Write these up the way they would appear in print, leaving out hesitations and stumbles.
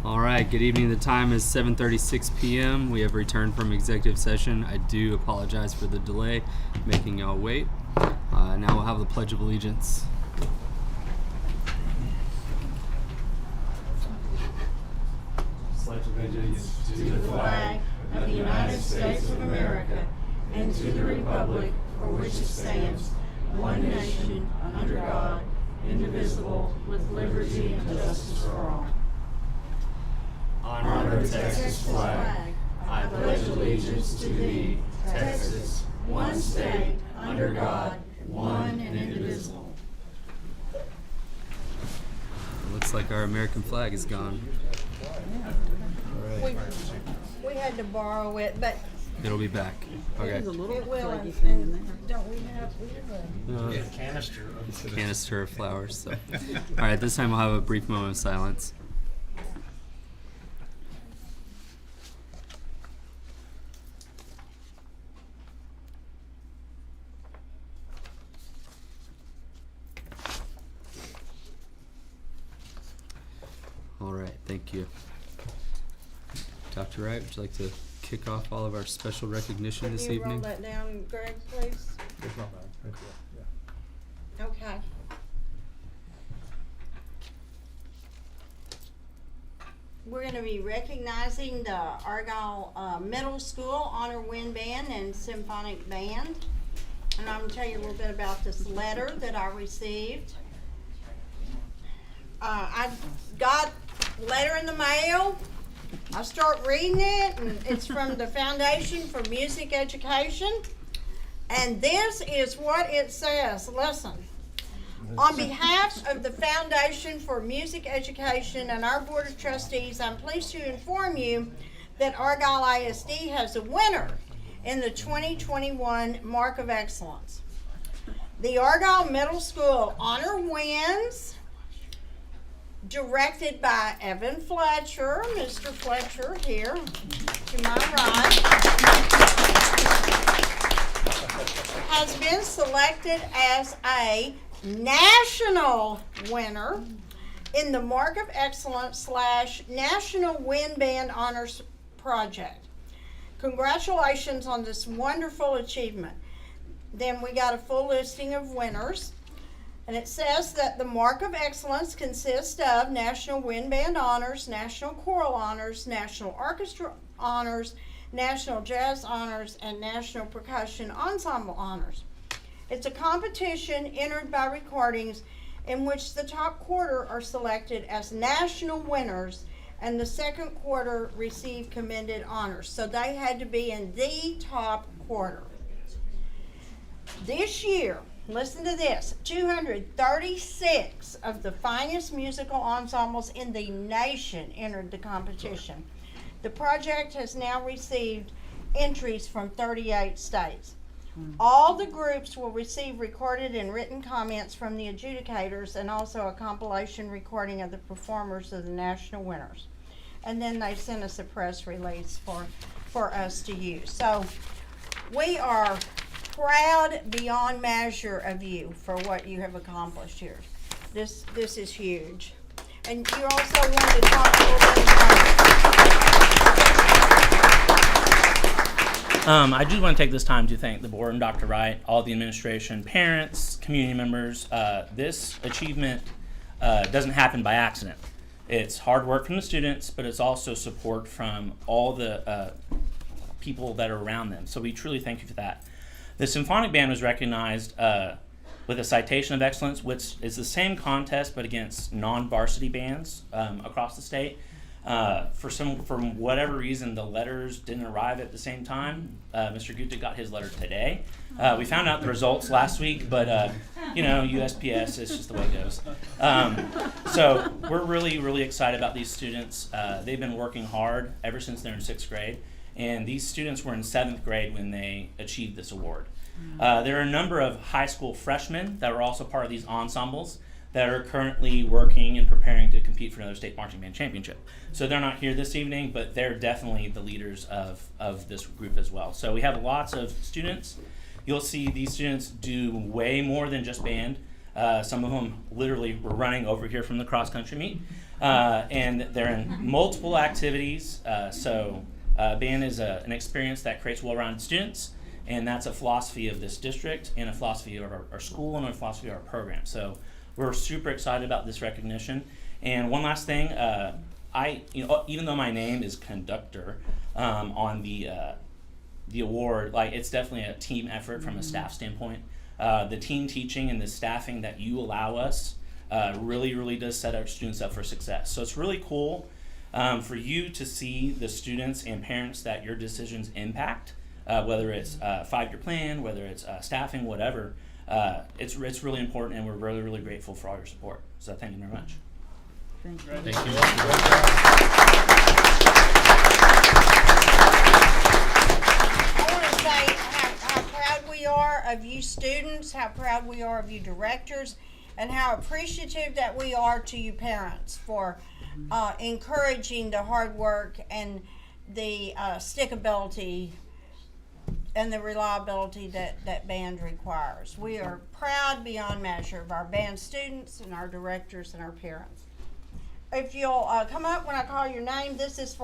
All right, good evening. The time is 7:36 p.m. We have returned from executive session. I do apologize for the delay, making y'all wait. Now we'll have the Pledge of Allegiance. Pledge allegiance to the flag of the United States of America and to the republic for which it stands, one nation, under God, indivisible, with liberty and justice for all. Honor the Texas flag. I pledge allegiance to thee, Texas, one state, under God, one and indivisible. It looks like our American flag is gone. We had to borrow it, but It'll be back. Okay. it will. And don't we have A canister of Canister of flowers. So. All right, this time we'll have a brief moment of silence. All right, thank you. Dr. Wright, would you like to kick off all of our special recognition this Can you evening? roll that down, Greg, please? Okay. We're going to be recognizing the Argyle Middle School Honor Wind Band and Symphonic Band. And I'm going to tell you a little bit about this letter that I received. I got a letter in the mail. I start reading it, and it's from the Foundation for Music Education. And this is what it says. Listen. On behalf of the Foundation for Music Education and our Board of Trustees, I'm pleased to inform you that Argyle AISD has a winner in the 2021 Mark of Excellence. The Argyle Middle School Honor Winds, directed by Evan Fletcher, Mr. Fletcher here to my right, has been selected as a national winner in the Mark of Excellence / National Wind Band Honors Project. Congratulations on this wonderful achievement. Then we got a full listing of winners. And it says that the Mark of Excellence consists of National Wind Band Honors, National Choral Honors, National Orchestra Honors, National Jazz Honors, and National Percussion Ensemble Honors. It's a competition entered by recordings in which the top quarter are selected as national winners and the second quarter receive commended honors. So they had to be in the top quarter. This year, listen to this, 236 of the finest musical ensembles in the nation entered the competition. The project has now received entries from 38 states. All the groups will receive recorded and written comments from the adjudicators and also a compilation recording of the performers of the national winners. And then they sent us a press release for us to use. So we are proud beyond measure of you for what you have accomplished here. This is huge. And you also wanted to talk a little bit I do want to take this time to thank the board and Dr. Wright, all the administration, parents, community members. This achievement doesn't happen by accident. It's hard work from the students, but it's also support from all the people that are around them. So we truly thank you for that. The Symphonic Band was recognized with a Citation of Excellence, which is the same contest but against non-varsity bands across the state. From whatever reason, the letters didn't arrive at the same time. Mr. Gutta got his letter today. We found out the results last week, but USPS is just the way it goes. So we're really, really excited about these students. They've been working hard ever since they're in 6th grade. And these students were in 7th grade when they achieved this award. There are a number of high school freshmen that were also part of these ensembles that are currently working and preparing to compete for another state marching band championship. So they're not here this evening, but they're definitely the leaders of this group as well. So we have lots of students. You'll see these students do way more than just band. Some of them literally were running over here from the cross-country meet. And they're in multiple activities. Band is an experience that creates well-rounded students, and that's a philosophy of this district and a philosophy of our school and a philosophy of our program. So we're super excited about this recognition. And one last thing, even though my name is conductor on the award, like, it's definitely a team effort from a staff standpoint. The team teaching and the staffing that you allow us really does set our students up for success. So it's really cool for you to see the students and parents that your decisions impact, whether it's a 5-year plan, whether it's staffing, whatever. It's really important, and we're really grateful for all your support. So thank you very much. Thank you. I want to say how proud we are of you students, how proud we are of you directors, and how appreciative that we are to you parents for encouraging the hard work and the stickability and the reliability that band requires. We are proud beyond measure of our band students and our directors and our parents. If you'll come up when I call your name, these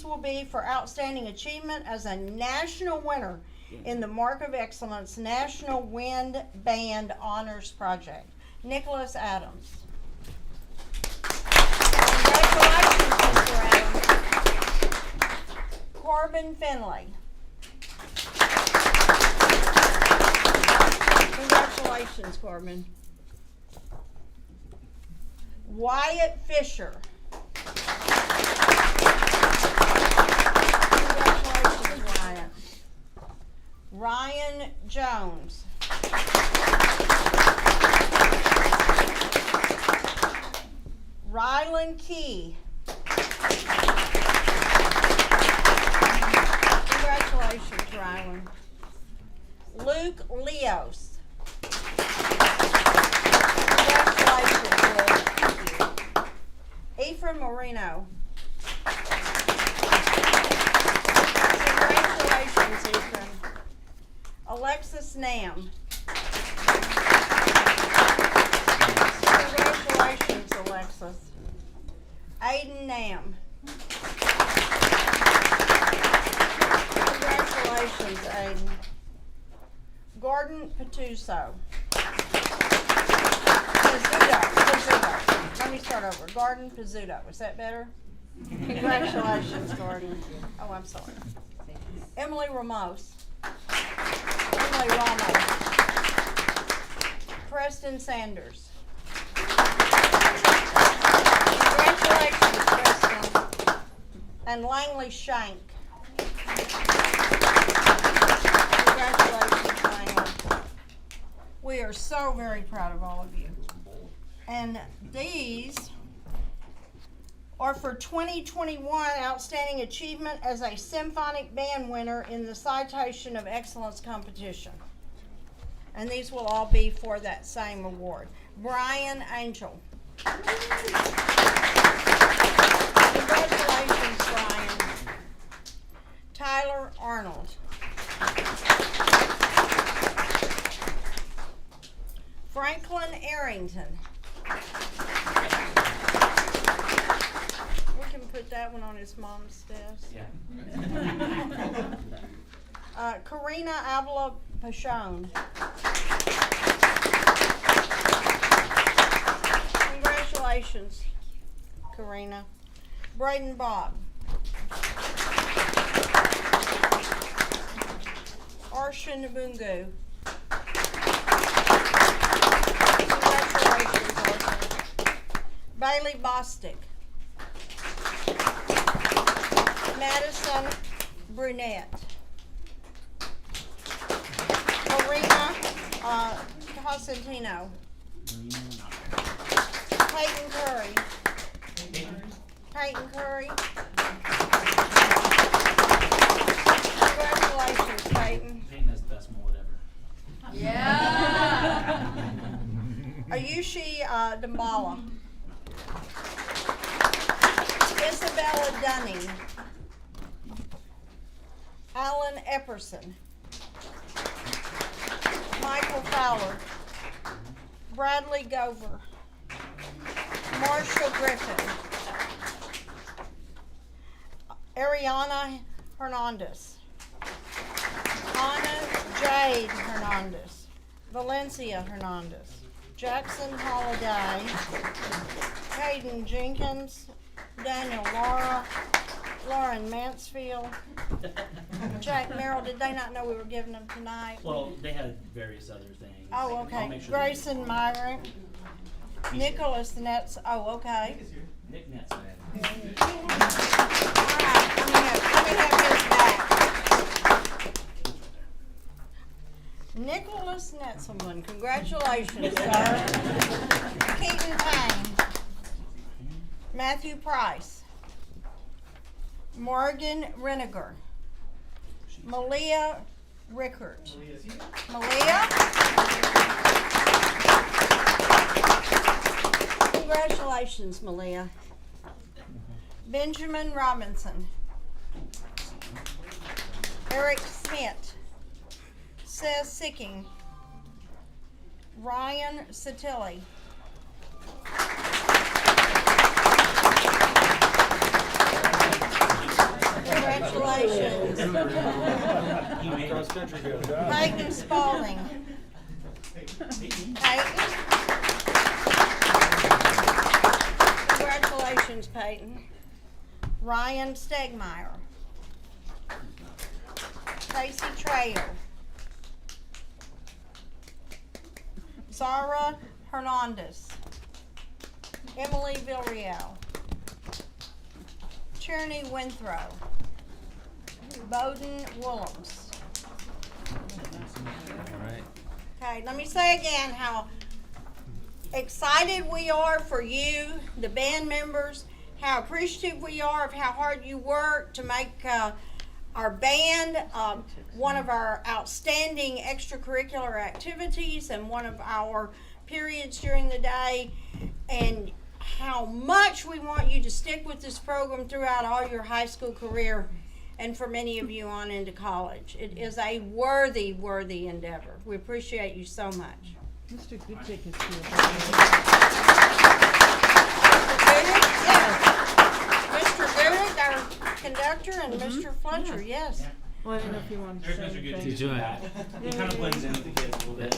will be for outstanding achievement as a national winner in the Mark of Excellence National Wind Band Honors Project. Nicholas Adams. Congratulations, Mr. Adams. Corbin Finley. Congratulations, Corbin. Wyatt Fisher. Congratulations, Wyatt. Ryan Jones. Rylan Key. Congratulations, Rylan. Luke Leos. Congratulations, Luke. Ephraim Marino. Congratulations, Ephraim. Alexis Nam. Congratulations, Alexis. Aiden Nam. Congratulations, Aiden. Gordon Patuso. Pizzuto. Let me start over. Gordon Pizzuto. Is that better? Congratulations, Gordon. Oh, I'm sorry. Emily Ramos. Emily Ramos. Preston Sanders. Congratulations, Preston. And Langley Shank. Congratulations, Langley. We are so very proud of all of you. And these are for 2021 Outstanding Achievement as a Symphonic Band winner in the Citation of Excellence competition. And these will all be for that same award. Brian Angel. Congratulations, Brian. Tyler Arnold. Franklin Arrington. We can put that one on his mom's desk. Yeah. Karina Avila Pachon. Congratulations, Karina. Braden Bob. Arsha Nabungu. Congratulations, Arsha. Bailey Bostic. Madison Brunette. Marina Cosentino. Peyton Curry. Peyton Curry. Congratulations, Peyton. Peyton has the best mullet ever. Yeah. Ayushi Dambala. Isabella Dunning. Alan Epperson. Michael Fowler. Bradley Gover. Marshall Griffin. Ariana Hernandez. Anna Jade Hernandez. Valencia Hernandez. Jackson Holiday. Hayden Jenkins. Daniel Laura. Lauren Mansfield. Jack Merrill, did they not know we were giving them tonight? Well, they had various other things. Oh, I'll okay. make sure Grayson Myron. Nicholas Nets. Oh, okay. Nick Nets. All right, let me have his back. Nicholas Netzelman, congratulations, sir. Keaton Payne. Matthew Price. Morgan Reniger. Malia Rickert. Malia? Congratulations, Malia. Benjamin Robinson. Eric Smith. Seth Sicking. Ryan Satilli. Congratulations. Peyton Spalding. Peyton. Congratulations, Peyton. Ryan Stegmeyer. Casey Trail. Zara Hernandez. Emily Villarreal. Tierney Winthrow. Bowden Willems. All right. Okay, let me say again how excited we are for you, the band members, how appreciative we are of how hard you work to make our band one of our outstanding extracurricular activities and one of our periods during the day, and how much we want you to stick with this program throughout all your high school career and for many of you on into college. It is a worthy, worthy endeavor. We appreciate you so much. Mr. Goodchick is here. Mr. Gudick, our conductor, and Mr. Fletcher, yes. Well, I didn't know if you wanted to There's say Mr. anything. Good. Did you? He kind of blends in with the kids a little bit.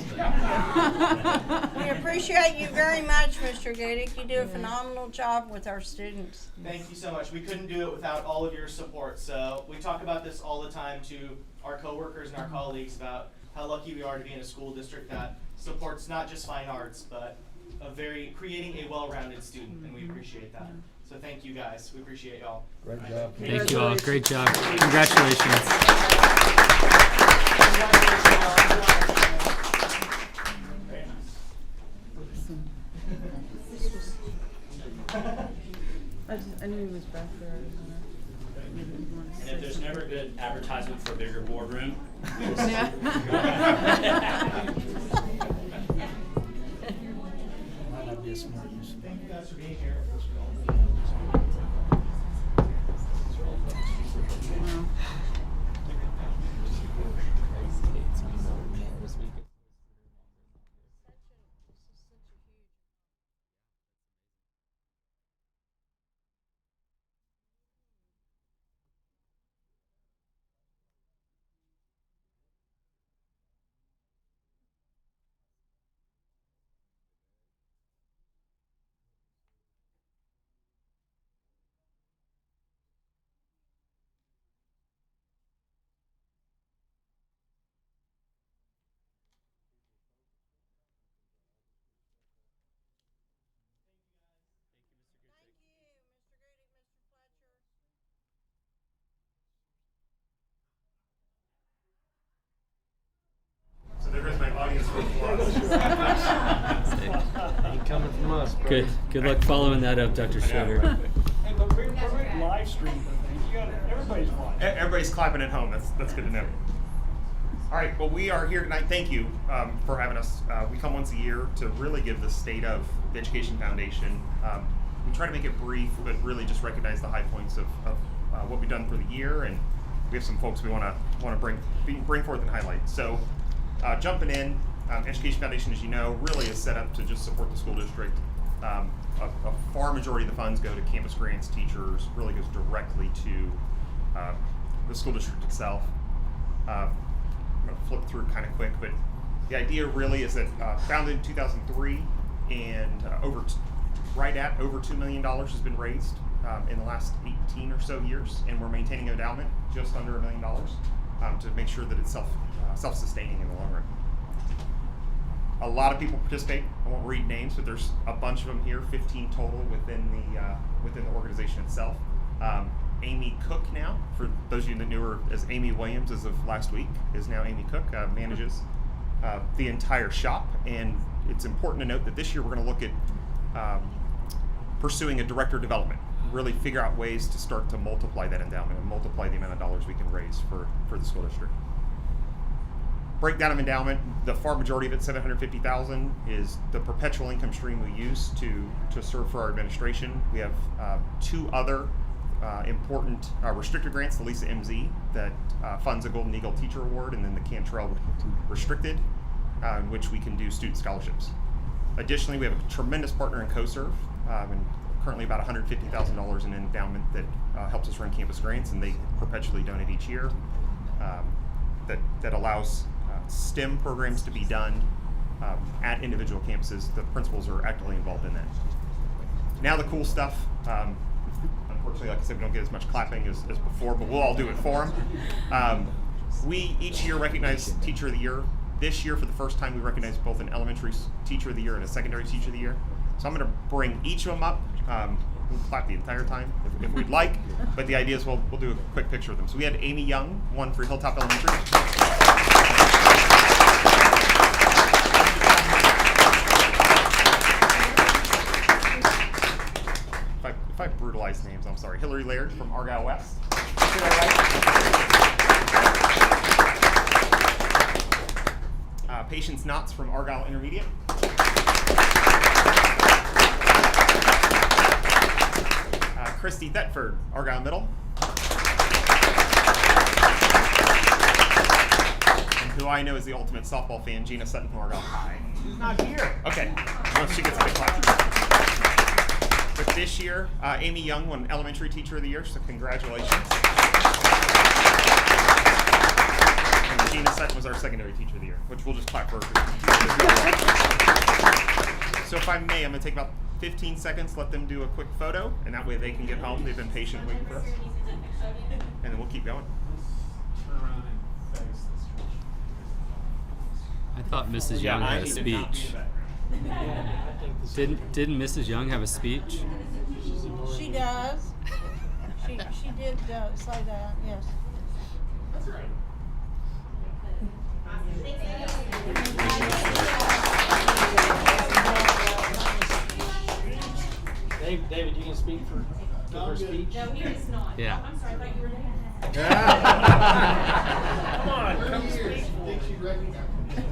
We appreciate you very much, Mr. Gudick. You do a phenomenal job with our students. Thank you so much. We couldn't do it without all of your support. So we talk about this all the time to our coworkers and our colleagues about how lucky we are to be in a school district that supports not just fine arts, but creating a well-rounded student, and we appreciate that. So thank you guys. We appreciate y'all. Great job. Thank you all. Great job. Congratulations. I knew he was back there. And if there's never a good advertisement for a bigger boardroom, Yeah. Might not be a smart use. Thank you guys for being here. Wow. Thank you, Mr. Gudick, Mr. Fletcher. So there goes my audience for applause. Ain't coming from us, bro. Good luck following that up, Dr. Schroeder. Hey, but we're live stream the thing. You got everybody's watching. Everybody's clapping at home. That's good to know. All right. Well, we are here tonight. Thank you for having us. We come once a year to really give the state of the Education Foundation. We try to make it brief, but really just recognize the high points of what we've done for the year, and we have some folks we want to bring forth and highlight. So, jumping in, Education Foundation, as you know, really is set up to just support the school district. A far majority of the funds go to campus grants, teachers, really goes directly to the school district itself. I'm going to flip through kind of quick, but the idea really is that founded in 2003 and right at over $2 million has been raised in the last 18 or so years, and we're maintaining an endowment just under $1 million to make sure that it's self-sustaining in the long run. A lot of people participate. I won't read names, but there's a bunch of them here, 15 total within the organization itself. Amy Cook now, for those of you that knew her as Amy Williams as of last week, is now Amy Cook, manages the entire shop. And it's important to note that this year we're going to look at pursuing a director development, really figure out ways to start to multiply that endowment and multiply the amount of dollars we can raise for the school district. Breakdown of endowment, the far majority of it, $750,000, is the perpetual income stream we use to serve for our administration. We have two other important restricted grants, the Lisa MZ that funds a Golden Eagle Teacher Award, and then the Cantrell Restricted, in which we can do student scholarships. Additionally, we have a tremendous partner in CoServe, and currently about $150,000 in endowment that helps us run campus grants, and they perpetually donate each year. That allows STEM programs to be done at individual campuses. The principals are actively involved in that. Now the cool stuff. Unfortunately, like I said, we don't get as much clapping as before, but we'll all do it for them. We each year recognize Teacher of the Year. This year, for the first time, we recognize both an elementary Teacher of the Year and a secondary Teacher of the Year. So I'm going to bring each of them up. We'll clap the entire time if we'd like, but the idea is we'll do a quick picture of them. So we had Amy Young, one for Hilltop Elementary. If I brutalize names, I'm sorry. Hillary Laird from Argyle West. Patience Knotts from Argyle Intermediate. Christy Thetford, Argyle Middle. And who I know is the ultimate softball fan, Gina Sutton from Argyle High. She's not here. Okay, well, she gets a big clap. But this year, Amy Young won Elementary Teacher of the Year, so congratulations. And Gina Sutton was our Secondary Teacher of the Year, which we'll just clap for her. So if I may, I'm going to take about 15 seconds, let them do a quick photo, and that way they can get home. They've been patient waiting for us. And then we'll keep going. I thought Mrs. Young had a speech. Didn't Mrs. Young have a speech? She does. She did say that, yes. That's right. David, you can speak for her speech? No, he is not. Yeah. Oh, I'm sorry, I thought you were there. Come on, come speak. Think she'd recognize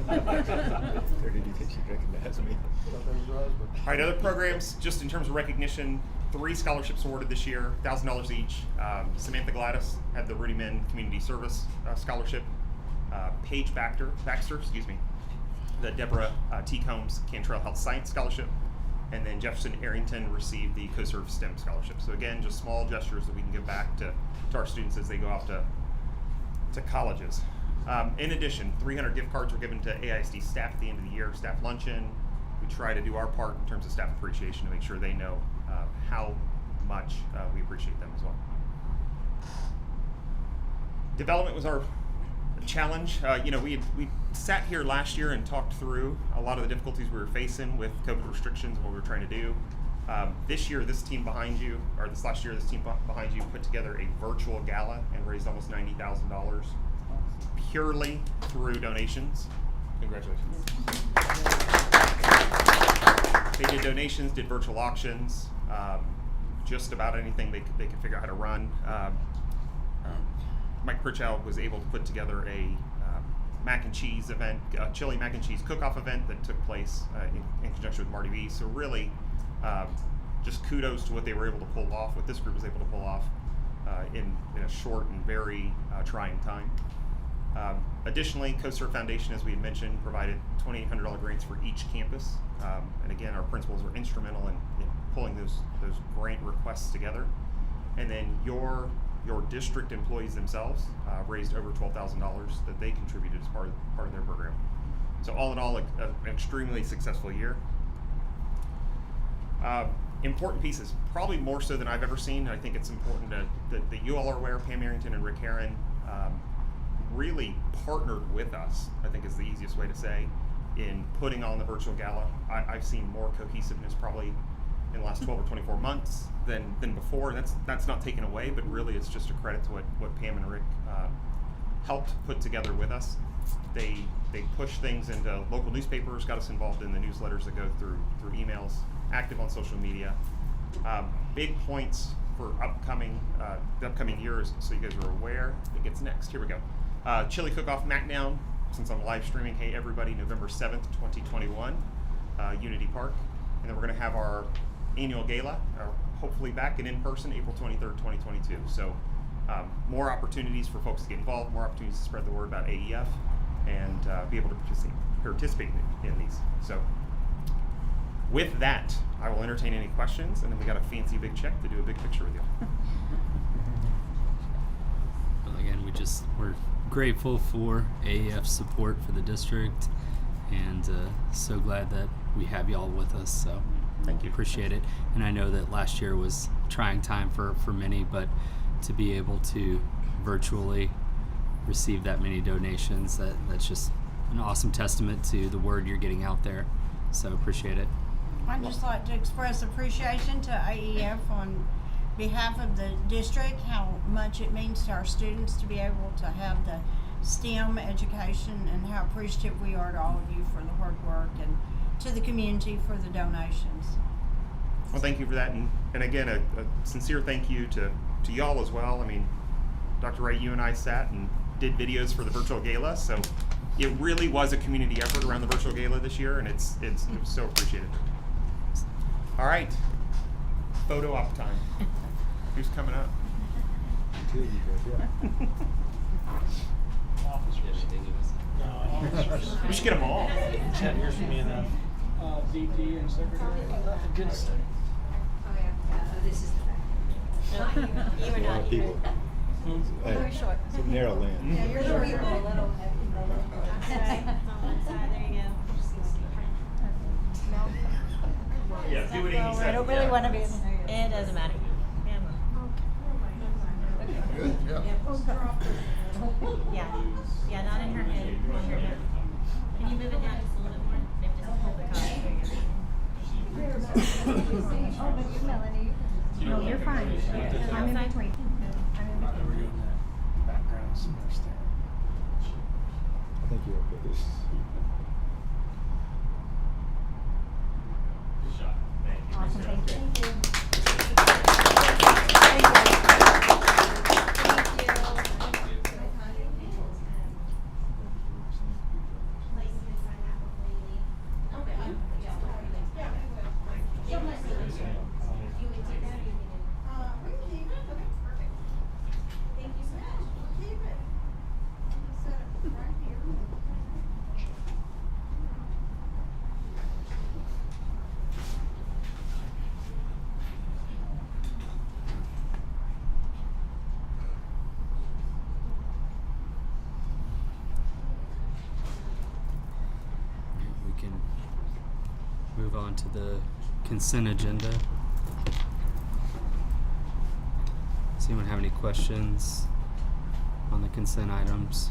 Or did you think she'd recognize me? All right, other programs, just in terms of recognition, 3 scholarships awarded this year, $1,000 each. Samantha Gladys had the Rudy Min Community Service Scholarship. Paige Baxter, the Deborah T. Combs Cantrell Health Science Scholarship. And then Jefferson Arrington received the CoServe STEM Scholarship. So again, just small gestures that we can give back to our students as they go off to colleges. In addition, 300 gift cards were given to AISD staff at the end of the year, staff luncheon. We try to do our part in terms of staff appreciation to make sure they know how much we appreciate them as well. Development was our challenge. We sat here last year and talked through a lot of the difficulties we were facing with COVID restrictions and what we were trying to do. This year, this team behind you, or this last year, this team behind you put together a virtual gala and raised almost $90,000 purely through donations. Congratulations. They did donations, did virtual auctions, just about anything they could figure out how to run. Mike Pritchow was able to put together a mac and cheese event, a chili mac and cheese cook-off event that took place in conjunction with Marty V. So really, just kudos to what they were able to pull off, what this group was able to pull off in a short and very trying time. Additionally, CoSERT Foundation, as we had mentioned, provided $2,800 grants for each campus. And again, our principals were instrumental in pulling those grant requests together. And then your district employees themselves raised over $12,000 that they contributed as part of their program. So all in all, an extremely successful year. Important pieces, probably more so than I've ever seen. I think it's important that you all are aware. Pam Arrington and Rick Herron really partnered with us, I think is the easiest way to say, in putting on the virtual gala. I've seen more cohesiveness probably in the last 12 or 24 months than before. And that's not taken away, but really it's just a credit to what Pam and Rick helped put together with us. They pushed things into local newspapers, got us involved in the newsletters that go through emails, active on social media. Big points for the upcoming years, so you guys are aware. I think it's next. Here we go. Chili Cook-Off Smackdown, since I'm live streaming. Hey everybody, November 7th, 2021, Unity Park. And then we're going to have our annual gala, hopefully back and in person, April 23rd, 2022. So more opportunities for folks to get involved, more opportunities to spread the word about AEF, and be able to participate in these. So with that, I will entertain any questions, and then we got a fancy big check to do a big picture with you. Well, again, we're grateful for AEF support for the district, and so glad that we have y'all with us. So Thank you. Appreciate it. And I know that last year was a trying time for many, but to be able to virtually receive that many donations, that's just an awesome testament to the word you're getting out there. So appreciate it. I'd just like to express appreciation to AEF on behalf of the district, how much it means to our students to be able to have the STEM education, and how appreciative we are to all of you for the hard work, and to the community for the donations. Well, thank you for that, and again, a sincere thank you to y'all as well. I mean, Dr. Wright, you and I sat and did videos for the virtual gala, so it really was a community effort around the virtual gala this year, and it was so appreciated. All right, photo op time. Who's coming up? Two of you guys, yeah. Officers. We should get them all. Chet, here's from me and VP and secretary. Good to see. You were A lot not of people. Hey, Very short. it's a narrow land. Yeah, you're short. Yeah, do what he said. I don't really want to be. It doesn't matter. Good, yeah. Yeah, not in her head. On your head. Can you move it down just a little bit more? Maybe just hold the car. Oh, but you, Melanie. No, you're fine. I'm in between. They were doing that background semester. I think you're okay. Awesome, thank you. We can move on to the consent agenda. Does anyone have any questions on the consent items?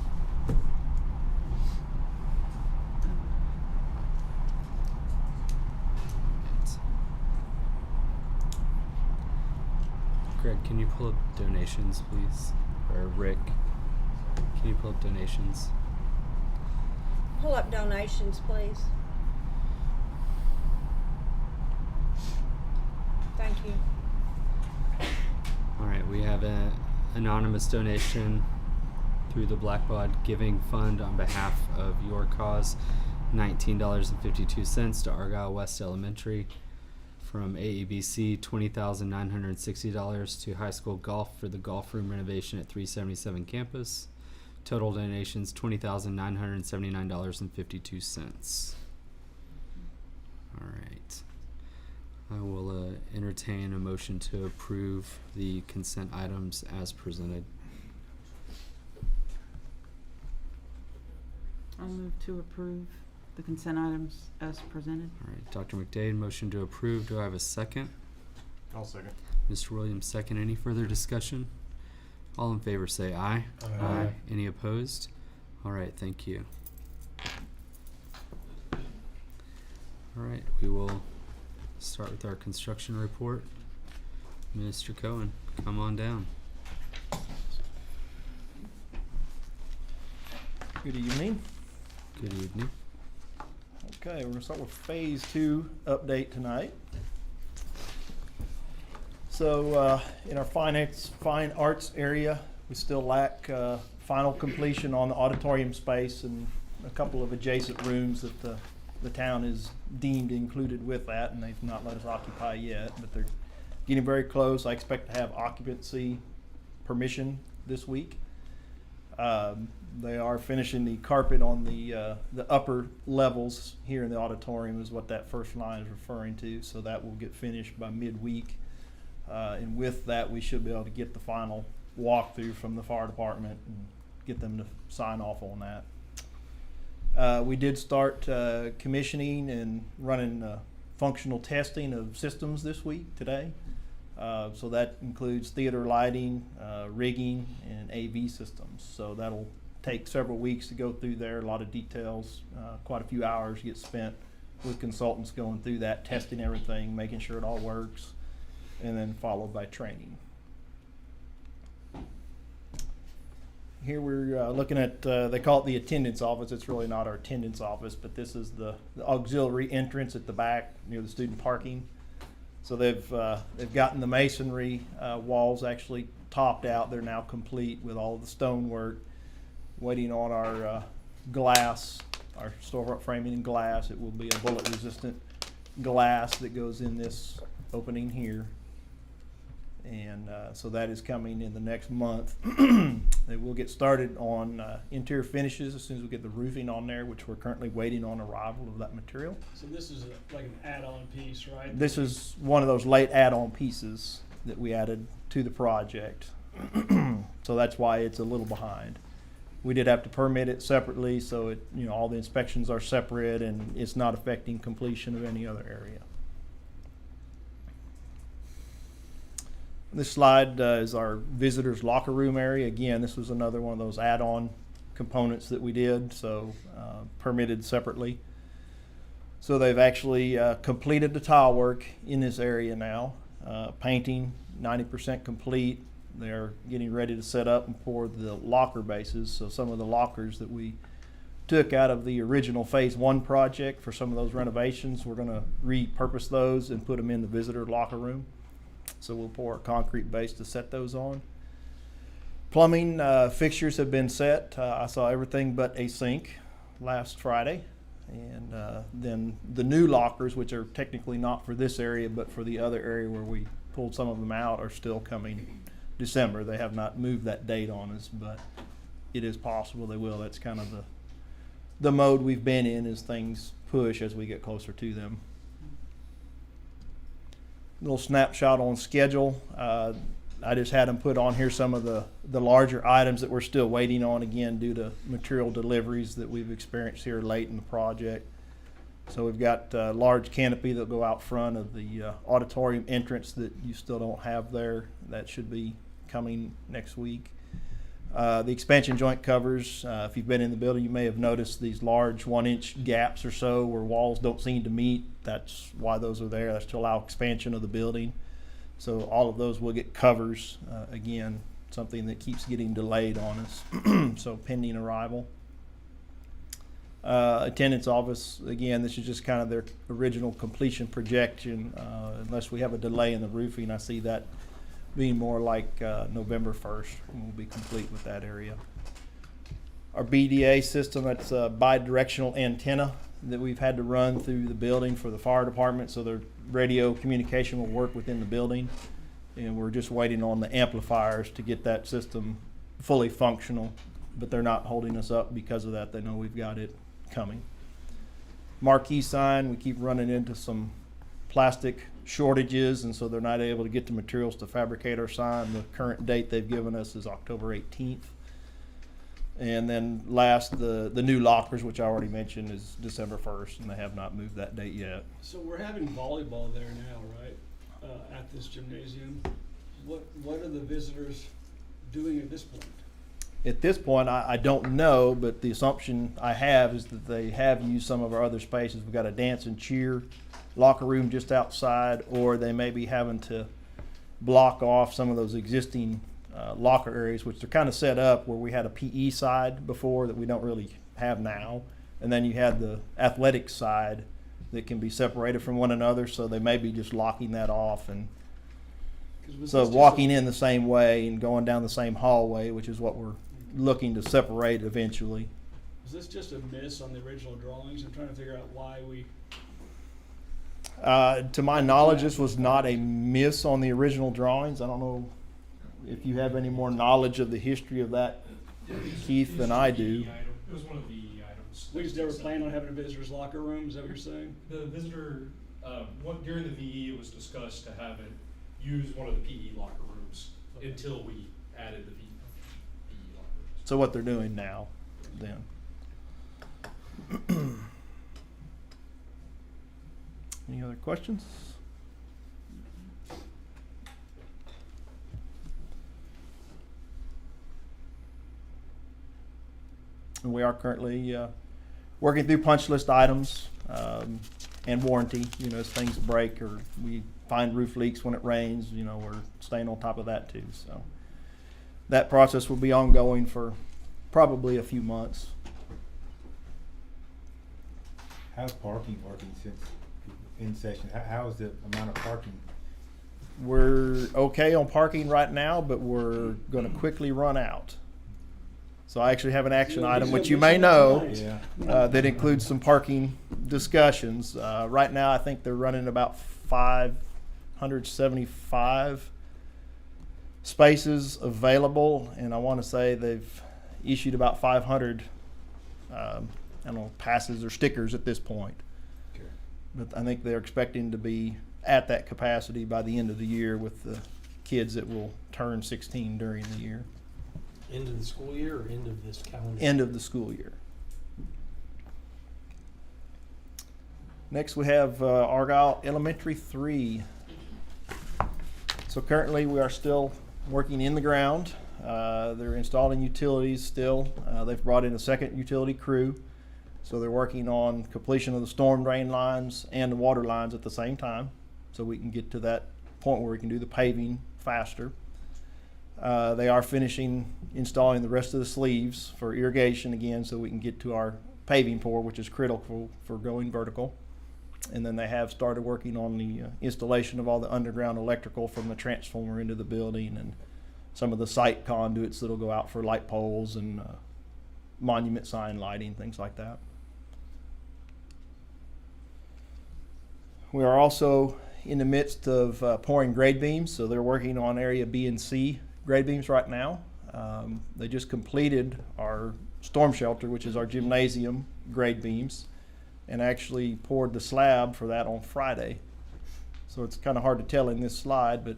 Greg, can you pull up donations, please? Or Rick, can you pull up donations? Pull up donations, please. Thank you. All right, we have an anonymous donation through the Blackbaud Giving Fund on behalf of Your Cause, $19.52 to Argyle West Elementary. From AEBC, $20,960 to high school golf for the golf room renovation at 377 campus. Total donations $20,979.52. All right. I will entertain a motion to approve the consent items as presented. I'll move to approve the consent items as presented. All right, Dr. McDade, motion to approve. Do I have a second? I'll second. Mr. Williams, second. Any further discussion? All in favor say aye. Aye. Any opposed? All right, thank you. All right, we will start with our construction report. Mr. Cohen, come on down. Good evening. Good evening. Okay, we're going to start with Phase 2 update tonight. So in our fine arts area, we still lack final completion on the auditorium space and a couple of adjacent rooms that the town is deemed included with that, and they've not let us occupy yet, but they're getting very close. I expect to have occupancy permission this week. They are finishing the carpet on the upper levels here in the auditorium is what that first line is referring to, so that will get finished by midweek. And with that, we should be able to get the final walkthrough from the fire department and get them to sign off on that. We did start commissioning and running functional testing of systems this week, today. So that includes theater lighting, rigging, and AV systems. So that'll take several weeks to go through there. A lot of details, quite a few hours get spent with consultants going through that, testing everything, making sure it all works, and then followed by training. Here we're looking at, they call it the attendance office. It's really not our attendance office, but this is the auxiliary entrance at the back near the student parking. So they've gotten the masonry walls actually topped out. They're now complete with all of the stonework. Waiting on our glass, our storefront framing in glass. It will be a bullet resistant glass that goes in this opening here. And so that is coming in the next month. They will get started on interior finishes as soon as we get the roofing on there, which we're currently waiting on arrival of that material. So this is like an add-on piece, right? This is one of those late add-on pieces that we added to the project. So that's why it's a little behind. We did have to permit it separately, so it, all the inspections are separate and it's not affecting completion of any other area. This slide is our visitors locker room area. Again, this was another one of those add-on components that we did, so permitted separately. So they've actually completed the tile work in this area now. Painting 90% complete. They're getting ready to set up and pour the locker bases. So some of the lockers that we took out of the original Phase 1 project for some of those renovations, we're going to repurpose those and put them in the visitor locker room. So we'll pour a concrete base to set those on. Plumbing fixtures have been set. I saw everything but a sink last Friday. And then the new lockers, which are technically not for this area but for the other area where we pulled some of them out, are still coming December. They have not moved that date on us, but it is possible they will. That's kind of the mode we've been in, as things push as we get closer to them. Little snapshot on schedule. I just had them put on here some of the larger items that we're still waiting on, again due to material deliveries that we've experienced here late in the project. So we've got a large canopy that'll go out front of the auditorium entrance that you still don't have there. That should be coming next week. The expansion joint covers, if you've been in the building, you may have noticed these large 1-inch gaps or so where walls don't seem to meet. That's why those are there. That's to allow expansion of the building. So all of those will get covers. Again, something that keeps getting delayed on us. So pending arrival. Attendance office, again, this is just kind of their original completion projection. Unless we have a delay in the roofing, I see that being more like November 1st, and we'll be complete with that area. Our BDA system, that's a bi-directional antenna that we've had to run through the building for the fire department, so their radio communication will work within the building, and we're just waiting on the amplifiers to get that system fully functional but they're not holding us up because of that. They know we've got it coming. Marquee sign, we keep running into some plastic shortages, and so they're not able to get the materials to fabricate our sign. The current date they've given us is October 18th. And then last, the new lockers, which I already mentioned, is December 1st, and they have not moved that date yet. So we're having volleyball there now, right? At this gymnasium. What are the visitors doing at this point? At this point, I don't know, but the assumption I have is that they have used some of our other spaces. We've got a dance and cheer locker room just outside, or they may be having to block off some of those existing locker areas, which are kind of set up where we had a PE side before that we don't really have now. And then you had the athletic side that can be separated from one another, so they may be just locking that off. And so walking in the same way and going down the same hallway, which is what we're looking to separate eventually. Was this just a miss on the original drawings? I'm trying to figure out why we... To my knowledge, this was not a miss on the original drawings. I don't know if you have any more knowledge of the history of that, Keith, than I do. It was one of the items. We just never planned on having a visitor's locker room, is that what you're saying? The visitor, during the VE, it was discussed to have it use one of the PE locker rooms until we added the PE locker rooms. So what they're doing now, then. Any other questions? And we are currently working through punch list items and warranty. You know, as things break or we find roof leaks when it rains, you know, we're staying on top of that too. So that process will be ongoing for probably a few months. How's parking working since in session? How is the amount of parking? We're okay on parking right now, but we're going to quickly run out. So I actually have an action item, which you may know, that includes some parking discussions. Right now, I think they're running about 575 spaces available, and I want to say they've issued about 500 I don't know, passes or stickers at this point. Okay. But I think they're expecting to be at that capacity by the end of the year with the kids that will turn 16 during the year. End of the school year or end of this calendar? End of the school year. Next we have Argyle Elementary 3. So currently we are still working in the ground. They're installing utilities still. They've brought in a second utility crew. So they're working on completion of the storm drain lines and the water lines at the same time, so we can get to that point where we can do the paving faster. They are finishing installing the rest of the sleeves for irrigation again, so we can get to our paving pour, which is critical for going vertical. And then they have started working on the installation of all the underground electrical from the transformer into the building and some of the site conduits that'll go out for light poles and monument sign lighting, things like that. We are also in the midst of pouring grade beams, so they're working on area B and C grade beams right now. They just completed our storm shelter, which is our gymnasium grade beams, and actually poured the slab for that on Friday. So it's kind of hard to tell in this slide, but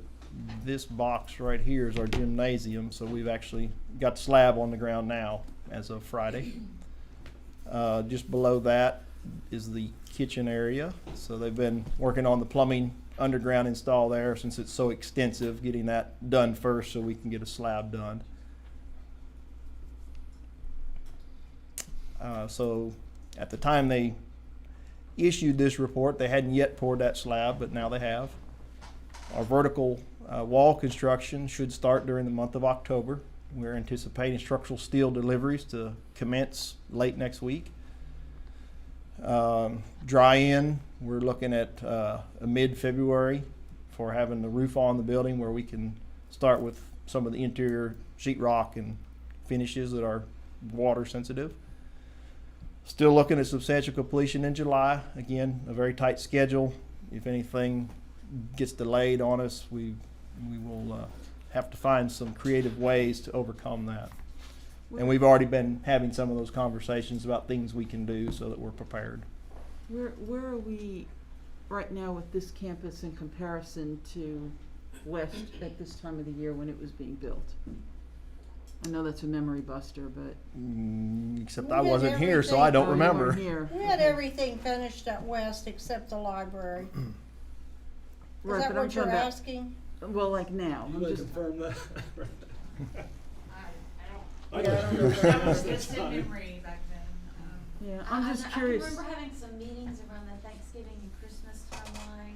this box right here is our gymnasium, so we've actually got the slab on the ground now as of Friday. Just below that is the kitchen area. So they've been working on the plumbing underground install there since it's so extensive, getting that done first so we can get a slab done. So at the time they issued this report, they hadn't yet poured that slab, but now they have. Our vertical wall construction should start during the month of October. We're anticipating structural steel deliveries to commence late next week. Dry in, we're looking at a mid-February for having the roof on the building where we can start with some of the interior sheetrock and finishes that are water sensitive. Still looking at substantial completion in July. Again, a very tight schedule. If anything gets delayed on us, we will have to find some creative ways to overcome that. And we've already been having some of those conversations about things we can do so that we're prepared. Where are we right now with this campus in comparison to West at this time of the year when it was being built? I know that's a memory buster, but. Except We I had wasn't here, so I everything- don't Oh, you remember. weren't here. We had Okay. everything finished at West except the library. Is Right, that but I'm what you're talking about- asking? Well, like now, You I'm wanna just, confirm that? Yeah, I don't know. That was It's the time. memory back then. yeah, I'm just curious. I can remember having some meetings around the Thanksgiving and Christmas timeline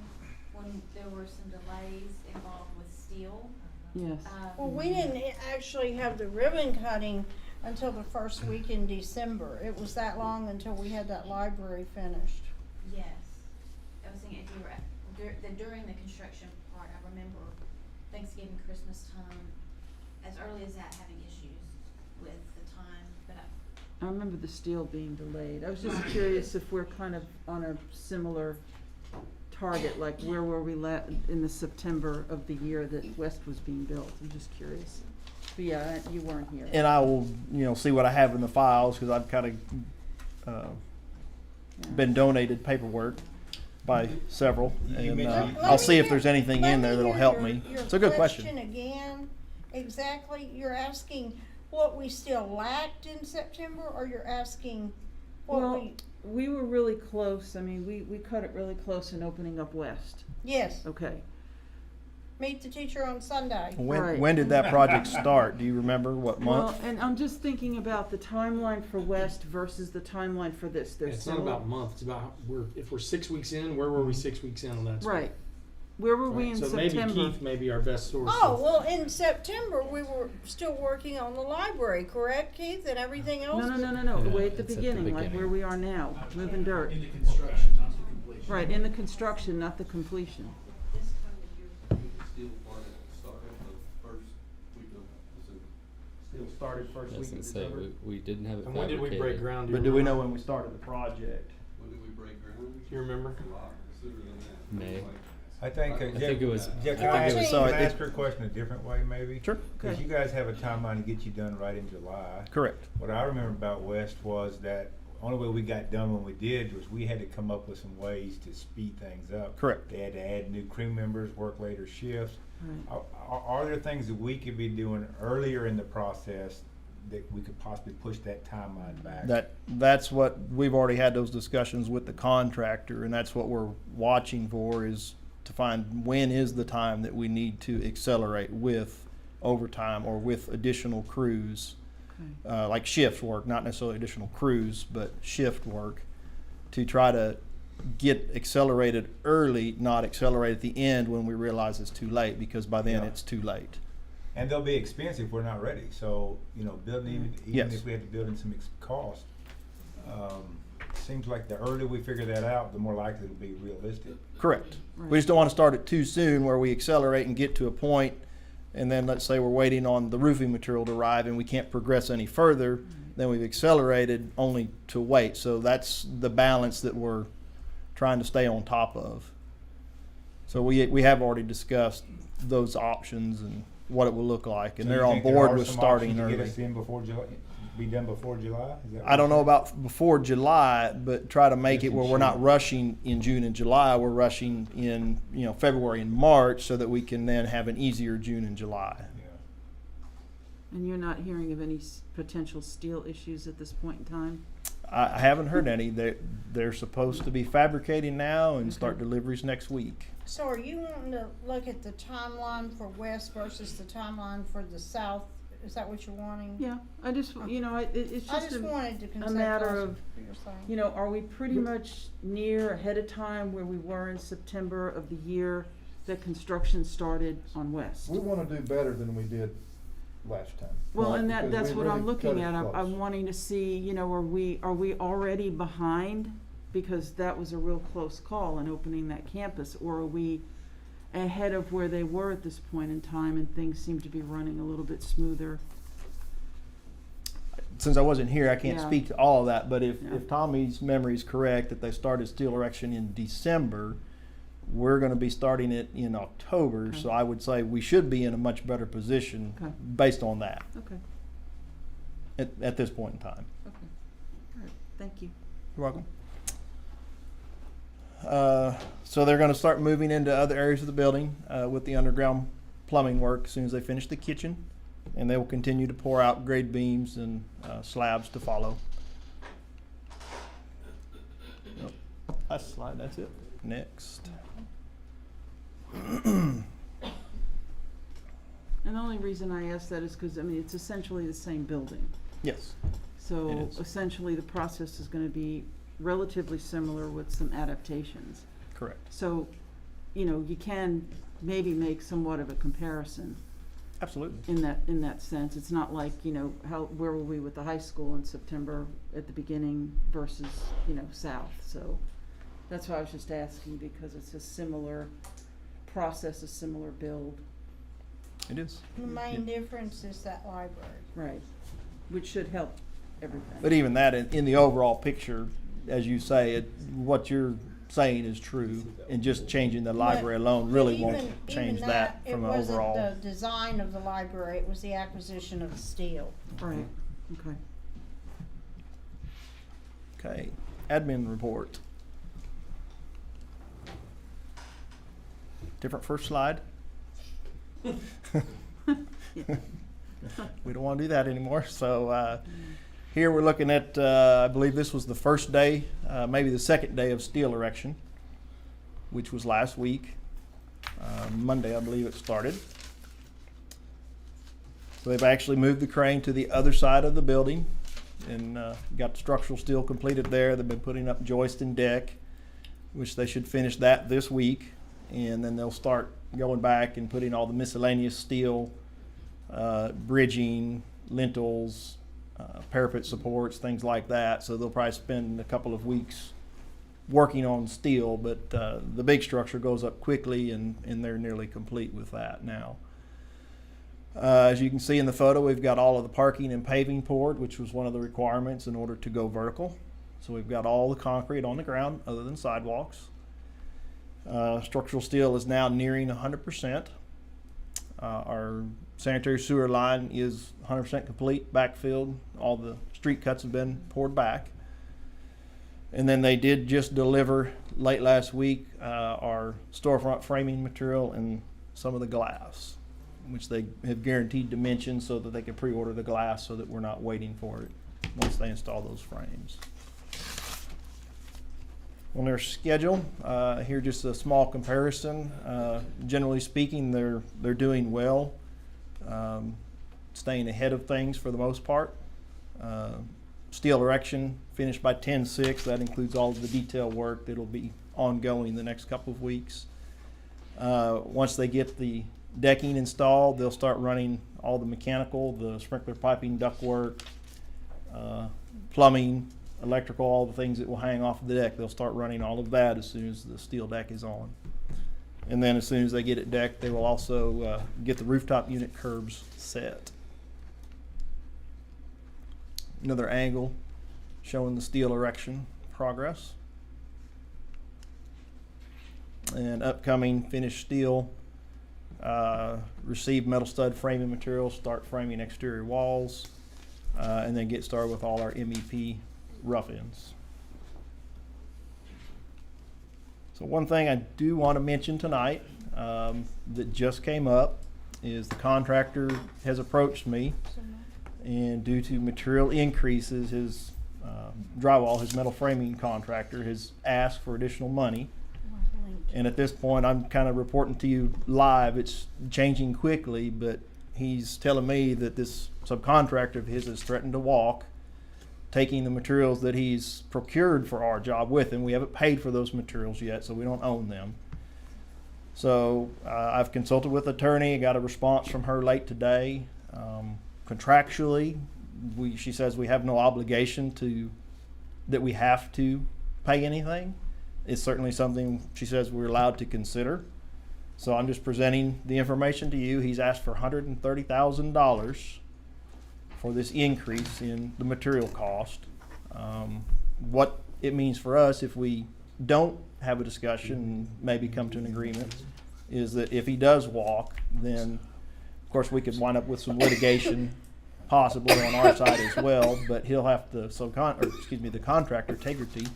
when there were some delays involved with steel. Yes. Well, we didn't actually have the ribbon cutting until the first week in December. It was that long until we had that library finished. Yes. I was thinking if you were during the construction part, I remember Thanksgiving, Christmas time, as early as that, having issues with the time, but I remember the steel being delayed. I was just curious if we're kind of on a similar target, like where were we in the September of the year that West was being built? I'm just curious. But yeah, you weren't here. And I will, see what I have in the files, because I've kind of been donated paperwork by several, You and mentioned- I'll see if there's anything in there that'll help me. Your It's a good question. again, exactly, you're asking what we still lacked in September, or you're asking what Well, we were really close. I mean, we cut it really close in opening up West. yes, Okay. meet the teacher on Sunday. Right. When did that project start? Do you remember what month? Well, and I'm just thinking about the timeline for West versus the timeline for this. There's It's not about month, it's about, if we're 6 weeks in, where were we 6 weeks in on that? Right. Where were we in So September? maybe Keith may be our best source. Oh, of- well, in September, we were still working on the library, correct, Keith, and everything else? No, Yeah, way at the it's at the beginning, like beginning. where we are now, moving dirt. In the construction, not the completion. Right, in the construction, not the completion. this time of year. Still started the first week of December. Still started first I was week gonna of say, December. we didn't have it And when did we break fabricated. ground? But do we know when we started the project? When did we break ground? Do you remember? A lot sooner than that. May. I think, I think it was- Jeff, I can I think it was- can I so it- ask her a question a different way, maybe? Sure. Because Okay. you guys have a timeline to get you done right in July. Correct. What I remember about West was that only way we got done when we did was we had to come up with some ways to speed things up. Correct. They had to add new crew members, work later shifts. Right. Are there things that we could be doing earlier in the process that we could possibly push that timeline back? That's what, we've already had those discussions with the contractor, and that's what we're watching for, is to find when is the time that we need to accelerate with overtime or with additional crews. Okay. Like shift work, not necessarily additional crews, but shift work, to try to get accelerated early, not accelerate at the end when we realize it's too late, because by then Yeah. it's too late. And they'll be expensive if we're not ready. So, building even Yes. if we had to build in some cost, seems like the earlier we figure that out, the more likely it'll be realistic. Correct. Right. We just don't want to start it too soon where we accelerate and get to a point, and then let's say we're waiting on the roofing material to arrive and we can't progress any further, then we've accelerated only to wait. So that's the balance that we're trying to stay on top of. So we have already discussed those options and what it will look like, and So you they're on think there board are with some starting options to early. Get us in before July, be done before July? Is that I don't know what about before July, but try to make Just it where in we're not June. rushing in June and July. We're rushing in, February and March, so that we can then have an easier June and July. Yeah. And you're not hearing of any potential steel issues at this point in time? I haven't heard any. They're supposed to be fabricating now and start deliveries next week. So are you wanting to look at the timeline for West versus the timeline for the South? Is that what you're wanting? Yeah, I just, it's I just just wanted to a matter conceptualize of, what you're saying. are we pretty much near ahead of time where we were in September of the year that construction started on West? We wanna do better than we did last time. Well, and Because that's we what I'm really cut looking it at. I'm close. wanting to see, are we already behind? Because that was a real close call in opening that campus, or are we ahead of where they were at this point in time and things seem to be running a little bit smoother? Since I wasn't here, I can't Yeah. speak to all of that, but if Yeah. Tommy's memory is correct, that they started steel erection in December, we're gonna be starting it in October, Okay. so I would say we should be in a much better position Okay. based on that. Okay. at this point in time. Okay. All right, thank you. You're welcome. So they're going to start moving into other areas of the building with the underground plumbing work as soon as they finish the kitchen, and they will continue to pour out grade beams and slabs to follow. Nope. Last slide, that's it. Next. And the only reason I ask that is because, I mean, it's essentially the same building. Yes. So It is. essentially the process is going to be relatively similar with some adaptations. Correct. So, you know, you can maybe make somewhat of a comparison Absolutely. in that sense. It's not like, you know, where were we with the high school in September at the beginning versus, you know, south. So that's why I was just asking, because it's a similar process, a similar build. It is. The main difference is that library. Right. Which should help everything. But even that, in the overall picture, as you say, what you're saying is true, and just changing the library alone really won't change that from an overall. It wasn't the design of the library, it was the acquisition of the steel. Right, okay. Okay, admin report. Different first slide. We don't want to do that anymore. So here we're looking at, I believe this was the first day, maybe the second day of steel erection, which was last week. Monday, I believe it started. So they've actually moved the crane to the other side of the building and got the structural steel completed there. They've been putting up joist and deck, which they should finish that this week. And then they'll start going back and putting all the miscellaneous steel, bridging, lintels, parapet supports, things like that. So they'll probably spend a couple of weeks working on steel, but the big structure goes up quickly, and they're nearly complete with that now. As you can see in the photo, we've got all of the parking and paving poured, which was one of the requirements in order to go vertical. So we've got all the concrete on the ground other than sidewalks. Structural steel is now nearing 100%. Our sanitary sewer line is 100% complete, backfilled. All the street cuts have been poured back. And then they did just deliver late last week our storefront framing material and some of the glass, which they have guaranteed dimensions so that they can pre-order the glass so that we're not waiting for it once they install those frames. On their schedule, here just a small comparison. Generally speaking, they're doing well, staying ahead of things for the most part. Steel erection finished by 10/6. That includes all of the detail work that'll be ongoing the next couple of weeks. Once they get the decking installed, they'll start running all the mechanical, the sprinkler piping, ductwork, plumbing, electrical, all the things that will hang off of the deck. They'll start running all of that as soon as the steel deck is on. And then as soon as they get it decked, they will also get the rooftop unit curbs set. Another angle showing the steel erection progress. And upcoming finished steel, receive metal stud framing materials, start framing exterior walls, and then get started with all our MEP rough ends. So one thing I do want to mention tonight that just came up is the contractor has approached me, and due to material increases, his drywall, his metal framing contractor, has asked for additional money. And at this point, I'm kind of reporting to you live. It's changing quickly, but he's telling me that this subcontractor of his has threatened to walk, taking the materials that he's procured for our job with him. We haven't paid for those materials yet, so we don't own them. So I've consulted with an attorney, got a response from her late today. Contractually, she says we have no obligation that we have to pay anything. It's certainly something she says we're allowed to consider. So I'm just presenting the information to you. He's asked for $130,000 for this increase in the material cost. What it means for us if we don't have a discussion and maybe come to an agreement is that if he does walk, then of course we could wind up with some litigation possibly on our side as well, but he'll have to, the contractor, Tegrity,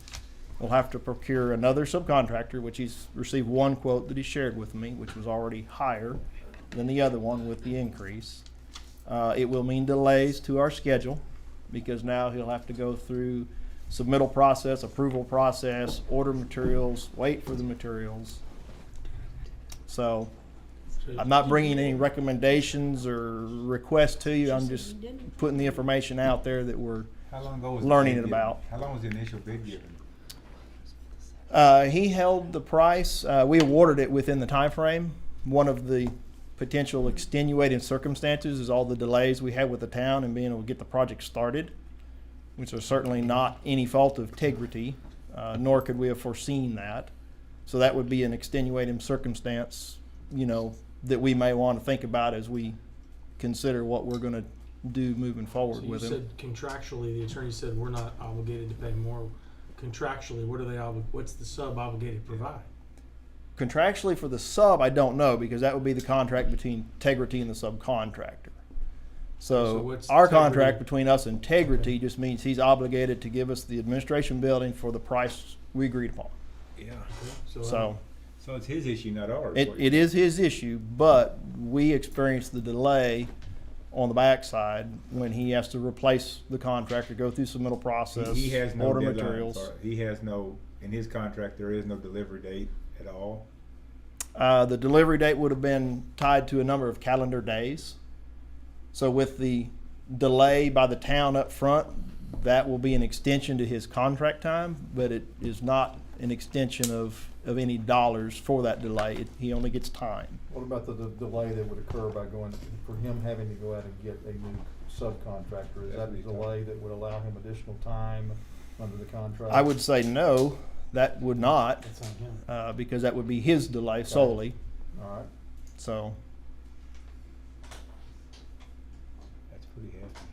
will have to procure another subcontractor, which he's received one quote that he shared with me, which was already higher than the other one with the increase. It will mean delays to our schedule, because now he'll have to go through submittal process, approval process, order materials, wait for the materials. So I'm not bringing any recommendations or requests to you. I'm just putting the information out there that we're How long ago was the learning bid it given? about. How long was the initial bid given? He held the price. We awarded it within the time frame. One of the potential extenuating circumstances is all the delays we had with the town and being able to get the project started, which are certainly not any fault of Tegrity, nor could we have foreseen that. So that would be an extenuating circumstance, that we may want to think about as we consider what we're going to do moving forward So you with him. said contractually, the attorney said we're not obligated to pay more. Contractually, what's the sub obligated to provide? Contractually for the sub, I don't know, because that would be the contract between Tegrity and the subcontractor. So So what's our Tegrity- contract between us and Tegrity Okay. just means he's obligated to give us the administration building for the price we agreed upon. Yeah. So So it's his issue, not ours. it is his issue, but we experienced the delay on the backside when he has to replace the contractor, go through submittal process, He has no order deadline, materials. sorry. He has no, in his contract, there is no delivery date at all. The delivery date would have been tied to a number of calendar days. So with the delay by the town up front, that will be an extension to his contract time, but it is not an extension of any dollars for that delay. He only gets time. What about the delay that would occur by for him having to go out and get a new subcontractor? Is that a delay that would allow him additional time under the contract? I would say no, that would not, That's on him. because that would be his delay solely. All right. So That's pretty hefty.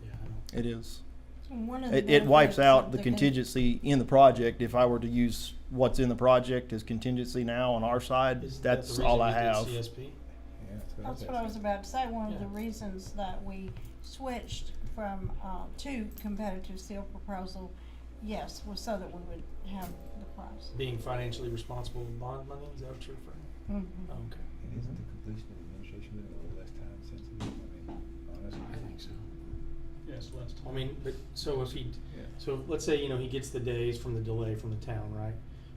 Yeah, I know. it is. One of the It wipes benefits out of the con- contingency in the project. If I were to use what's in the project as contingency now on our side, Isn't that that's the all reason I you have. did CSP? Yeah, That's what I was about to say. One of the Yeah. reasons that we switched from, to competitive seal proposal, yes, was so that we would have the price. Being financially responsible with bond money, is that what you're referring? Mhm. Oh, okay. And isn't the completion of the administration been a little less time sensitive? I mean, honestly. I think so. Yes, last time. I mean, but, so if he, Yeah. so let's say, he gets the days from the delay from the town, right?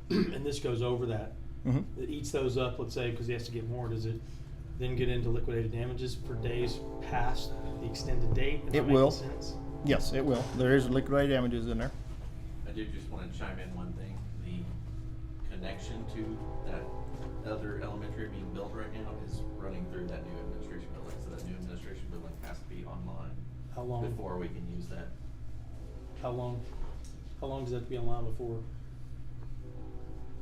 And this goes over that. Mhm. It eats those up, let's say, because he has to get more, does it then get into liquidated damages for days past the extended date? Am I It making will. sense? Yes, it will. There is liquidated damages in there. I do just want to chime in one thing, the connection to that other elementary being built right now is running through that new administration building, so that new administration building has to be online How long? before we can use that. How long does that have to be online before?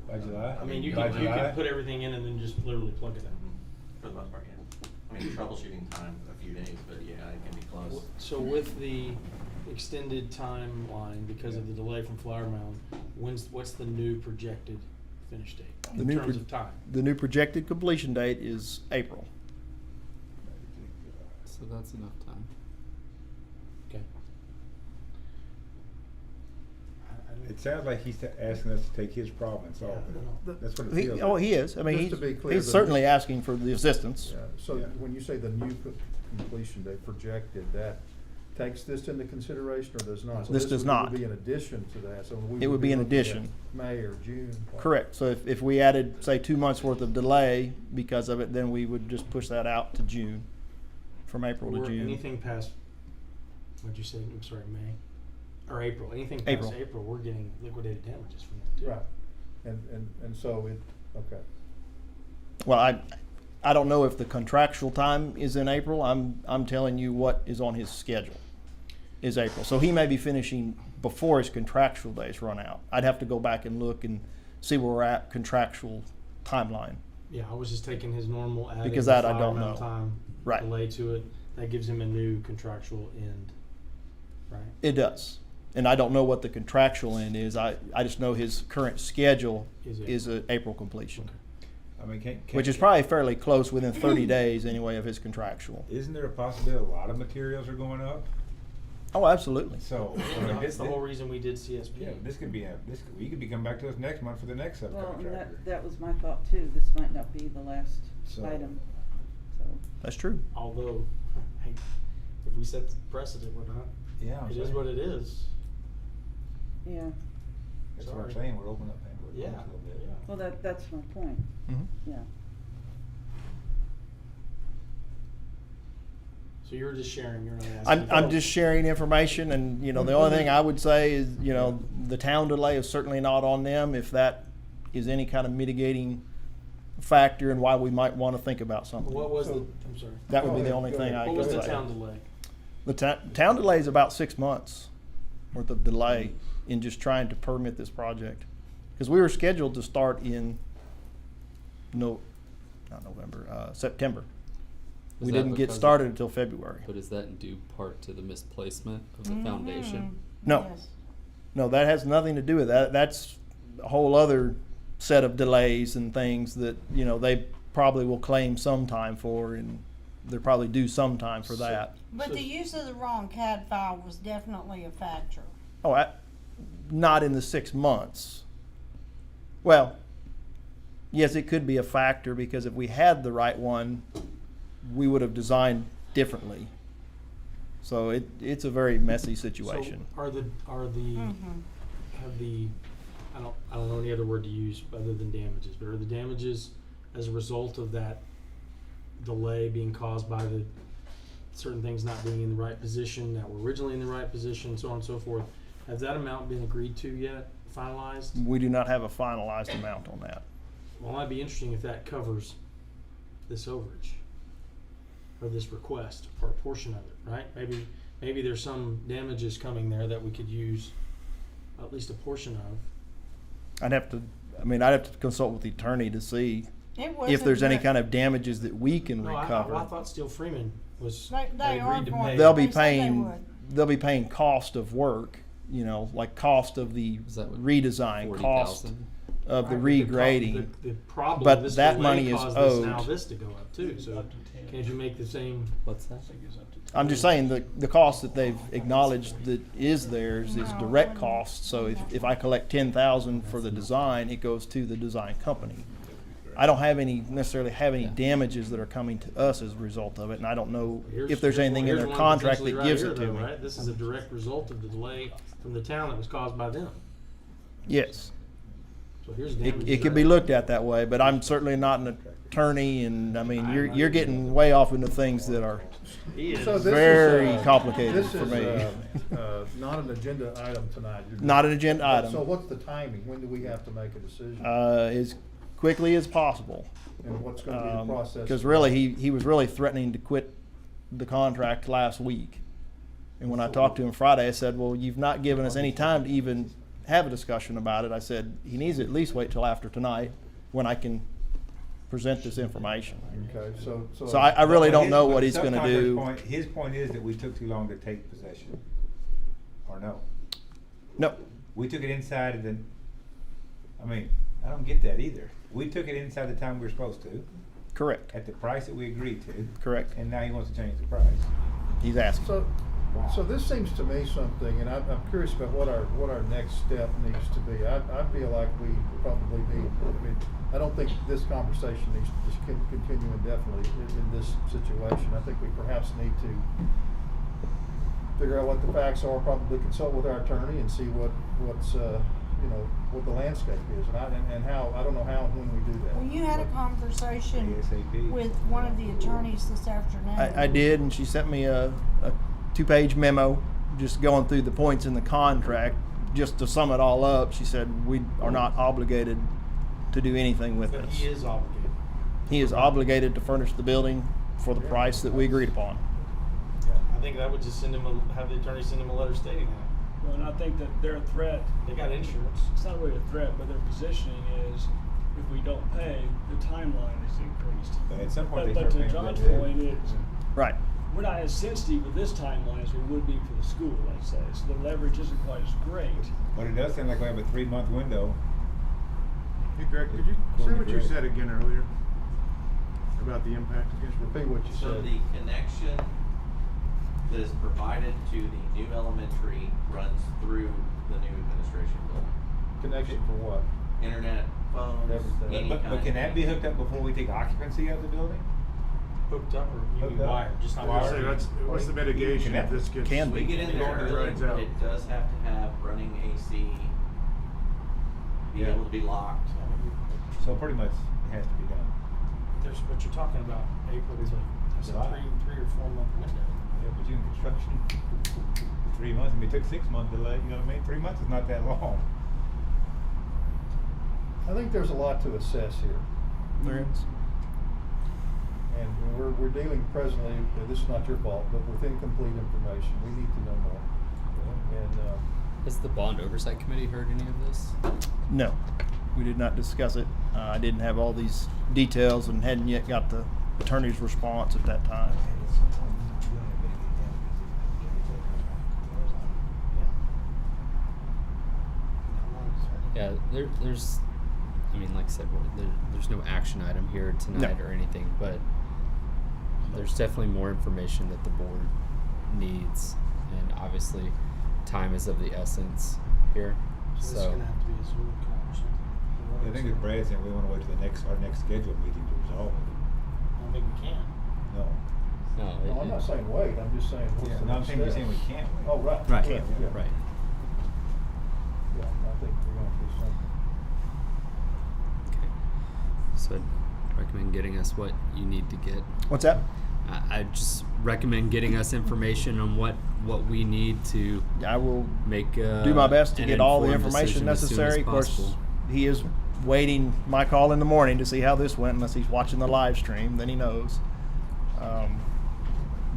By July? I mean, you By can July? put everything in and then just literally plug it in. For the most part, yeah. I mean, troubleshooting time, a few days, but yeah, it can be close. So with the extended timeline because of the delay from Flower Mound, what's the new projected finish date The in new terms pro- of time? The new projected completion date is April. So that's enough time. Okay. It sounds like he's asking us to take his problem and solve Yeah, it. That's what it He, feels oh, like. he is. I mean, Just to be he's, clear, he's the- certainly asking for the assistance. Yeah, so Yeah. when you say the new completion date projected, that takes this into consideration or does not? So This does would not. be in addition to that, so we It would be in looking at addition. May or June. Correct. So if we added, say, 2 months worth of delay because of it, then we would just push that out to June, from April to Or June. anything past, what'd you say, I'm sorry, May? Or April, anything past April. April, we're getting liquidated damages from that too. Right, and so it, okay. Well, I don't know if the contractual time is in April. I'm telling you what is on his schedule is April. So he may be finishing before his contractual days run out. I'd have to go back and look and see where we're at contractual timeline. Yeah, I was just taking his normal adding Because the that I Flower don't Mound know. time Right. delay to it. That gives him a new contractual end, right? It does. And I don't know what the contractual end is. I just know his current schedule Is is an April completion. Okay. I mean, which is probably fairly close, within 30 days anyway of his contractual. Isn't there a possibility a lot of materials are going up? Oh, absolutely. So, That's the whole reason we did CSP. Yeah, this could be you could be coming back to us next month for the next Well, and subcontractor. that was my thought too. This might not be the last So- item, so. That's true. Although, hey, if we set the precedent, we're not. Yeah, I'm It is saying. what it is. Yeah, That's what I'm Sorry. saying, we're opening up Pandora's Yeah. box a little bit. Yeah. well, that's my point, Mhm. yeah. So you're just sharing, you're not asking. I'm just sharing information, and, you know, the only thing I would say is, you know, the town delay is certainly not on them. If that is any kind of mitigating factor and why we might want to think about something. What was the, I'm sorry. That would be the Go only ahead. thing I What could was the say. town delay? The town delay is about 6 months worth of delay in just trying to permit this project. Because we were scheduled to start in September. Is We that didn't get because of- started until February. But is that in due part to the misplacement of the foundation? No, Yes. no, that has nothing to do with that. That's a whole other set of delays and things that, you know, they probably will claim some time for, and they're probably due some time for that. But the use of the wrong CAD file was definitely a factor. Oh, not in the 6 months. Well, yes, it could be a factor, because if we had the right one, we would have designed differently. So it's a very messy situation. So are the, have the, I don't know any other word to use other than damages, but are the damages as a result of that delay being caused by the certain things not being in the right position, that were originally in the right position, so on and so forth? Has that amount been agreed to yet, finalized? We do not have a finalized amount on that. Well, it might be interesting if that covers this overage, or this request, or a portion of it, right? Maybe there's some damages coming there that we could use at least a portion of. I'd have to consult with the attorney to see It if wasn't there's any that- kind of damages that we can No, I recover. thought Steel Freeman was, They are agreed to going- pay. They'll be They said they paying, would. they'll be paying cost of work, you know, like cost of the Is that what, redesign, cost 40,000? of the Right, but regrading. The problem, But this that delay money is caused this now owed. this to go up too, so can't you make the same? What's that? I'm just saying the cost that they've acknowledged that is theirs is No, direct it wouldn't. cost. So if I collect 10,000 for the design, it goes to the design company. I don't necessarily have any damages that are coming to us as a result of it, and I don't know if there's anything in here's their one contract potentially that right gives here, it to though, me. right? This is a direct result of the delay from the town that was caused by them. Yes, So here's it damages could right be there. looked at that way, but I'm certainly not an attorney, and I mean, you're getting way off into things that are So this very is, complicated this for is, me. not an agenda item tonight. Not an agenda item. So what's the timing? When do we have to make a decision? As quickly as possible. And what's gonna be the process? Because really, he was really threatening to quit the contract last week. And when I talked to him Friday, I said, well, you've not given us any time to even have a discussion about it. I said, he needs to at least wait till after tonight, when I can present this information. Okay, so. So I really don't know But what the he's gonna subcontractor's do. point- His point is that we took too long to take possession, or no? No, We took it inside of the, I mean, I don't get that either. We took it inside the time we were supposed to, correct, at the price that we agreed to, correct. and now he wants to change the price. He's asking. So this seems to me something, and I'm curious about what our next step needs to be. I feel like we probably need, I mean, I don't think this conversation needs to just continue indefinitely in this situation. I think we perhaps need to figure out what the facts are, probably consult with our attorney and see what's what the landscape is, and how, I don't know how and when we do that. Well, you had a conversation ASAP. with one of the attorneys this afternoon. I did, and she sent me a 2-page memo, just going through the points in the contract. Just to sum it all up, she said we are not obligated to do anything with But this. he is obligated. He is obligated to furnish the building for the price that we agreed upon. I think that would just have the attorney send him a letter stating that. Well, and I think that their threat, They got insurance. it's not really a threat, but their positioning is if we don't pay, the timeline is increased. But at some point, they But start to paying John's rent. point, it's, Right. we're not as sensitive with this timeline as we would be for the school, let's say, so the leverage isn't quite as great. But it does seem like we have a 3-month window Hey Greg, could you say what you said again earlier about the impact? Just repeat what you So said. the connection that is provided to the new elementary runs through the new administration building. Connection for what? Internet, phones, Everything. any kind of. But can that be hooked up before we take occupancy of the building? Hooked up or you mean Hooked up. wired, just not I was wired. gonna say, what's the mitigation if this gets? Can We get in there Going early, rides but out. it does have to have running AC, be Yeah. able to be locked. So pretty much it has to be done. There's, but you're talking about April to, that's a July. three or 4 month window. Yeah, but you in construction, 3 months, I mean, it took 6 months to let, you know what I mean? 3 months is not that long. I think there's a lot to assess here. There is. And we're dealing presently, this is not your fault, but with incomplete information. We need to know more. And, Has the bond oversight committee heard any of this? No, we did not discuss it. I didn't have all these details and hadn't yet got the attorney's response at that time. Yeah, there's, I mean, like I said, there's no action item here tonight No. or anything, but there's definitely more information that the board needs, and obviously, time is of the essence here. So this is So, gonna have to be a Zoom call or something. Or I what think is as it? Brad said, we wanna wait till our next scheduled meeting to resolve it. I don't think we can. No. no, no, I'm not saying wait, I'm just saying what's Yeah, the no, I'm next saying you're step? saying we can't wait. Oh, right. right, Yeah, yeah. right. Yeah, I think we're gonna do something. Okay. So I'd recommend getting us what you need to get. What's that? I just recommend getting us information on what we need to I will make do my best to an get all the informed information decision as soon as necessary. Of course, possible. he is waiting my call in the morning to see how this went, unless he's watching the live stream, then he knows.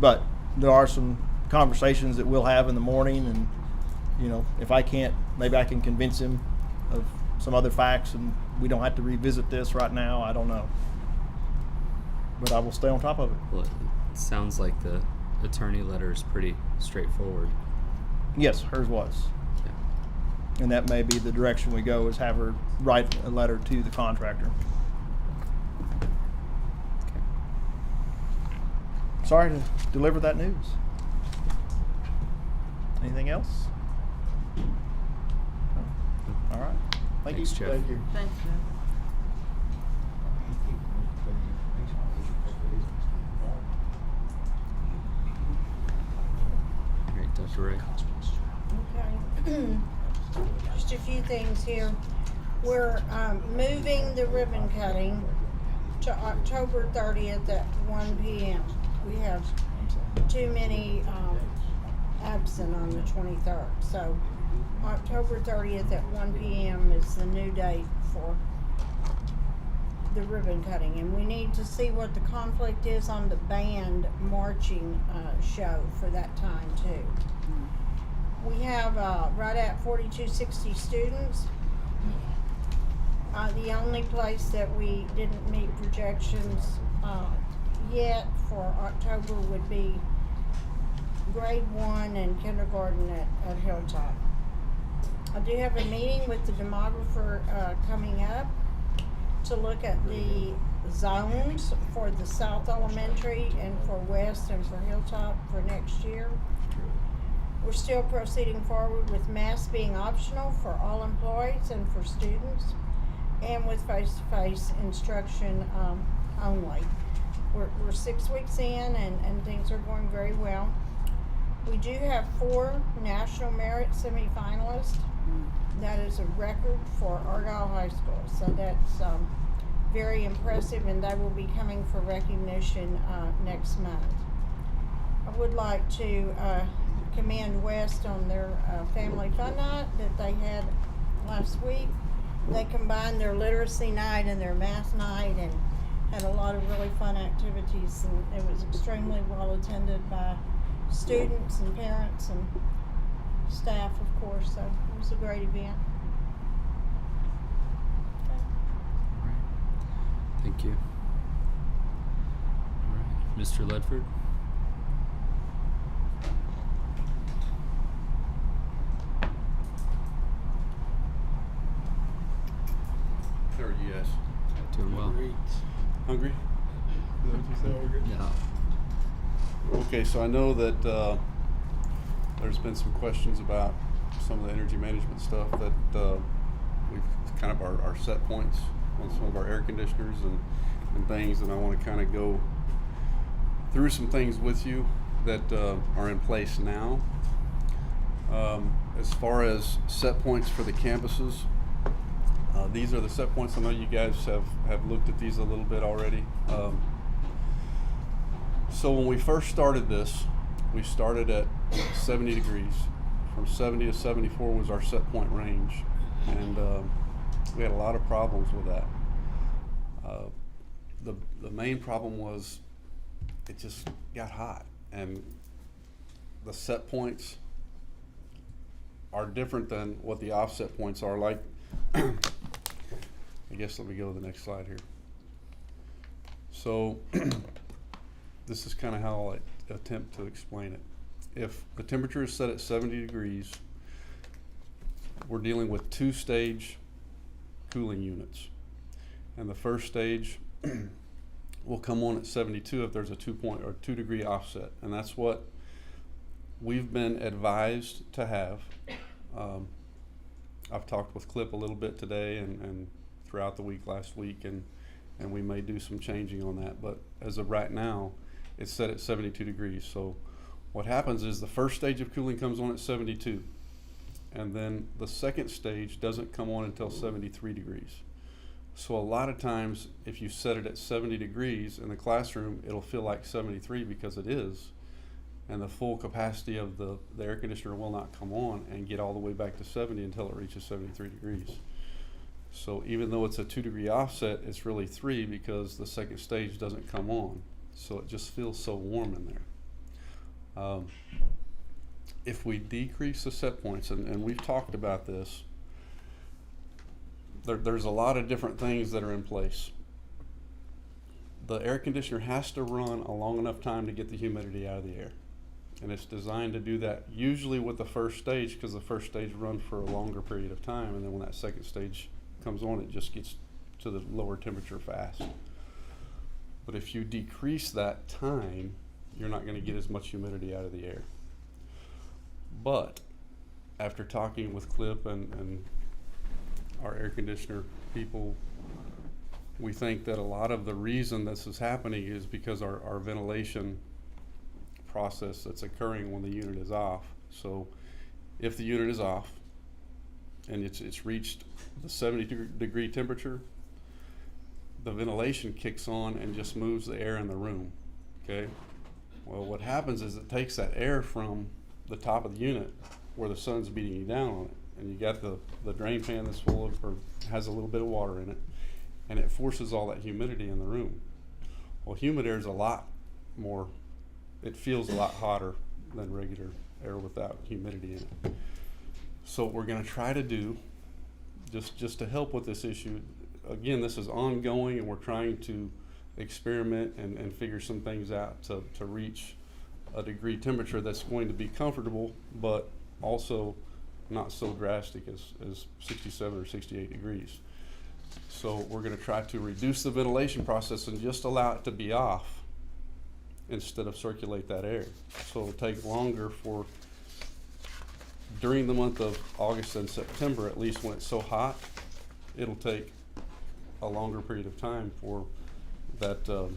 But there are some conversations that we'll have in the morning, and you know, if I can't, maybe I can convince him of some other facts, and we don't have to revisit this right now. I don't know, but I will stay on top of it. Well, it sounds like the attorney letter is pretty straightforward. Yes, hers was. Yeah. And that may be the direction we go, is have her write a letter to the contractor. Okay. Sorry to deliver that news. Anything else? All right. Thank Thanks, you. Jeff. Thank you. Thanks, Jeff. All right, Dr. Ray. Okay. Just a few things here. We're moving the ribbon cutting to October 30th at 1 p.m. We have too many absent on the 23rd. So October 30th at 1 p.m. is the new date for the ribbon cutting. And we need to see what the conflict is on the band marching show for that time too. We have right at 4260 students. The only place that we didn't meet projections yet for October would be grade 1 and kindergarten at Hilltop. I do have a meeting with the demographer coming up to look at the zones for the South Elementary and for West and for Hilltop for next year. We're still proceeding forward with masks being optional for all employees and for students, and with face-to-face instruction only. We're 6 weeks in, and things are going very well. We do have 4 National Merit semifinalists. That is a record for Argyle High School, so that's very impressive, and they will be coming for recognition next month. I would like to commend West on their family fun night that they had last week. They combined their literacy night and their math night and had a lot of really fun activities, and it was extremely well attended by students and parents and staff, of course, so it was a great event. Okay. All right. Thank you. All right, Mr. Ledford. There Doing well. Hungry? Is that what you said? Hungry? Yeah. Okay, so I know that there's been some questions about some of the energy management stuff that we've kind of our set points on some of our air conditioners and things, and I want to kind of go through some things with you that are in place now. As far as set points for the campuses, these are the set points. I know you guys have looked at these a little bit already. So when we first started this, we started at 70 degrees. From 70 to 74 was our set point range, and we had a lot of problems with that. The main problem was it just got hot, and the set points are different than what the offset points are. Like, I guess let me go to the next slide here. So this is kind of how I attempt to explain it. If the temperature is set at 70 degrees, we're dealing with 2-stage cooling units. And the first stage will come on at 72 if there's a 2 degree offset. And that's what we've been advised to have. I've talked with Clip a little bit today and throughout the week last week, and we may do some changing on that. But as of right now, it's set at 72 degrees. So what happens is the first stage of cooling comes on at 72, and then the second stage doesn't come on until 73 degrees. So a lot of times if you set it at 70 degrees in the classroom, it'll feel like 73 because it is, and the full capacity of the air conditioner will not come on and get all the way back to 70 until it reaches 73 degrees. So even though it's a 2 degree offset, it's really 3 because the second stage doesn't come on. So it just feels so warm in there. If we decrease the set points, and we've talked about this, there's a lot of different things that are in place. The air conditioner has to run a long enough time to get the humidity out of the air. And it's designed to do that usually with the first stage, because the first stage runs for a longer period of time, and then when that second stage comes on, it just gets to the lower temperature fast. But if you decrease that time, you're not going to get as much humidity out of the air. But after talking with Clip and our air conditioner people, we think that a lot of the reason this is happening is because our ventilation process that's occurring when the unit is off. So if the unit is off and it's reached the 70 degree temperature, the ventilation kicks on and just moves the air in the room. Okay, well, what happens is it takes that air from the top of the unit where the sun's beating you down on it, and you got the drain pan that's full of, or has a little bit of water in it, and it forces all that humidity in the room. Well, humid air is a lot more, it feels a lot hotter than regular air without humidity in it. So what we're going to try to do, just to help with this issue, again, this is ongoing, and we're trying to experiment and figure some things out to reach a degree temperature that's going to be comfortable, but also not so drastic as 67 or 68 degrees. So we're going to try to reduce the ventilation process and just allow it to be off instead of circulate that air. So it'll take longer for, during the month of August and September, at least when it's so hot, it'll take a longer period of time for that,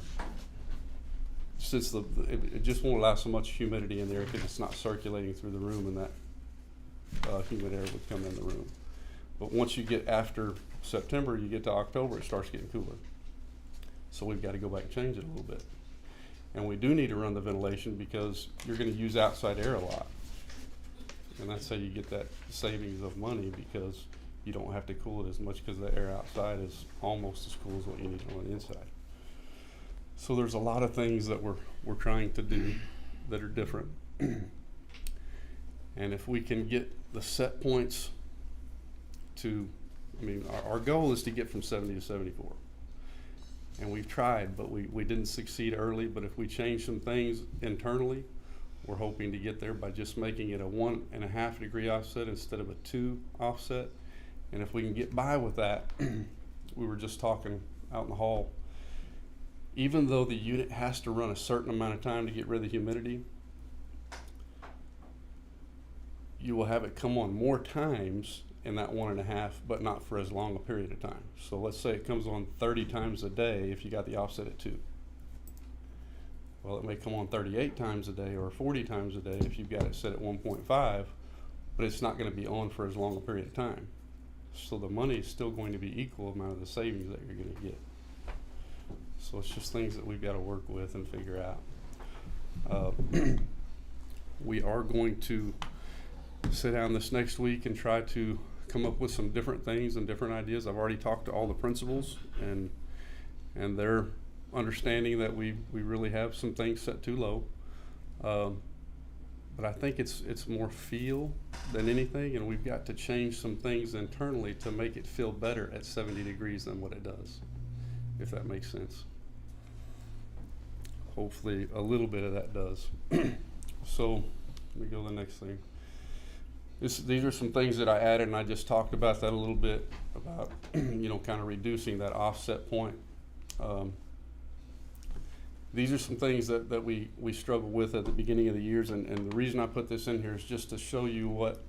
since it just won't allow so much humidity in there because it's not circulating through the room, and that humid air would come in the room. But once you get after September, you get to October, it starts getting cooler. So we've got to go back and change it a little bit. And we do need to run the ventilation because you're going to use outside air a lot. And that's how you get that savings of money, because you don't have to cool it as much because the air outside is almost as cool as what you need on the inside. So there's a lot of things that we're trying to do that are different. And if we can get the set points to, I mean, our goal is to get from 70 to 74. And we've tried, but we didn't succeed early. But if we change some things internally, we're hoping to get there by just making it a 1.5 degree offset instead of a 2 offset. And if we can get by with that, we were just talking out in the hall, even though the unit has to run a certain amount of time to get rid of the humidity, you will have it come on more times in that 1.5, but not for as long a period of time. So let's say it comes on 30 times a day if you got the offset at 2. Well, it may come on 38 times a day or 40 times a day if you've got it set at 1.5, but it's not going to be on for as long a period of time. So the money is still going to be equal amount of the savings that you're going to get. So it's just things that we've got to work with and figure out. We are going to sit down this next week and try to come up with some different things and different ideas. I've already talked to all the principals, and they're understanding that we really have some things set too low. But I think it's more feel than anything, and we've got to change some things internally to make it feel better at 70 degrees than what it does, if that makes sense. Hopefully a little bit of that does. So let me go to the next thing. These are some things that I added, and I just talked about that a little bit, about kind of reducing that offset point. These are some things that we struggle with at the beginning of the years, and the reason I put this in here is just to show you what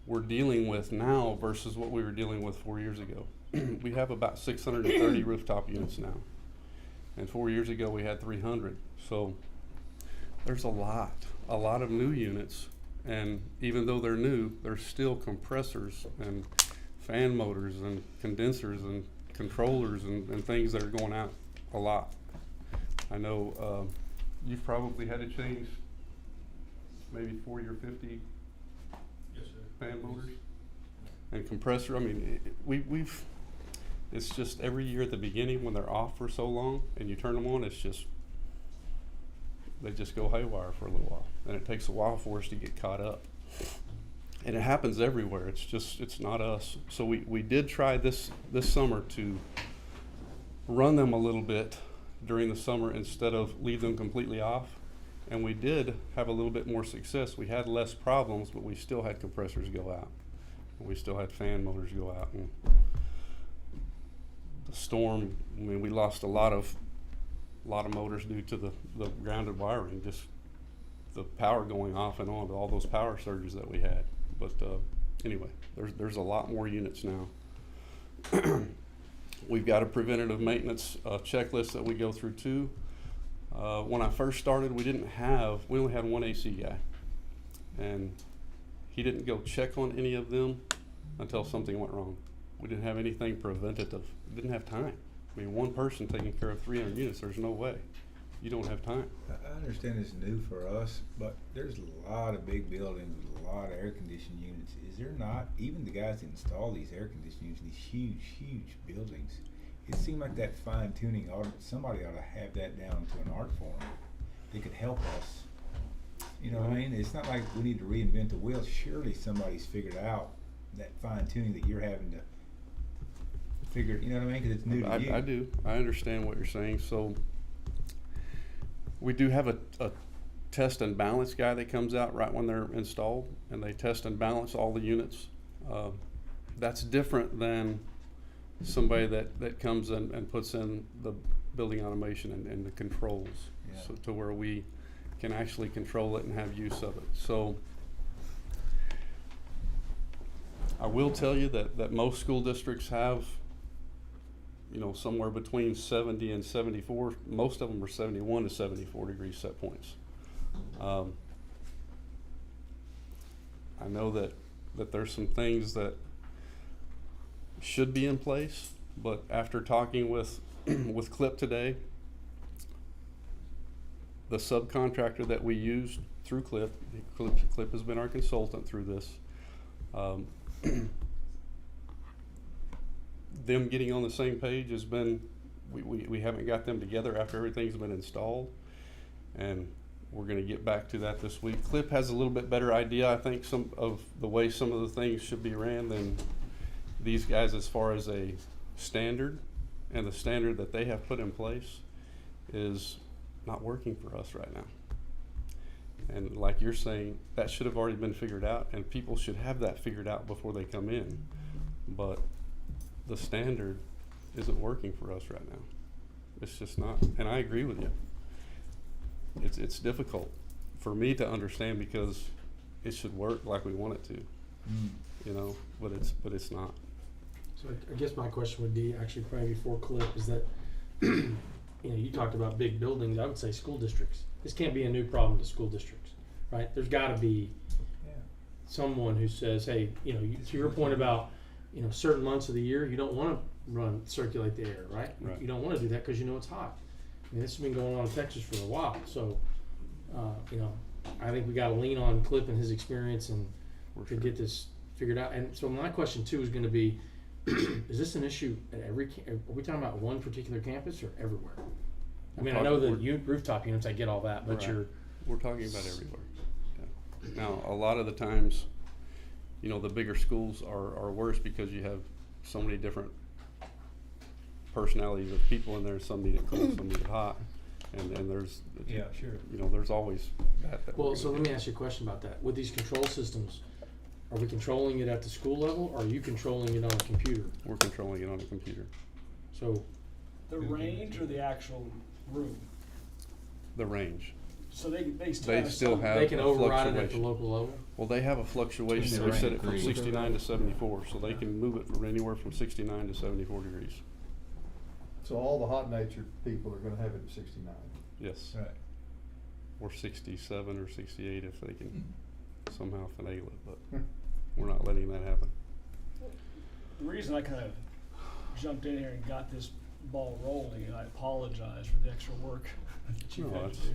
we're dealing with now versus what we were dealing with 4 years ago. We have about 630 rooftop units now, and 4 years ago we had 300. So there's a lot of new units, and even though they're new, there's still compressors and fan motors and condensers and controllers and things that are going out a lot. I know you've probably had to change maybe 40 or 50 Yes, sir. fan motors and compressor. I mean, we've it's just every year at the beginning when they're off for so long and you turn them on, they just go haywire for a little while, and it takes a while for us to get caught up. And it happens everywhere. It's not us. So we did try this summer to run them a little bit during the summer instead of leave them completely off, and we did have a little bit more success. We had less problems, but we still had compressors go out, and we still had fan motors go out. And the storm, I mean, we lost a lot of motors due to the grounded wiring, just the power going off and on to all those power surges that we had. But anyway, there's a lot more units now. We've got a preventative maintenance checklist that we go through too. When I first started, we only had one AC guy, and he didn't go check on any of them until something went wrong. We didn't have anything preventative. We didn't have time. I mean, one person taking care of 300 units, there's no way. You don't have time. I understand it's new for us, but there's a lot of big buildings with a lot of air conditioning units. Is there not, even the guys that install these air conditioning units in these huge buildings, it seemed like that fine tuning, somebody ought to have that down to an art form. They could help us. You know what I mean? It's not like we need to reinvent the wheel. Surely somebody's figured out that fine tuning that you're having to figure, you know what I mean? Because it's new to you. I do. I understand what you're saying. So we do have a test and balance guy that comes out right when they're installed, and they test and balance all the units. That's different than somebody that comes in and puts in the building automation and the controls, so to where we can actually control it and have use of it. So I will tell you that most school districts have, somewhere between 70 and 74. Most of them are 71 to 74 degree set points. I know that there's some things that should be in place, but after talking with Clip today, the subcontractor that we used through Clip has been our consultant through this. Them getting on the same page has been, we haven't got them together after everything's been installed, and we're going to get back to that this week. Clip has a little bit better idea, I think, some of the way some of the things should be ran than these guys as far as a standard, and the standard that they have put in place is not working for us right now. And like you're saying, that should have already been figured out, and people should have that figured out before they come in. But the standard isn't working for us right now. It's just not, and I agree with you. It's difficult for me to understand because it should work like we want it to, you know, but it's not. So I guess my question would be, actually probably before Clip, is that, you know, you talked about big buildings, I would say school districts. This can't be a new problem to school districts, right? There's gotta be someone who says, hey, you know, to your point about, you know, certain months of the year, you don't wanna circulate the air, right? Right. You don't wanna do that because you know it's hot. I mean, this has been going on in Texas for a while, so, you know, I think we gotta lean on Clip and his experience and to get this figured out. And so my question too is gonna be, is this an issue at are we talking about one particular campus or everywhere? I mean, I know the rooftop units, I get all that, but Right. We're talking about everywhere. Yeah. Now, a lot of the times, you know, the bigger schools are worse because you have so many different personalities of people in there. Some need it cold, some need it hot, and there's Yeah, sure. You know, there's always that. Well, so let me ask you a question about that. With these control systems, are we controlling it at the school level, or are you controlling it on a computer? We're controlling it on a computer. So, The range or the actual room? The range. So they still They have still some- have they can a override it at the fluctuation. local level? Well, they have a fluctuation. Within They the set it from range. 69 to 74, so they can move it from anywhere from 69 to 74 degrees. So all the hot natured people are gonna have it at 69. Yes. Right. Or 67 or 68 if they can somehow finagle it, but we're not letting that happen. The reason I kind of jumped in here and got this ball rolling, and I apologize for the extra work that you've No, had to that's- do.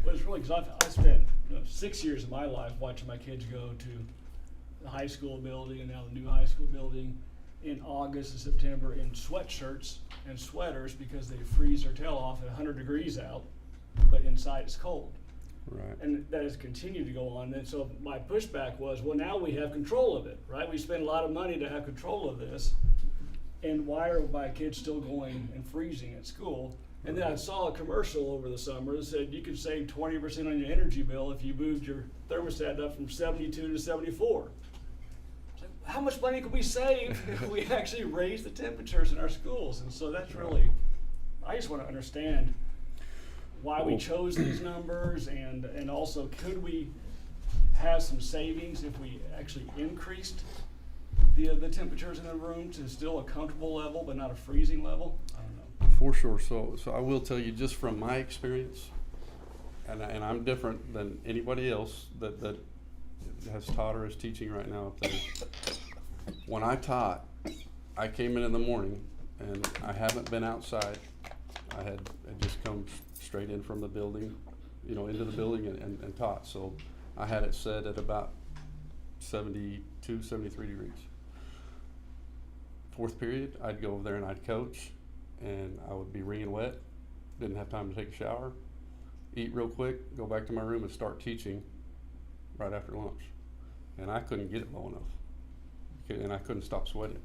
But it's really because I spent 6 years of my life watching my kids go to the high school building and now the new high school building in August and September in sweatshirts and sweaters because they freeze their tail off at 100 degrees out, but inside it's cold. Right. And that has continued to go on. And so my pushback was, well, now we have control of it, right? We spend a lot of money to have control of this. And why are my kids still going and freezing at school? And then I saw a commercial over the summer that said you could save 20% on your energy bill if you moved your thermostat up from 72 to 74. It's like, how much money could we save if we actually raise the temperatures in our schools? And so that's really, I just want to understand why we chose these numbers, and also could we have some savings if we actually increased the temperatures in the room to still a comfortable level but not a freezing level? I don't know. For sure. So I will tell you just from my experience, and I'm different than anybody else that has taught or is teaching right now up there. When I taught, I came in the morning and I haven't been outside. I had just come straight in from the building, you know, into the building and taught. So I had it set at about 72, 73 degrees. Fourth period, I'd go over there and I'd coach, and I would be wringing wet, didn't have time to take a shower, eat real quick, go back to my room and start teaching right after lunch. And I couldn't get it low enough, and I couldn't stop sweating.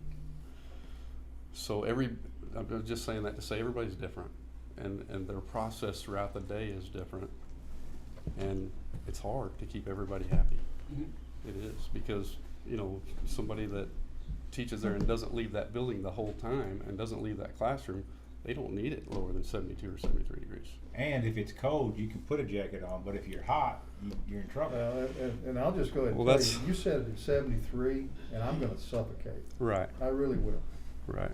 So I'm just saying that to say everybody's different, and their process throughout the day is different, and it's hard to keep everybody happy. Mm-hmm. It is, because, you know, somebody that teaches there and doesn't leave that building the whole time and doesn't leave that classroom, they don't need it lower than 72 or 73 degrees. And if it's cold, you can put a jacket on, but if you're hot, you're in trouble. And I'll just go ahead and Well, tell you, you said it at 73, and I'm gonna suffocate. Right. I really will. Right.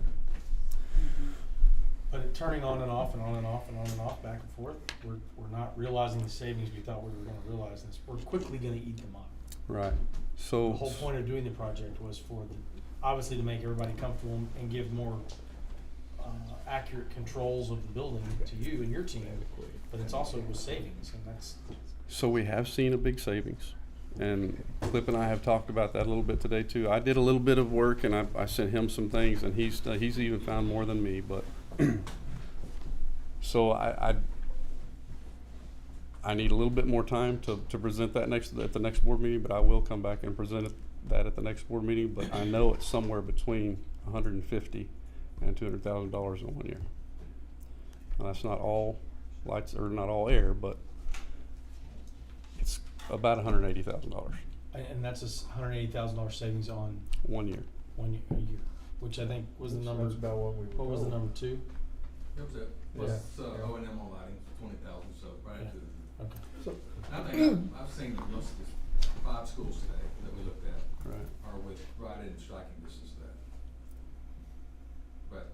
But it turning on and off and on and off and on and off, back and forth, we're not realizing the savings we thought we were gonna realize, and we're quickly gonna eat them up. Right. So The whole point of doing the project was obviously to make everybody comfortable and give more accurate controls of the building to you and your team, but it's also with savings, and that's. So we have seen a big savings, and Clip and I have talked about that a little bit today too. I did a little bit of work, and I sent him some things, and he's even found more than me. But so I need a little bit more time to present that at the next board meeting. But I will come back and present that at the next board meeting. But I know it's somewhere between $150,000 and $200,000 in 1 year. Now, that's not all lights or not all air, but it's about $180,000. And that's a $180,000 savings on 1 year. 1 year, a year. which I think was the number. That's about what we were What was the told. number 2? That was it. Yeah. Plus, Yeah. O&M on lighting, 20,000, so right Yeah. into the. Okay. So, I think I've seen most of the 5 schools today that we looked at Right. are right in striking distance of that. But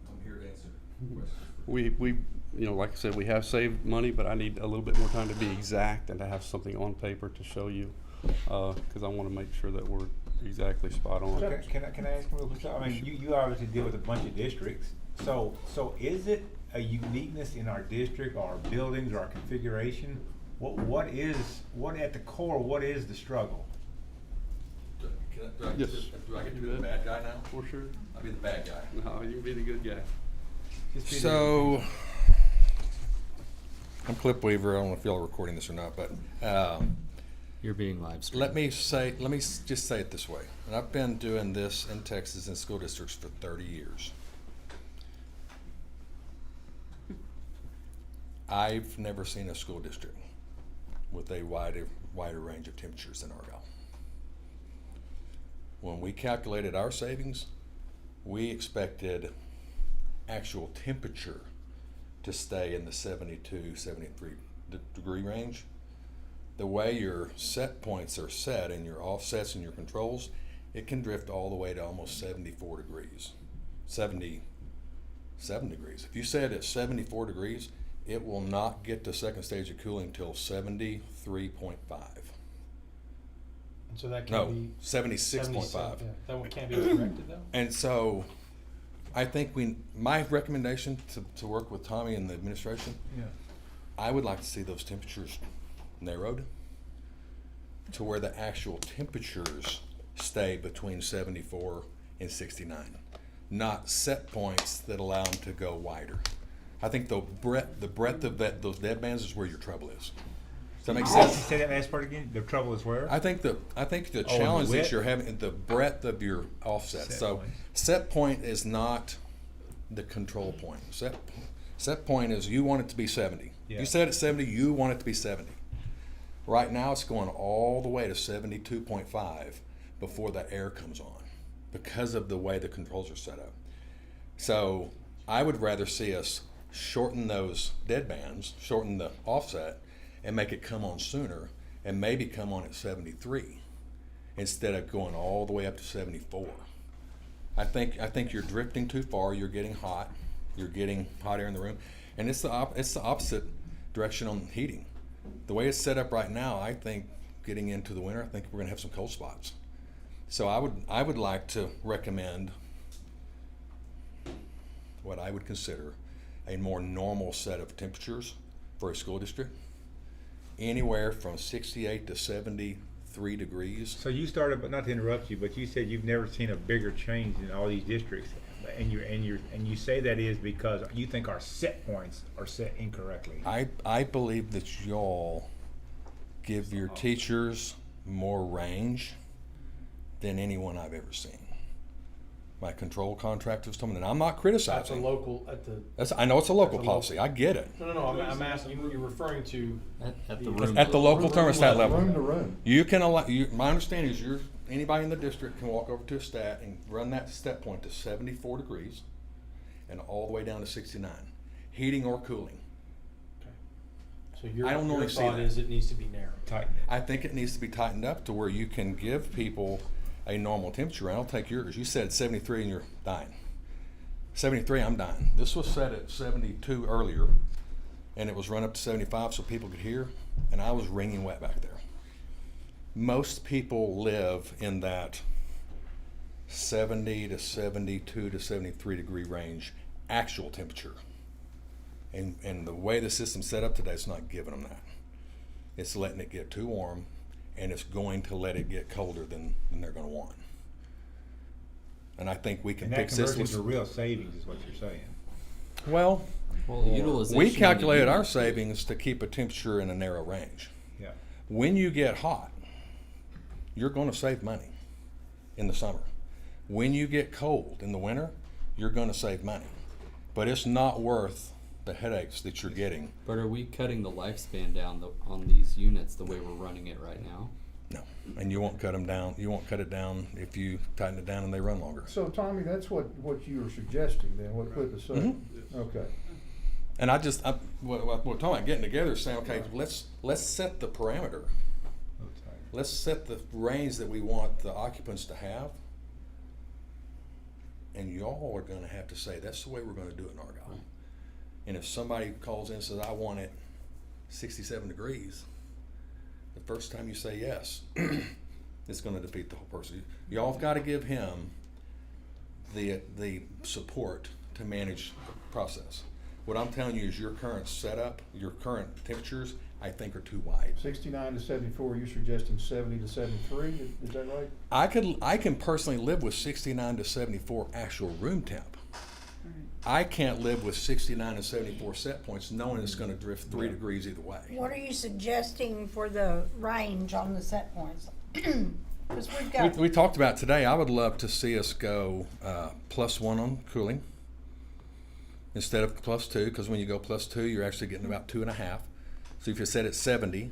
I'm here to answer questions. We, you know, like I said, we have saved money, but I need a little bit more time to be exact and to have something on paper to show you, because I want to make sure that we're exactly spot on. Can I ask you a question? I mean, you obviously deal with a bunch of districts. So is it a uniqueness in our district, our buildings, our configuration? What at the core, what is the struggle? Do I Yes. get to be the bad guy now? For sure. I'll be the bad guy. No, you can be the good guy. So, I'm Clip Weaver. I don't know if y'all are recording this or not, but You're being live streamed. let me just say it this way. And I've been doing this in Texas in school districts for 30 years. I've never seen a school district with a wider range of temperatures than Argyle. When we calculated our savings, we expected actual temperature to stay in the 72, 73 degree range. The way your set points are set and your offsets and your controls, it can drift all the way to almost 74 degrees, 77 degrees. If you set it at 74 degrees, it will not get to second stage of cooling until 73.5. And so that can No, be 76.5. Yeah, that one can't be corrected though. And so, I think my recommendation to work with Tommy and the administration, Yeah. I would like to see those temperatures narrowed to where the actual temperatures stay between 74 and 69, not set points that allow them to go wider. I think the breadth of those dead bands is where your trouble is. Does that make sense? Say that last part again. The trouble is where? I think the the challenge that width? you're having, the breadth of your offset. Set So points. set point is not the control point. Set point is you want it to be 70. Yeah. You set it 70, you want it to be 70. Right now it's going all the way to 72.5 before the air comes on because of the way the controls are set up. So I would rather see us shorten those dead bands, shorten the offset, and make it come on sooner, and maybe come on at 73 instead of going all the way up to 74. I think you're drifting too far. You're getting hot. You're getting hot air in the room, and it's the opposite direction on heating. The way it's set up right now, I think getting into the winter, I think we're going to have some cold spots. So I would like to recommend what I would consider a more normal set of temperatures for a school district, anywhere from 68 to 73 degrees. So you started, but not to interrupt you, but you said you've never seen a bigger change in all these districts, and you say that is because you think our set points are set incorrectly. I believe that y'all give your teachers more range than anyone I've ever seen. My control contractors told me that. I'm not criticizing. That's a local at the. I know it's a local That's a policy. I get it. No. I'm asking. You're referring to At the room. At the local thermostat level, Room to room. you can allow. My understanding is anybody in the district can walk over to a stat and run that set point to 74 degrees, and all the way down to 69, heating or cooling. So your, I don't normally your see thought that. is it needs to be narrowed. Tighten it. I think it needs to be tightened up to where you can give people a normal temperature. And I'll take yours. You said 73 and you're dying. 73, I'm dying. This was set at 72 earlier, and it was run up to 75 so people could hear, and I was wringing wet back there. Most people live in that 70 to 72 to 73 degree range actual temperature. And the way the system's set up today, it's not giving them that. It's letting it get too warm, and it's going to let it get colder than they're going to want. And I think we can And that fix this conversion with to real savings is what you're saying. well, utilization we of the calculated our unit. savings to keep a temperature in a narrow range. Yeah. When you get hot, you're going to save money in the summer. When you get cold in the winter, you're going to save money. But it's not worth the headaches that you're getting. But are we cutting the lifespan down on these units the way we're running it right now? No, and you won't cut them down. You won't cut it down if you tighten it down and they run longer. So Tommy, that's what you were suggesting then, what Cliff is saying? Okay. And what we're talking about getting together is saying, okay, let's set the parameter. Let's set the range that we want the occupants to have. And y'all are going to have to say, that's the way we're going to do it in Argyle. And if somebody calls in and says, I want it 67 degrees, the first time you say yes, it's going to defeat the whole person. Y'all have got to give him the support to manage the process. What I'm telling you is your current setup, your current temperatures, I think are too wide. 69 to 74, you're suggesting 70 to 73, is that right? I can personally live with 69 to 74 actual room temp. I can't live with 69 to 74 set points knowing it's going to drift 3 degrees either way. What are you suggesting for the range on the set points? Because we've got. We talked about today, I would love to see us go +1 on cooling instead of +2, because when you go +2, you're actually getting about 2.5. So if you set it 70,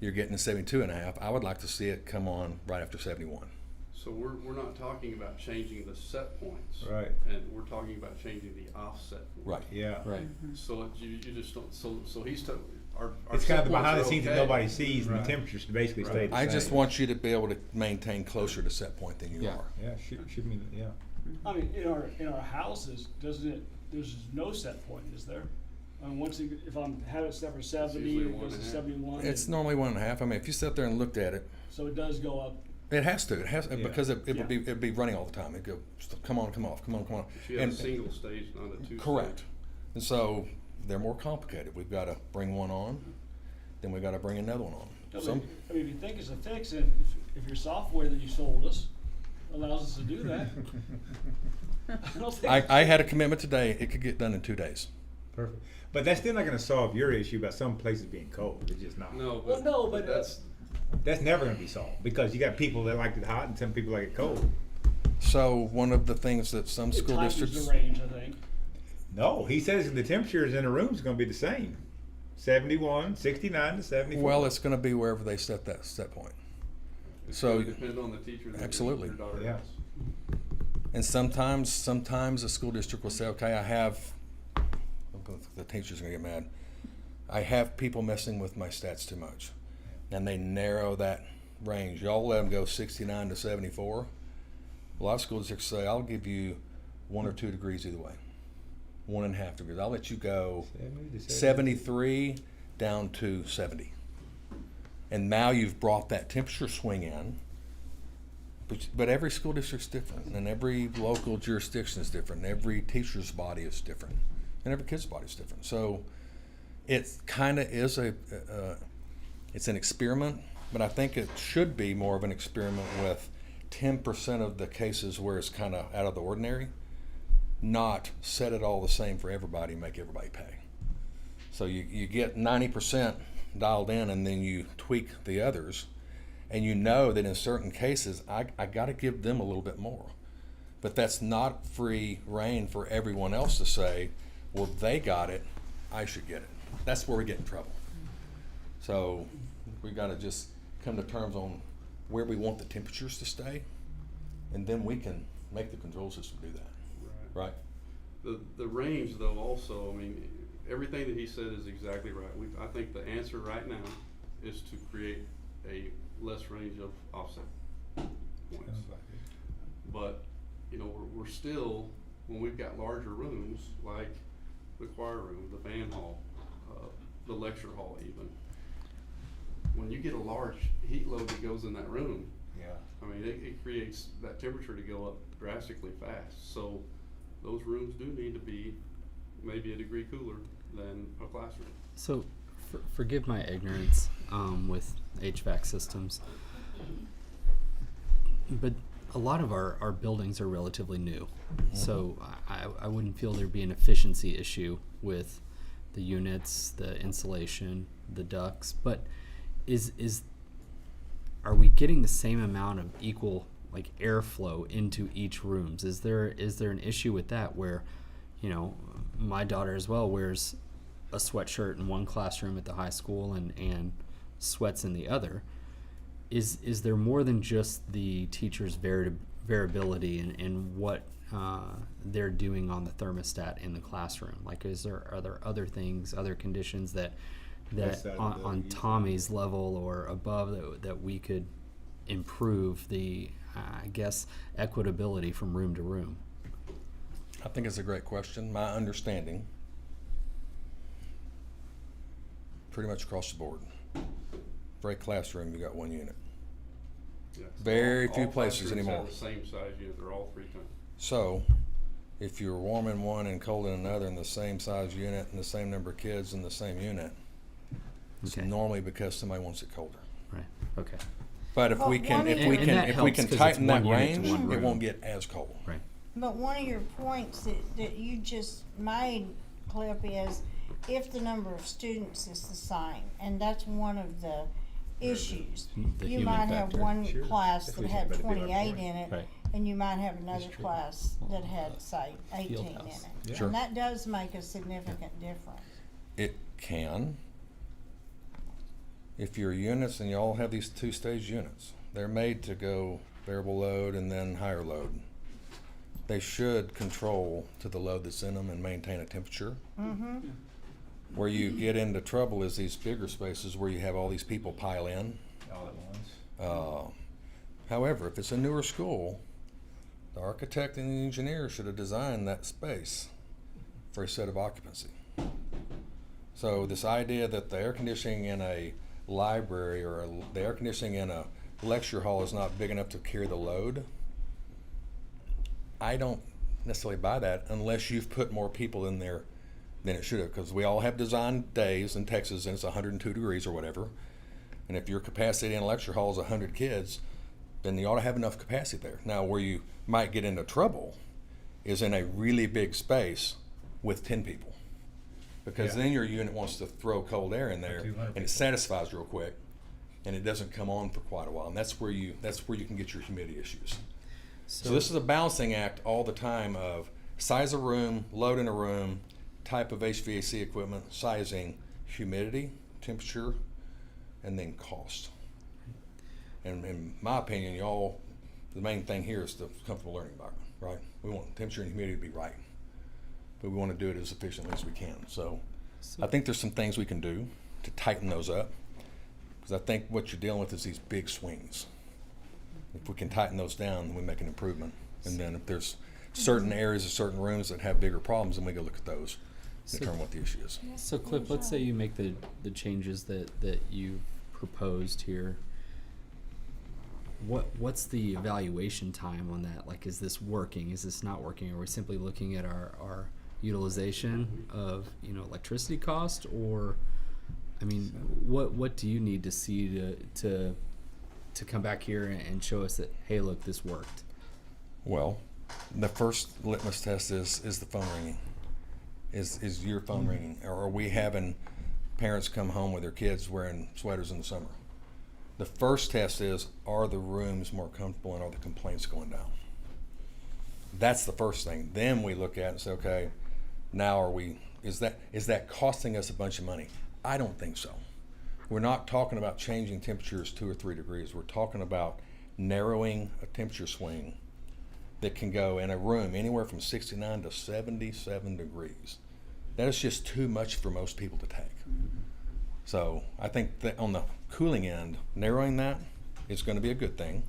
you're getting 72.5. I would like to see it come on right after 71. So we're not talking about changing the set points. Right. And we're talking about changing the offset points. Right. Yeah. Right. So you just don't, so he's, our It's set kind of the points behind are the scenes that okay. nobody sees, and Right. the temperatures basically stay the I same. just want you to be able to maintain closer to set point than you are. Yeah, should mean, yeah. I mean, in our houses, there's no set point, is there? I mean, if I'm have it set for 70, usually it goes to 1.5. 71. It's normally 1.5. I mean, if you sit there and looked at it, So it does go up. it has to. It has because it Yeah. it'd be running all the time. It'd go, come on, come off, come on, come on. If you have a single stage, not a two. Correct. And so they're more complicated. We've got to bring one on, then we've got to bring another one on. I Some, mean, if you think it's a fix, if your software that you sold us allows us to do that, I don't think. I had a commitment today. It could get done in 2 days. Perfect. But that's still not gonna solve your issue about some places being cold. It's just not. No, Well, no, but That's never gonna be solved, because you got people that like it hot and some people like it cold. So one of the things that some it school tightens districts, the range, I think. No, he says the temperatures in the rooms gonna be the same. 71, 69 to 74. well, it's going to be wherever they set that set point. So depend on the teacher. that absolutely. your daughter Yeah. has. And sometimes a school district will say, okay, the teacher's gonna get mad. I have people messing with my stats too much. And they narrow that range. Y'all let them go 69 to 74. A lot of school districts say, I'll give you 1 or 2 degrees either way. 1.5 degrees. I'll let you go 73 down to 70. And now you've brought that temperature swing in. But every school district's different, and every local jurisdiction is different, and every teacher's body is different, and every kid's body is different. So it kind of is it's an experiment, but I think it should be more of an experiment with 10% of the cases where it's kind of out of the ordinary, not set it all the same for everybody, make everybody pay. So you get 90% dialed in, and then you tweak the others. And you know that in certain cases, I got to give them a little bit more. But that's not free reign for everyone else to say, well, they got it, I should get it. That's where we get in trouble. So we got to just come to terms on where we want the temperatures to stay, and then we can make the control system do that. Right? The range, though, also, I mean, everything that he said is exactly right. I think the answer right now is to create a less range of offset points. But, you know, we're still, when we've got larger rooms, like the choir room, the band hall, the lecture hall even, when you get a large heat load that goes in that room, I mean, it creates that temperature to go up drastically fast. So those rooms do need to be maybe a degree cooler than a classroom. So, forgive my ignorance with HVAC systems, but a lot of our buildings are relatively new. So I wouldn't feel there'd be an efficiency issue with the units, the insulation, the ducts. But are we getting the same amount of equal like airflow into each rooms? Is there an issue with that where, you know, my daughter as well wears a sweatshirt in one classroom at the high school and sweats in the other? is there more than just the teacher's variability in what they're doing on the thermostat in the classroom? Like, are there other things, other conditions that on Tommy's level or above that we could improve the I guess equitability from room to room? I think it's a great question. My understanding, pretty much across the board, for a classroom you got one unit. Yeah. Very All few places classrooms anymore. have the same size unit. They're all 3 tons. So, if you're warm in one and cold in another in the same size unit and the same number of kids in the same unit, it's Okay. normally because somebody wants it colder. Right. Okay. But if Well, we can, one if of we your- can, And that if we helps can 'cause it's tighten that one unit to range, one it room. won't get as cold. Right. But one of your points that you just made, Clip, is if the number of students is the same, and that's one of the issues. The You human might have factor. one Sure. class If that we had had better be on 28 point. in it, Right. and you might have another true. class that had, say, 18 in house. it. Yeah. Sure. And that does make a significant difference. It can. If your units, and you all have these 2-stage units, they're made to go variable load and then higher load. They should control to the load that's in them and maintain a temperature. Mm-hmm. Where you get into trouble is these bigger spaces where you have all these people pile in. All at once. However, if it's a newer school, the architect and the engineer should have designed that space for a set of occupancy. So this idea that the air conditioning in a library or the air conditioning in a lecture hall is not big enough to carry the load, I don't necessarily buy that unless you've put more people in there than it should have, because we all have design days in Texas and it's 102 degrees or whatever. And if your capacity in a lecture hall is 100 kids, then you ought to have enough capacity there. Now, where you might get into trouble is in a really big space with 10 people. Because then your unit wants to throw cold air in there 200 and it satisfies real quick and it doesn't come on for quite a while. And that's where you can get your humidity issues. So this is a balancing act all the time of size of room, load in a room, type of HVAC equipment, sizing, humidity, temperature, and then cost. And in my opinion, y'all, the main thing here is the comfortable learning environment, right? We want temperature and humidity to be right, but we want to do it as efficiently as we can. So I think there's some things we can do to tighten those up, because I think what you're dealing with is these big swings. If we can tighten those down, then we make an improvement. And then if there's certain areas of certain rooms that have bigger problems, then we go look at those, determine what the issue is. So Cliff, let's say you make the changes that you proposed here. What's the evaluation time on that? Like, is this working? Is this not working? Are we simply looking at our utilization of electricity cost, or I mean, what do you need to see to come back here and show us that, hey, look, this worked? Well, the first litmus test is the phone ringing. Is your phone ringing? Or are we having parents come home with their kids wearing sweaters in the summer? The first test is, are the rooms more comfortable and are the complaints going down? That's the first thing. Then we look at it and say, okay, now is that costing us a bunch of money? I don't think so. We're not talking about changing temperatures 2 or 3 degrees. We're talking about narrowing a temperature swing that can go in a room anywhere from 69 to 77 degrees. That is just too much for most people to take. So I think that on the cooling end, narrowing that is going to be a good thing.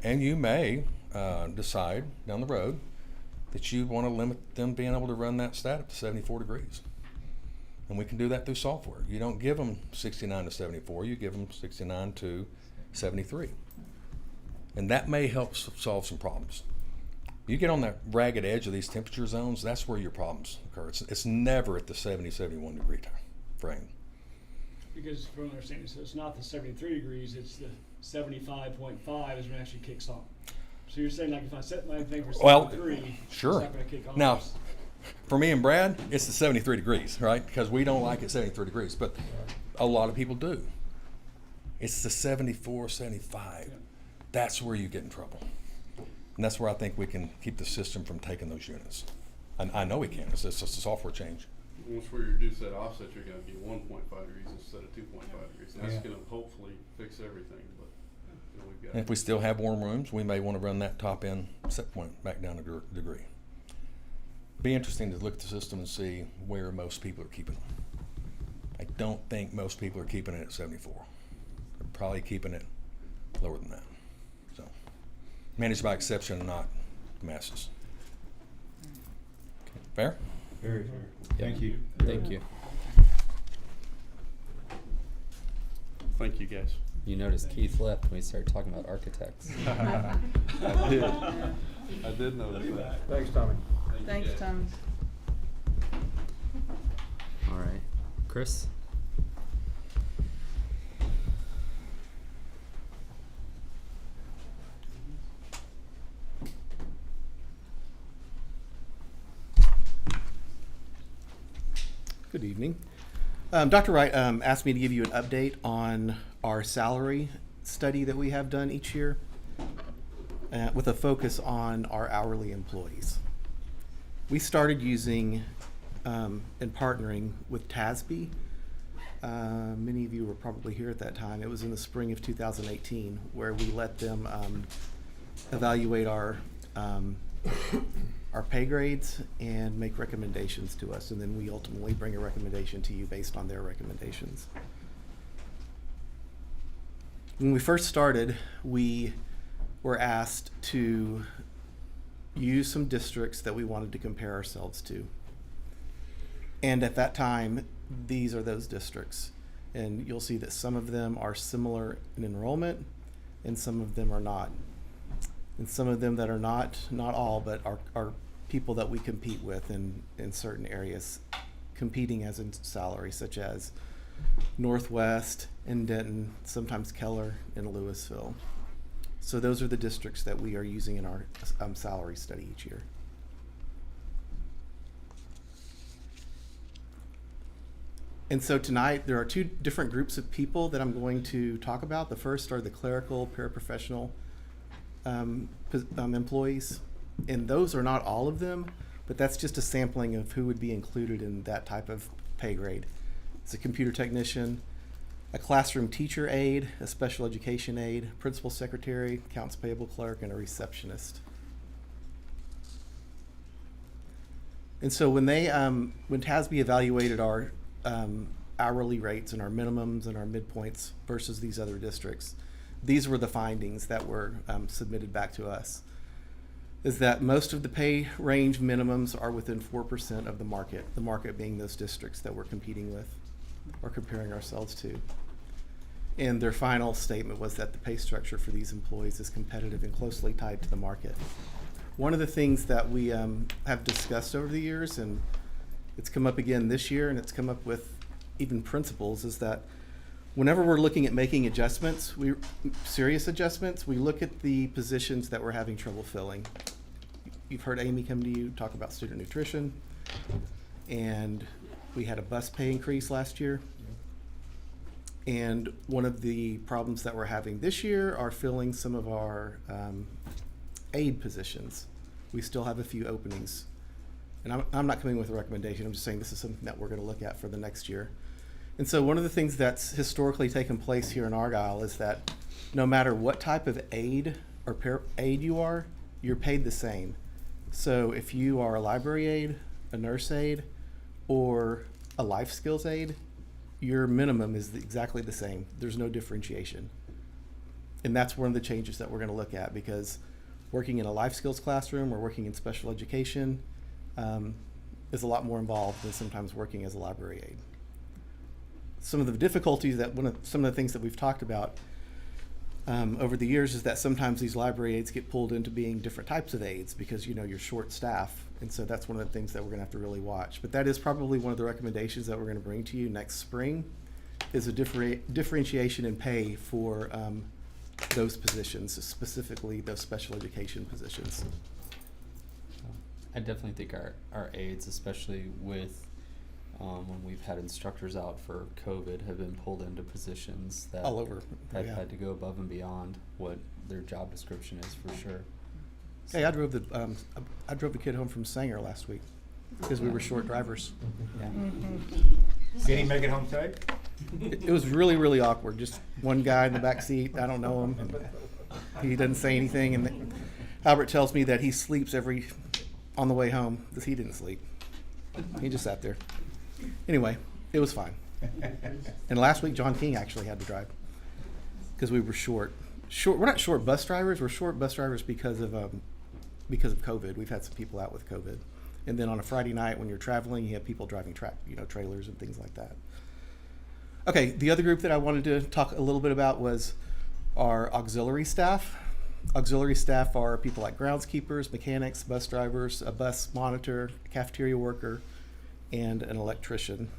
And you may decide down the road that you want to limit them being able to run that stat up to 74 degrees. And we can do that through software. You don't give them 69 to 74, you give them 69 to 73. And that may help solve some problems. You get on that ragged edge of these temperature zones, that's where your problems occur. It's never at the 70, 71 degree frame. Because from what I'm saying, so it's not the 73 degrees, it's the 75.5 is when it actually kicks on. So you're saying, like, if I set my thing for 73, sure. it's not going to kick on. Now, for me and Brad, it's the 73 degrees, right? Because we don't like it 73 degrees, but a lot of people do. It's the 74, 75. That's where you get in trouble. And that's where I think we can keep the system from taking those units. I know we can. It's just a software change. Once we reduce that offset, you're going to get 1.5 degrees instead of 2.5 degrees. And that's going to hopefully fix everything. But we've And if we still have warm rooms, we may want to run that top end set point back down a degree. Be interesting to look at the system and see where most people are keeping them. I don't think most people are keeping it at 74. They're probably keeping it lower than that. So, managed by exception and not the masses. Okay. Fair? Very fair. Thank you. Thank you. Thank you, guys. You noticed Keith left when we started talking about architects. I did. I did notice that. Thanks, Tommy. Thanks, Tom. All right, Chris. Good evening. Dr. Wright asked me to give you an update on our salary study that we have done each year with a focus on our hourly employees. We started using and partnering with TASB. Many of you were probably here at that time. It was in the spring of 2018 where we let them evaluate our pay grades and make recommendations to us, and then we ultimately bring a recommendation to you based on their recommendations. When we first started, we were asked to use some districts that we wanted to compare ourselves to. And at that time, these are those districts. And you'll see that some of them are similar in enrollment and some of them are not. And some of them that are not all, but are people that we compete with in certain areas, competing as in salary, such as Northwest and Denton, sometimes Keller and Louisville. So those are the districts that we are using in our salary study each year. And so tonight there are two different groups of people that I'm going to talk about. The first are the clerical, paraprofessional employees, and those are not all of them, but that's just a sampling of who would be included in that type of pay grade. It's a computer technician, a classroom teacher aide, a special education aide, principal secretary, accounts payable clerk, and a receptionist. And so when TASB evaluated our hourly rates and our minimums and our midpoints versus these other districts, these were the findings that were submitted back to us, is that most of the pay range minimums are within 4% of the market being those districts that we're competing with or comparing ourselves to. And their final statement was that the pay structure for these employees is competitive and closely tied to the market. One of the things that we have discussed over the years, and it's come up again this year, and it's come up with even principals, is that whenever we're looking at making adjustments, serious adjustments, we look at the positions that we're having trouble filling. You've heard Amy come to you talk about student nutrition, and we had a bus pay increase last year. And one of the problems that we're having this year are filling some of our aide positions. We still have a few openings. And I'm not coming with a recommendation, I'm just saying this is something that we're going to look at for the next year. And so one of the things that's historically taken place here in Argyle is that no matter what type of aide or aide you are, you're paid the same. So if you are a library aide, a nurse aide, or a life skills aide, your minimum is exactly the same. There's no differentiation. And that's one of the changes that we're going to look at, because working in a life skills classroom or working in special education is a lot more involved than sometimes working as a library aide. Some of the difficulties some of the things that we've talked about over the years is that sometimes these library aides get pulled into being different types of aides because you're short staff, and so that's one of the things that we're going to have to really watch. But that is probably one of the recommendations that we're going to bring to you next spring, is a differentiation in pay for those positions, specifically those special education positions. I definitely think our aides, especially with when we've had instructors out for COVID, have been pulled into positions that all over have had to go above and beyond what their job description is, for sure. Hey, I drove the kid home from Sanger last week because we were short drivers. Yeah. Did he make it home safe? It was really, really awkward. Just one guy in the back seat. I don't know him. He doesn't say anything, and Albert tells me that he sleeps on the way home, because he didn't sleep. He just sat there. Anyway, it was fine. And last week, John King actually had to drive because we were short. We're not short bus drivers. We're short bus drivers because of COVID. We've had some people out with COVID. And then on a Friday night, when you're traveling, you have people driving trailers and things like that. Okay, the other group that I wanted to talk a little bit about was our auxiliary staff. Auxiliary staff are people like groundskeepers, mechanics, bus drivers, a bus monitor, a cafeteria worker, and an electrician.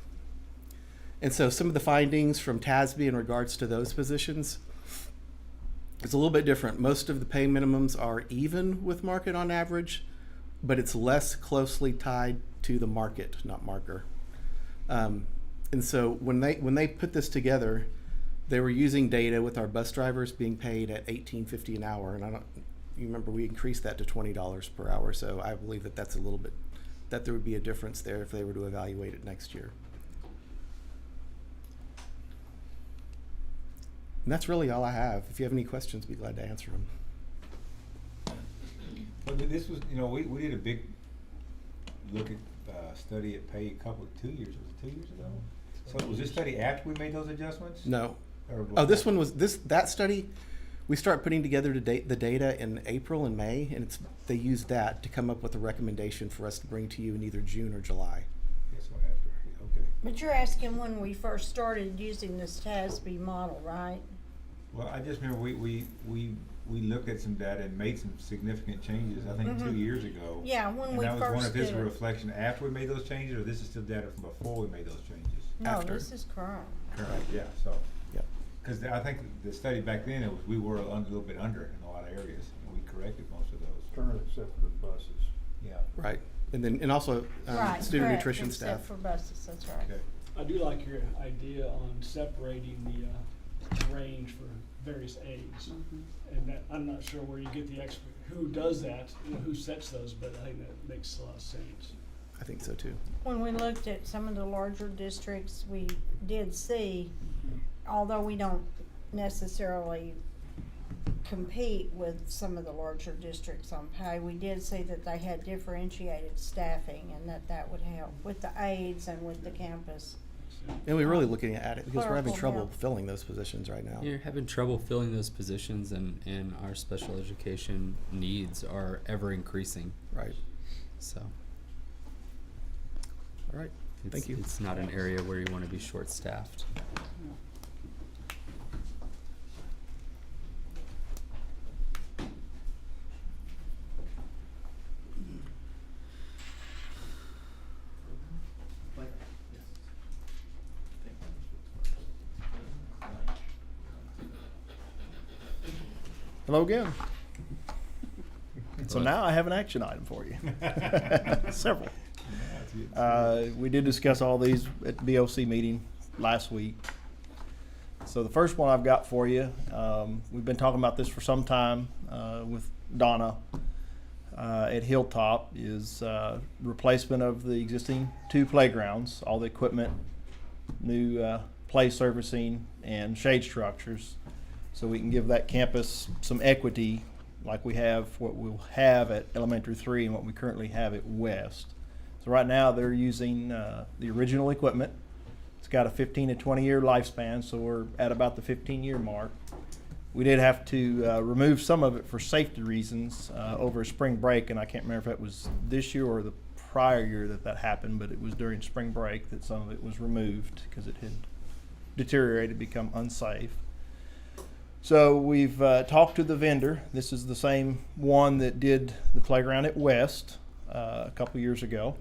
And so some of the findings from TASB in regards to those positions is a little bit different. Most of the pay minimums are even with market on average, but it's less closely tied to the market, not marker. And so when they put this together, they were using data with our bus drivers being paid at $18.50 an hour, and you remember we increased that to $20 per hour. So I believe that there would be a difference there if they were to evaluate it next year. And that's really all I have. If you have any questions, I'd be glad to answer them. Well, this was, we did a big look at study at pay 2 years ago. So was this study after we made those adjustments? No. This one was that study. We start putting together the data in April and May, and they used that to come up with a recommendation for us to bring to you in either June or July. Yes, what after? Okay. But you're asking when we first started using this TASB model, right? Well, I just remember we looked at some data and made some significant changes, I think 2 years ago. Yeah, when and we I was first wondering if this is did a it. reflection after we made those changes, or this is still data from before we made those changes? No, After. this is current. Correct, yeah, so. Yep. Because I think the study back then, we were a little bit under in a lot of areas, and we corrected most of those. Current except for the buses. Yeah. Right. And also Right, student correct, nutrition except staff. for buses, that's right. Okay. I do like your idea on separating the range for various aides. And that, I'm not sure where you get the expert, who does that, who sets those, but I think that makes a lot of sense. I think so too. When we looked at some of the larger districts, we did see, although we don't necessarily compete with some of the larger districts on pay, we did see that they had differentiated staffing and that would help with the aides and with the campus. And we're really looking at it because we're having Clerical trouble help. filling those positions right now. You're having trouble filling those positions, and our special education needs are ever increasing. Right. So. All right. Thank you. It's not an area where you want to be short-staffed. Hello again. So now I have an action item for you. Several. We did discuss all these at the BOC meeting last week. So the first one I've got for you, we've been talking about this for some time with Donna at Hilltop, is replacement of the existing 2 playgrounds, all the equipment, new play surfacing, and shade structures, so we can give that campus some equity like we have, what we'll have at Elementary 3 and what we currently have at West. So right now they're using the original equipment. It's got a 15 to 20 year lifespan, so we're at about the 15-year mark. We did have to remove some of it for safety reasons over spring break, and I can't remember if it was this year or the prior year that happened, but it was during spring break that some of it was removed because it had deteriorated, become unsafe. So we've talked to the vendor. This is the same one that did the playground at West a couple years ago.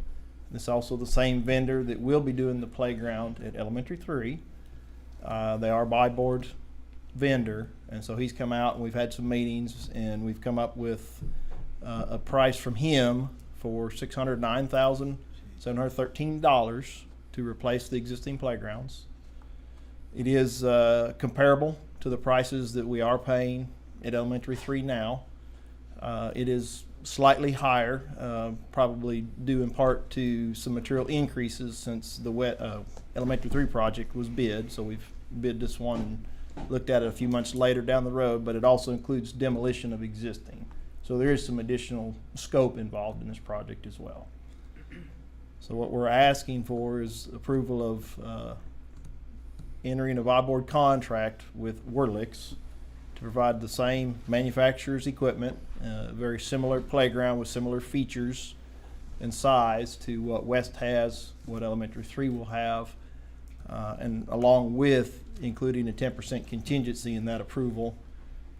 This is also the same vendor that will be doing the playground at Elementary 3. They are buy board vendor, and so he's come out and we've had some meetings, and we've come up with a price from him for $609,713 to replace the existing playgrounds. It is comparable to the prices that we are paying at Elementary 3 now. It is slightly higher, probably due in part to some material increases since the Elementary 3 project was bid. So we've bid this one looked at it a few months later down the road, but it also includes demolition of existing. So there is some additional scope involved in this project as well. So what we're asking for is approval of entering a by-board contract with Werlicks to provide the same manufacturer's equipment, very similar playground with similar features and size to what West has, what Elementary 3 will have, and along with including a 10% contingency in that approval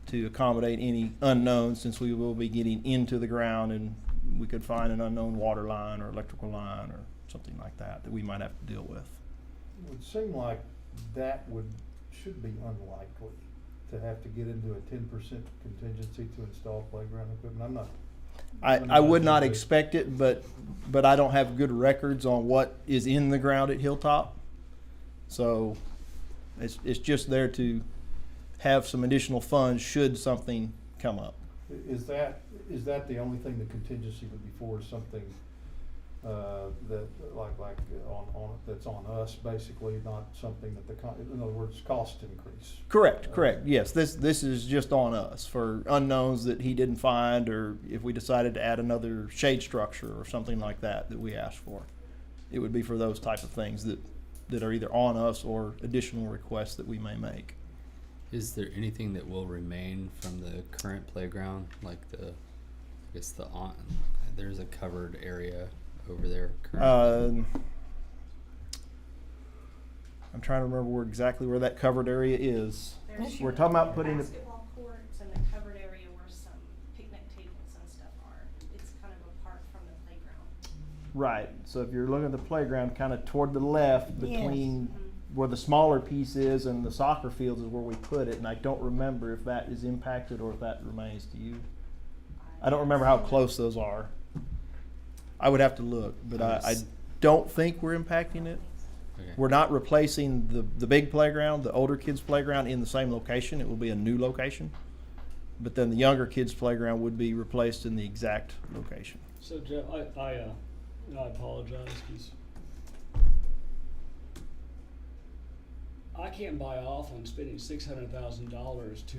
to accommodate any unknowns, since we will be getting into the ground and we could find an unknown water line or electrical line or something like that we might have to deal with. It would seem like that should be unlikely to have to get into a 10% contingency to install playground equipment. I would not expect it, but I don't have good records on what is in the ground at Hilltop. So it's just there to have some additional funds should something come up. Is that the only thing the contingency would be for, is something that like on that's on us, basically, not something that in other words, cost increase? Correct. Yes, this is just on us for unknowns that he didn't find, or if we decided to add another shade structure or something like that we asked for. It would be for those type of things that are either on us or additional requests that we may make. Is there anything that will remain from the current playground, like there's a covered area over there currently? I'm trying to remember exactly where that covered area is. We're talking about putting the basketball courts and the covered area where some picnic tables and stuff are. It's kind of apart from the playground. right. So if you're looking at the playground, kind of toward the left between Yes. where the smaller piece is and the soccer fields is where we put it, and I don't remember if that is impacted or if that remains. To you? I don't remember how close those are. I would have to look, but I don't think we're impacting it. Okay. We're not replacing the big playground, the older kids' playground, in the same location. It will be a new location. But then the younger kids' playground would be replaced in the exact location. So Jeff, I apologize because I can't buy off on spending $600,000 to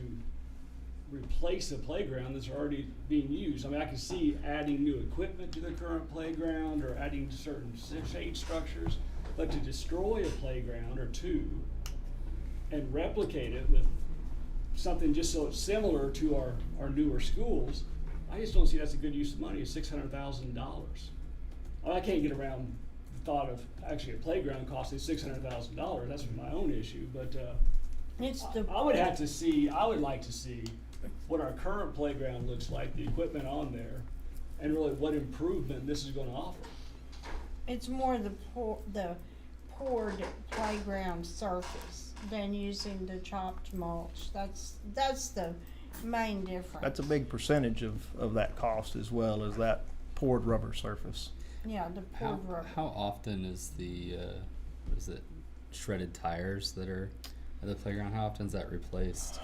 replace a playground that's already being used. I mean, I can see adding new equipment to the current playground or adding certain shade structures, but to destroy a playground or two and replicate it with something just so it's similar to our newer schools, I just don't see that's a good use of money, $600,000. I can't get around the thought of actually a playground costing $600,000. That's my own issue, but I would like to see what our current playground looks like, the equipment on there, and really what improvement this is going to offer. It's more the poured playground surface than using the chopped mulch. That's the main difference. That's a big percentage of that cost, as well as that poured rubber surface. Yeah, the poured rubber. How often is the shredded tires that are at the playground? How often is that replaced?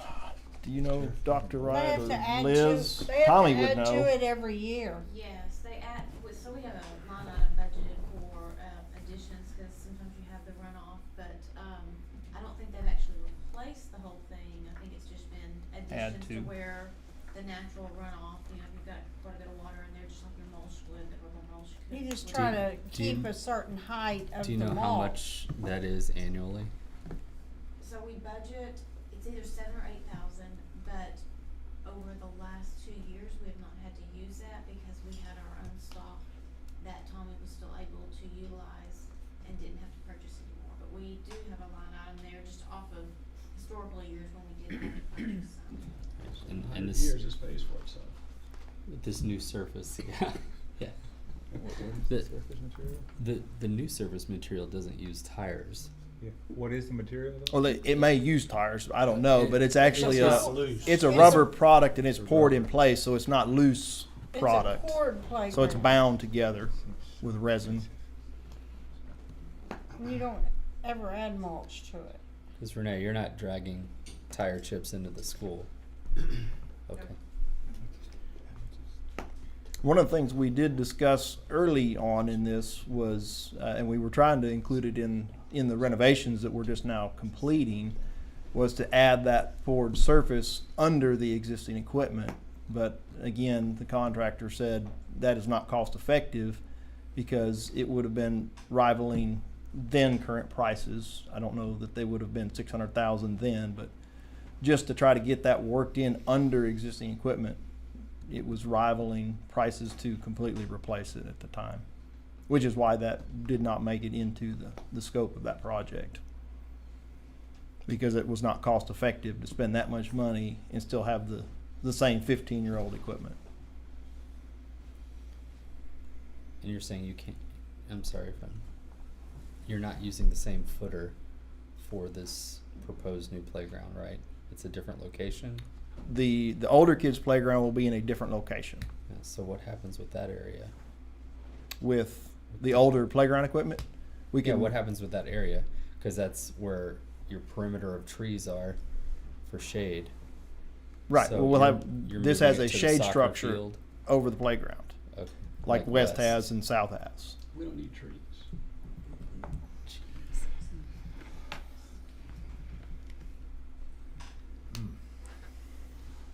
Do you know, Dr. They Wright have or to add Liz? to, they have Tommy to would add know. to it every year. Yes, so we have a line item budgeted for additions, because sometimes you have the runoff, but I don't think they've actually replaced the whole thing. I think it's just been Add additions to. to where the natural runoff, you've got quite a bit of water in there, just like your mulch would, the rubber mulch could. You just would. try to Do you- keep a certain height of Do you the know mulch. how much that is annually? So we budget, it's either 7,000 or 8,000, but over the last 2 years, we have not had to use that because we had our own stock that Tommy was still able to utilize and didn't have to purchase anymore. But we do have a line item there just off of historical years when we did have to purchase some. And 100 this years this pays for itself. this new surface, yeah. The new surface material doesn't use tires. Yeah. What is the material though? Well, it may use tires. I don't know, but it's actually It's not loose. it's a It's rubber a- product, and it's poured in place, so it's not loose product. It's a poured playground. So it's bound together with resin. You don't ever add mulch to it. Because Renee, you're not dragging tire chips into the school. Okay. One of the things we did discuss early on in this was, and we were trying to include it in the renovations that we're just now completing, was to add that poured surface under the existing equipment. But again, the contractor said that is not cost effective because it would have been rivaling then current prices. I don't know that they would have been 600,000 then, but just to try to get that worked in under existing equipment, it was rivaling prices to completely replace it at the time, which is why that did not make it into the scope of that project, because it was not cost effective to spend that much money and still have the same 15-year-old equipment. And you're saying you can't, I'm sorry if you're not using the same footer for this proposed new playground, right? It's a different location? The older kids' playground will be in a different location. Yeah, so what happens with that area? With the older playground equipment, we can. Yeah, what happens with that area? Because that's where your perimeter of trees are for shade. Right. So well, we'll have you're this moving has it a to the shade soccer structure field. over the playground, Okay. like West has and South has. We don't need trees.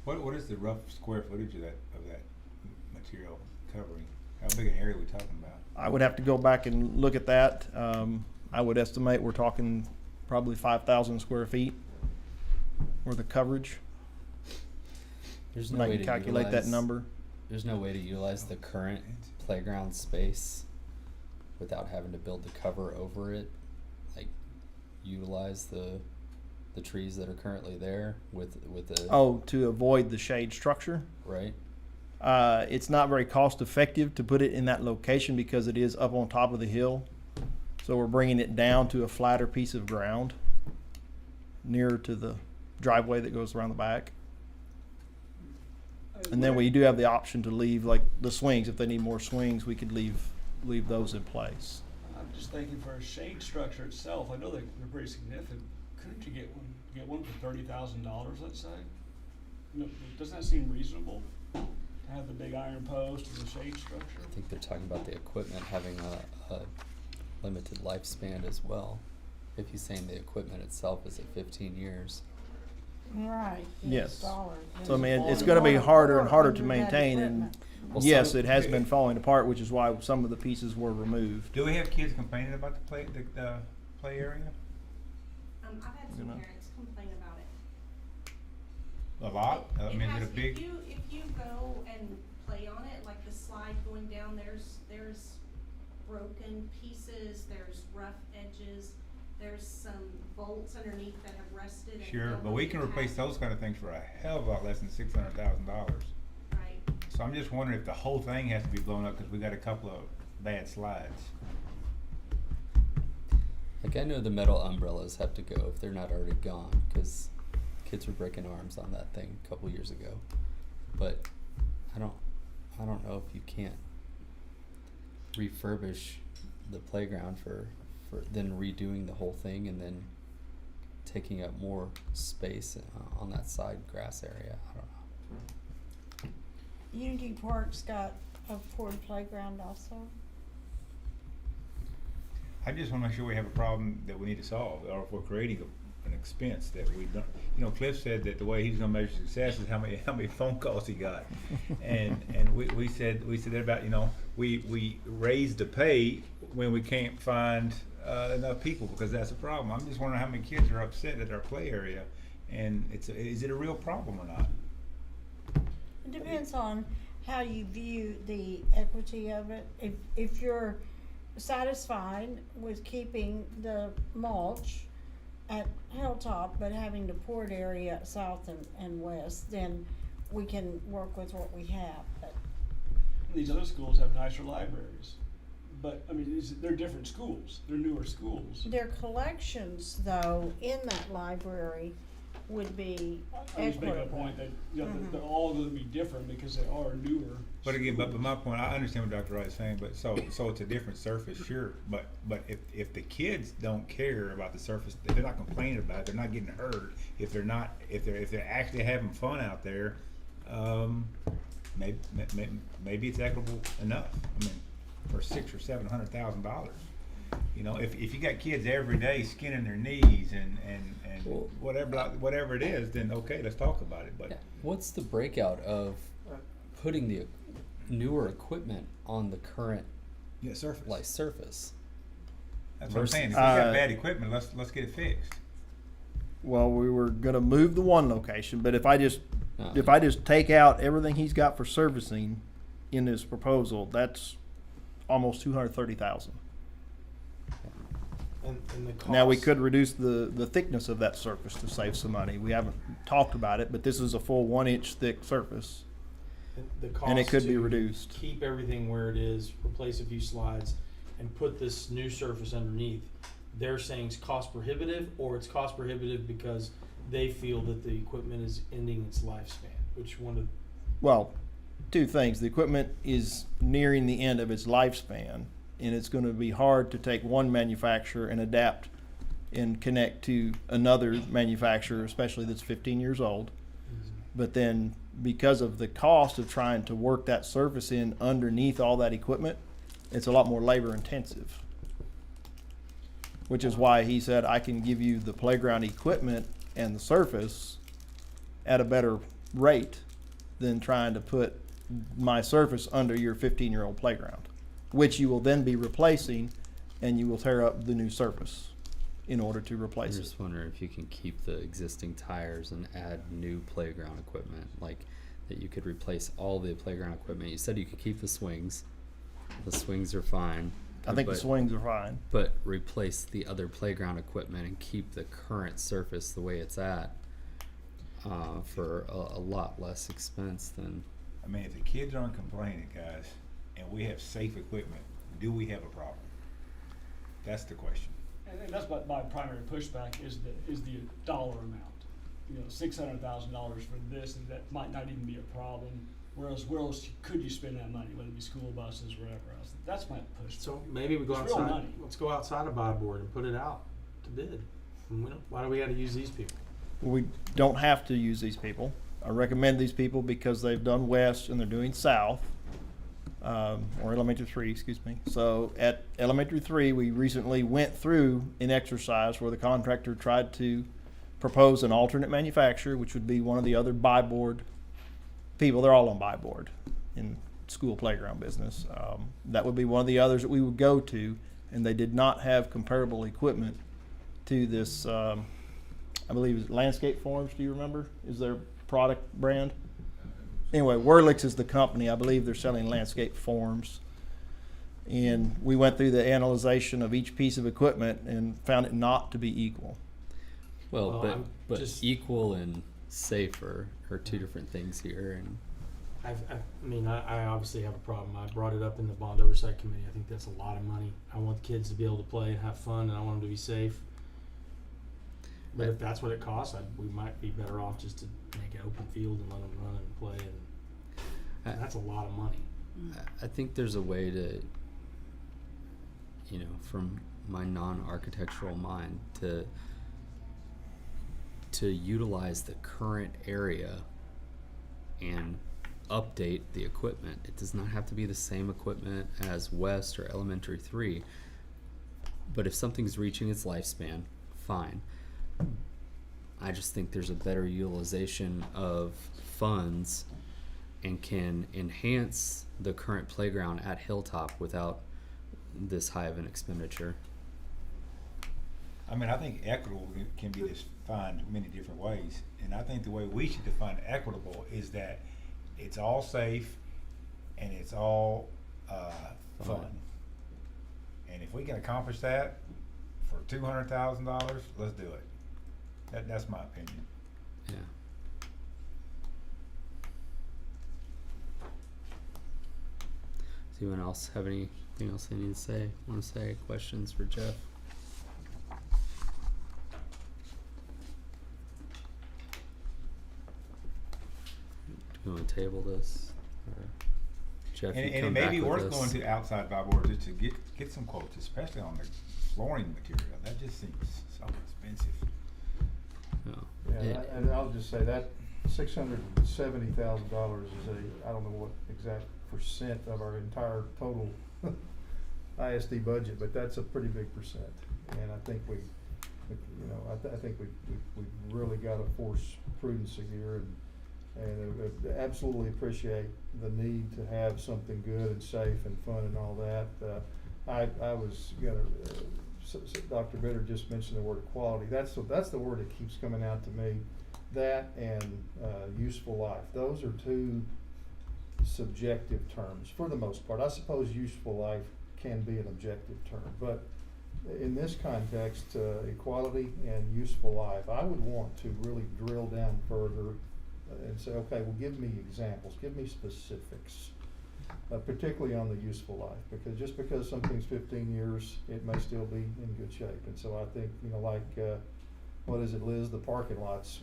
What is the rough square footage of that material covering? How big an area are we talking about? I would have to go back and look at that. I would estimate we're talking probably 5,000 square feet worth of coverage. There's And no I way can to calculate that utilize- number. There's no way to utilize the current playground space without having to build the cover over it. Like utilize the trees that are currently there with the Oh, to avoid the shade structure. right. It's not very cost effective to put it in that location because it is up on top of the hill. So we're bringing it down to a flatter piece of ground nearer to the driveway that goes around the back. And then we do have the option to leave like the swings. If they need more swings, we could leave those in place. I'm just thinking for a shade structure itself, I know they're pretty significant. Couldn't you get one for $30,000, let's say? You know, doesn't that seem reasonable to have the big iron post and the shade structure? I think they're talking about the equipment having a limited lifespan as well. If he's saying the equipment itself is at 15 years. Right. Yes. Dollars. So I mean, it's going to be harder and harder to maintain. And Well, yes, some- it has been falling apart, which is why some of the pieces were removed. Do we have kids complaining about the play area? I've had some You know. parents complain about it. A lot? I mean, is has- it a big? If you go and play on it, like the slide going down, there's broken pieces, there's rough edges, there's some bolts underneath that have rusted. and Sure, don't but we look can replace attached. those kind of things for a hell of a lot less than $600,000. Right. So I'm just wondering if the whole thing has to be blown up because we got a couple of bad slides. Like I know the metal umbrellas have to go if they're not already gone, because kids were breaking arms on that thing a couple years ago. But I don't know if you can't refurbish the playground for then redoing the whole thing and then taking up more space on that side grass area. I don't know. Unity Park's got a poured playground also. I just want to make sure we have a problem that we need to solve, or if we're creating an expense that we don't. You know, Cliff said that the way he's going to measure success is how many phone calls he got, and we said that about, you know, we raise the pay when we can't find enough people, because that's a problem. I'm just wondering how many kids are upset at our play area, and is it a real problem or not? It depends on how you view the equity of it. If you're satisfied with keeping the mulch at Hilltop but having the poured area south and west, then we can work with what we have. But These other schools have nicer libraries. But, I mean, they're different schools. They're newer schools. their collections, though, in that library would be I'm just making a equitable. point that, you know, Mhm. they're all going to be different because they are newer. But again, but my point, I understand what Dr. Wright is saying, but so it's a different surface, sure. But if the kids don't care about the surface, if they're not complaining about it, they're not getting hurt. If they're actually having fun out there, maybe it's equitable enough. I mean, for $600,000 or $700,000. You know, if you got kids every day skinning their knees and Well- whatever it is, then okay, let's talk about it. But What's the breakout of putting the newer equipment on the current surface. surface? That's what I'm versus- saying. If we got bad equipment, let's get it fixed. Well, we were gonna move the one location, but if I just Uh-huh. take out everything he's got for servicing in this proposal, that's almost 230,000. And the cost. Now, we could reduce the thickness of that surface to save some money. We haven't talked about it, but this is a full 1-inch thick surface. The And it cost could be to reduced. Keep everything where it is, replace a few slides, and put this new surface underneath. They're saying it's cost prohibitive, or it's cost prohibitive because they feel that the equipment is ending its lifespan. Which one of? Well, two things. The equipment is nearing the end of its lifespan, and it's going to be hard to take one manufacturer and adapt and connect to another manufacturer, especially that's 15 years old. But then, because of the cost of trying to work that surface in underneath all that equipment, it's a lot more labor intensive. Which is why he said, I can give you the playground equipment and the surface at a better rate than trying to put my surface under your 15-year-old playground, which you will then be replacing, and you will tear up the new surface in order to I'm replace it. just wondering if you can keep the existing tires and add new playground equipment, like that you could replace all the playground equipment. You said you could keep the swings. The swings are fine. I think the but- swings are fine. But replace the other playground equipment and keep the current surface the way it's at for a lot less expense than. I mean, if the kids aren't complaining, guys, and we have safe equipment, do we have a problem? That's the question. And that's what my primary pushback is the dollar amount. You know, $600,000 for this, and that might not even be a problem. Whereas, where else could you spend that money, whether it be school buses or whatever else? That's my pushback. So maybe we go It's real outside. money. Let's go outside of buy board and put it out to bid. And why do we got to use these people? We don't have to use these people. I recommend these people because they've done west and they're doing south, or elementary 3, excuse me. So at elementary 3, we recently went through an exercise where the contractor tried to propose an alternate manufacturer, which would be one of the other buy board people. They're all on buy board in school playground business. That would be one of the others that we would go to, and they did not have comparable equipment to this. I believe it's Landscape Forms. Do you remember? Is their product brand? Anyway, Whirlix is the company. I believe they're selling Landscape Forms. And we went through the analyzation of each piece of equipment and found it not to be equal. Well, I'm but just- equal and safer are two different things here, and I obviously have a problem. I brought it up in the bond oversight committee. I think that's a lot of money. I want the kids to be able to play and have fun, and I want them to be safe. But if that's what it costs, we might be better off just to make an open field and let them run and play. And that's a lot of money. I think there's a way to, from my non-architectural mind, to utilize the current area and update the equipment. It does not have to be the same equipment as West or Elementary 3. But if something's reaching its lifespan, fine. I just think there's a better utilization of funds and can enhance the current playground at Hilltop without this high of an expenditure. I mean, I think equitable can be defined many different ways, and I think the way we should define equitable is that it's all safe and it's all fun. And if we can accomplish that for $200,000, let's do it. That's my opinion. Yeah. Does anyone else have anything else they need to say? Want to say? Questions for Jeff? Do you want to table this? Or Jeff, And you it come may back be with worth us? going to outside buy board just to get some quotes, especially on the flooring material. That just seems so expensive. No. Yeah, and I'll just say that $670,000 is I don't know what exact percent of our entire total ISD budget, but that's a pretty big percent. And I think I think we've really got to force prudence here, and absolutely appreciate the need to have something good and safe and fun and all that. I was gonna, Dr. Bitter just mentioned the word equality. That's the word that keeps coming out to me. That and useful life. Those are two subjective terms for the most part. I suppose useful life can be an objective term, but in this context, equality and useful life, I would want to really drill down further and say, okay, well, give me examples, give me specifics, particularly on the useful life, because just because something's 15 years, it may still be in good shape. And so I think, like, what is it, Liz, the parking lots,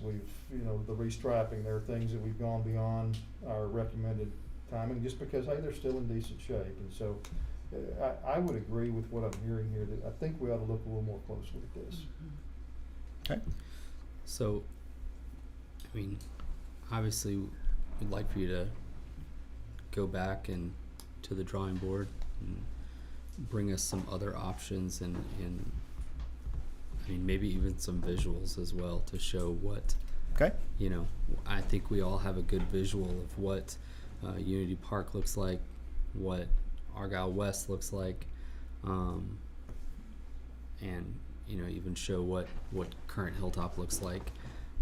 the restriping, there are things that we've gone beyond our recommended timing just because, hey, they're still in decent shape. And so I would agree with what I'm hearing here, that I think we ought to look a little more closely at this. Okay. So, I mean, obviously, we'd like for you to go back and to the drawing board and bring us some other options and I mean, maybe even some visuals as well to show what, Okay. I think we all have a good visual of what Unity Park looks like, what Argyle West looks like, and even show what current Hilltop looks like.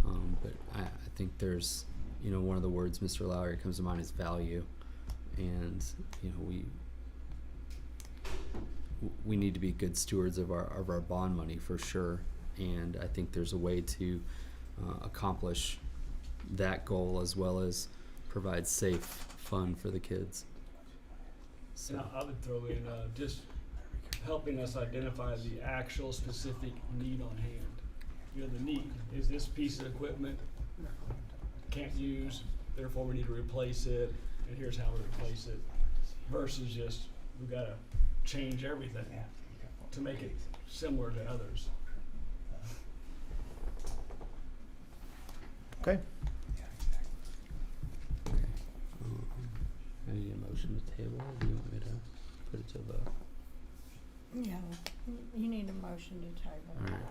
But I think there's, one of the words Mr. Lowry comes to mind is value, and we need to be good stewards of our bond money for sure. And I think there's a way to accomplish that goal as well as provide safe fun for the kids. So. Now, I would throw in just helping us identify the actual specific need on hand. The need is this piece of equipment can't use, therefore we need to replace it, and here's how we replace it, versus just we've got to change everything to make it similar to others. Okay. I need a motion to table, or do you want me to put it to a vote? Yeah, you need a motion to table. All right.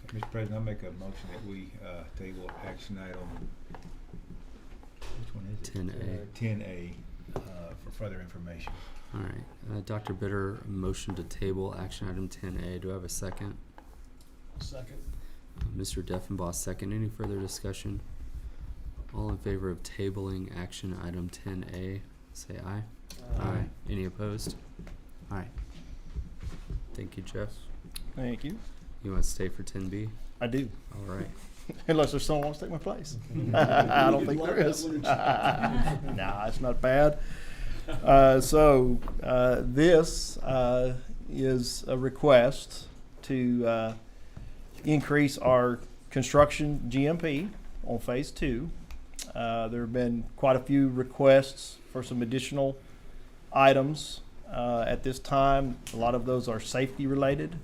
Mr. President, I'll make a motion that we table action item, which one is it? 10A. 10A for further information. All right. Dr. Bitter, motion to table action item 10A. Do I have a second? Second. Mr. Deffenbaugh, second. Any further discussion? All in favor of tabling action item 10A, say aye. Aye. Any opposed? All right. Thank you, Jeff. Thank you. You want to stay for 10B? I do. All right. Unless there's someone who wants to take my place. I don't think there is. Nah, it's not bad. This is a request to increase our construction GMP on phase 2. There have been quite a few requests for some additional items at this time. A lot of those are safety related.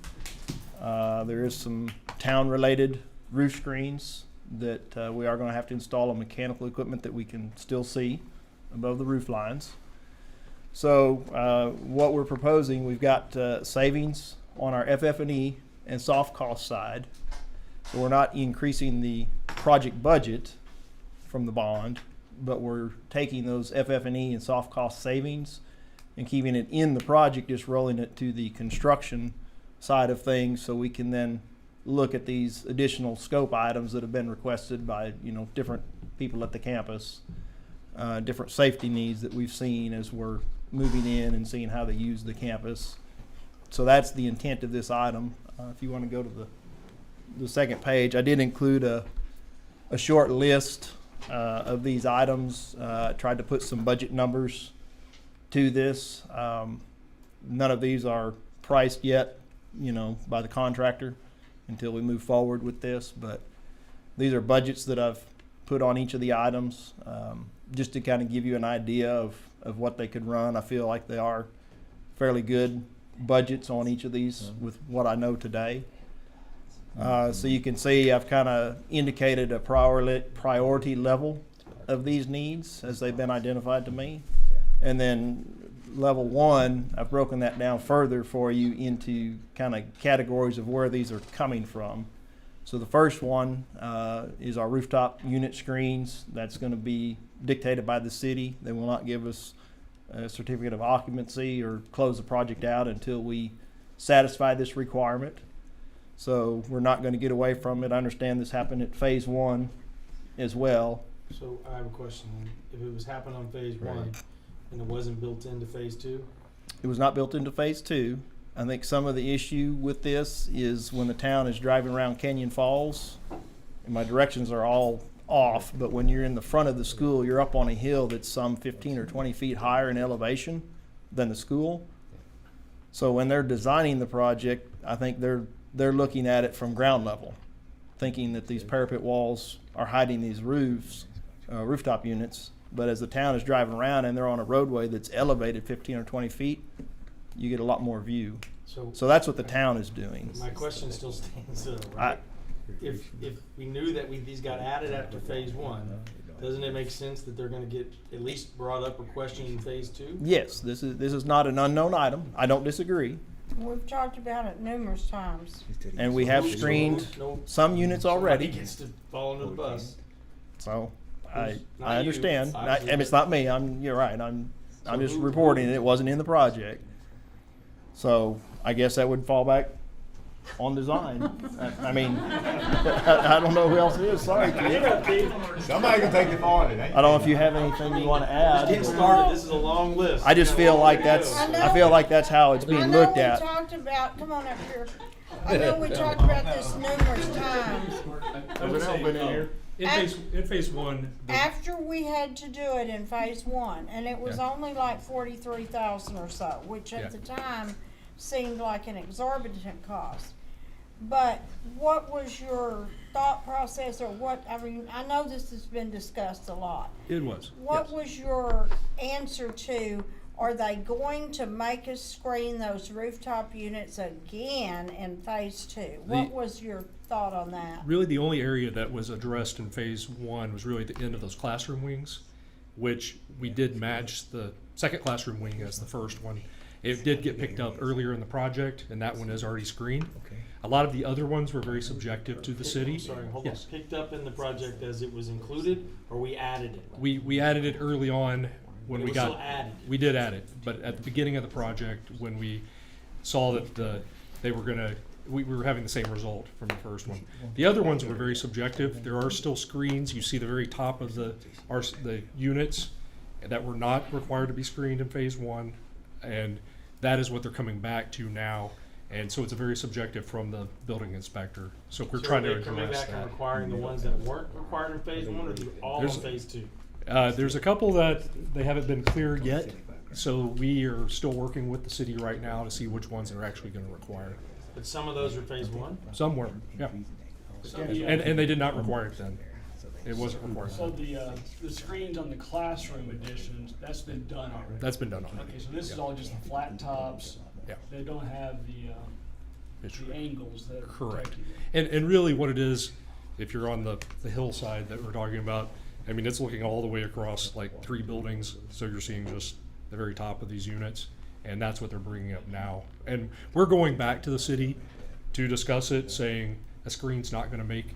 There is some town related roof screens that we are going to have to install on mechanical equipment that we can still see above the roof lines. So what we're proposing, we've got savings on our FF&E and soft cost side. So we're not increasing the project budget from the bond, but we're taking those FF&E and soft cost savings and keeping it in the project, just rolling it to the construction side of things, so we can then look at these additional scope items that have been requested by different people at the campus, different safety needs that we've seen as we're moving in and seeing how they use the campus. So that's the intent of this item. If you want to go to the second page, I did include a short list of these items. I tried to put some budget numbers to this. None of these are priced yet, by the contractor until we move forward with this, but these are budgets that I've put on each of the items, just to kind of give you an idea of what they could run. I feel like they are fairly good budgets on each of these with what I know today. So you can see I've kind of indicated a priority level of these needs as they've been identified to me. And then level one, I've broken that down further for you into kind of categories of where these are coming from. So the first one is our rooftop unit screens. That's going to be dictated by the city. They will not give us a certificate of occupancy or close the project out until we satisfy this requirement. So we're not going to get away from it. I understand this happened at phase one as well. So I have a question. If it was happening on phase one and it wasn't built into phase two? It was not built into phase two. I think some of the issue with this is when the town is driving around Canyon Falls, and my directions are all off, but when you're in the front of the school, you're up on a hill that's some 15 or 20 feet higher in elevation than the school. So when they're designing the project, I think they're looking at it from ground level, thinking that these parapet walls are hiding these roofs, rooftop units. But as the town is driving around and they're on a roadway that's elevated 15 or 20 feet, you get a lot more view. So that's what the town is doing. My question still stands though, right? If we knew that these got added after phase one, doesn't it make sense that they're gonna get at least brought up or questioned in phase two? Yes, this is not an unknown item. I don't disagree. We've talked about it numerous times. And we have screened some units already. Somebody gets to fall under the bus. So I Not understand. you, And it's not me. You're right. I'm just reporting it wasn't in the project. So I guess that would fall back on design. I mean, I don't know who else it is. Sorry, Keith. Somebody can take the fall in it. I don't know if you have anything you want to add. Get started. This is a long list. I just feel like I feel like that's how it's being looked at. I know we talked about, come on up here. I know we talked about this numerous times. I would say, in phase one, After we had to do it in phase one, and it was only like 43,000 or so, which at the time seemed like an exorbitant cost. But what was your thought process, or what, I mean, I know this has been discussed a lot. it was. What was your answer to, are they going to make us screen those rooftop units again in phase two? What was your thought on that? Really, the only area that was addressed in phase one was really the end of those classroom wings, which we did match the second classroom wing as the first one. It did get picked up earlier in the project, and that one is already screened. A lot of the other ones were very subjective to the city. Sorry, hold Yes. on. Picked up in the project as it was included, or we added it? We added it early on when It we was got. still added. We did add it, but at the beginning of the project, when we saw that they were gonna, we were having the same result from the first one. The other ones were very subjective. There are still screens. You see the very top of the units that were not required to be screened in phase one, and that is what they're coming back to now. And so it's a very subjective from the building inspector. So we're trying to Are they coming address back and that. requiring the ones that weren't required in phase one, or they're all in phase two? There's a couple that they haven't been cleared yet, so we are still working with the city right now to see which ones they're actually going to require. But some of those are phase one? Some were, yeah. And they did not require it then. It wasn't required. So the screens on the classroom editions, that's been done already? That's been done already. Okay, so this is all just the flat tops? Yeah. They don't have the angles that are Correct. protecting. And really what it is, if you're on the hillside that we're talking about, I mean, it's looking all the way across like 3 buildings, so you're seeing just the very top of these units, and that's what they're bringing up now. And we're going back to the city to discuss it, saying a screen's not gonna make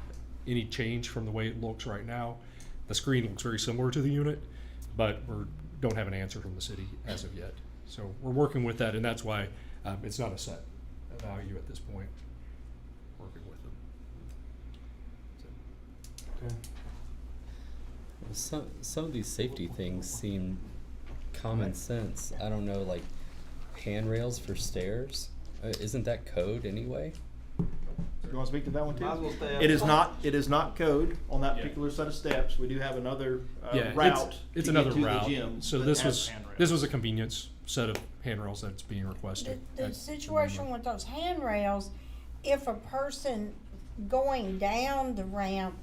any change from the way it looks right now. The screen looks very similar to the unit, but we don't have an answer from the city as of yet. So we're working with that, and that's why it's not a set value at this point, working with them. So. Okay. Some of these safety things seem common sense. I don't know, like handrails for stairs. Isn't that code anyway? You want to speak to that one too? Might as well stay up It is top. not code on that particular set of steps. We do have another route. It's to another get to route. The gym So that this has was a convenience set of handrails that's being requested. The situation with those handrails, if a person going down the ramp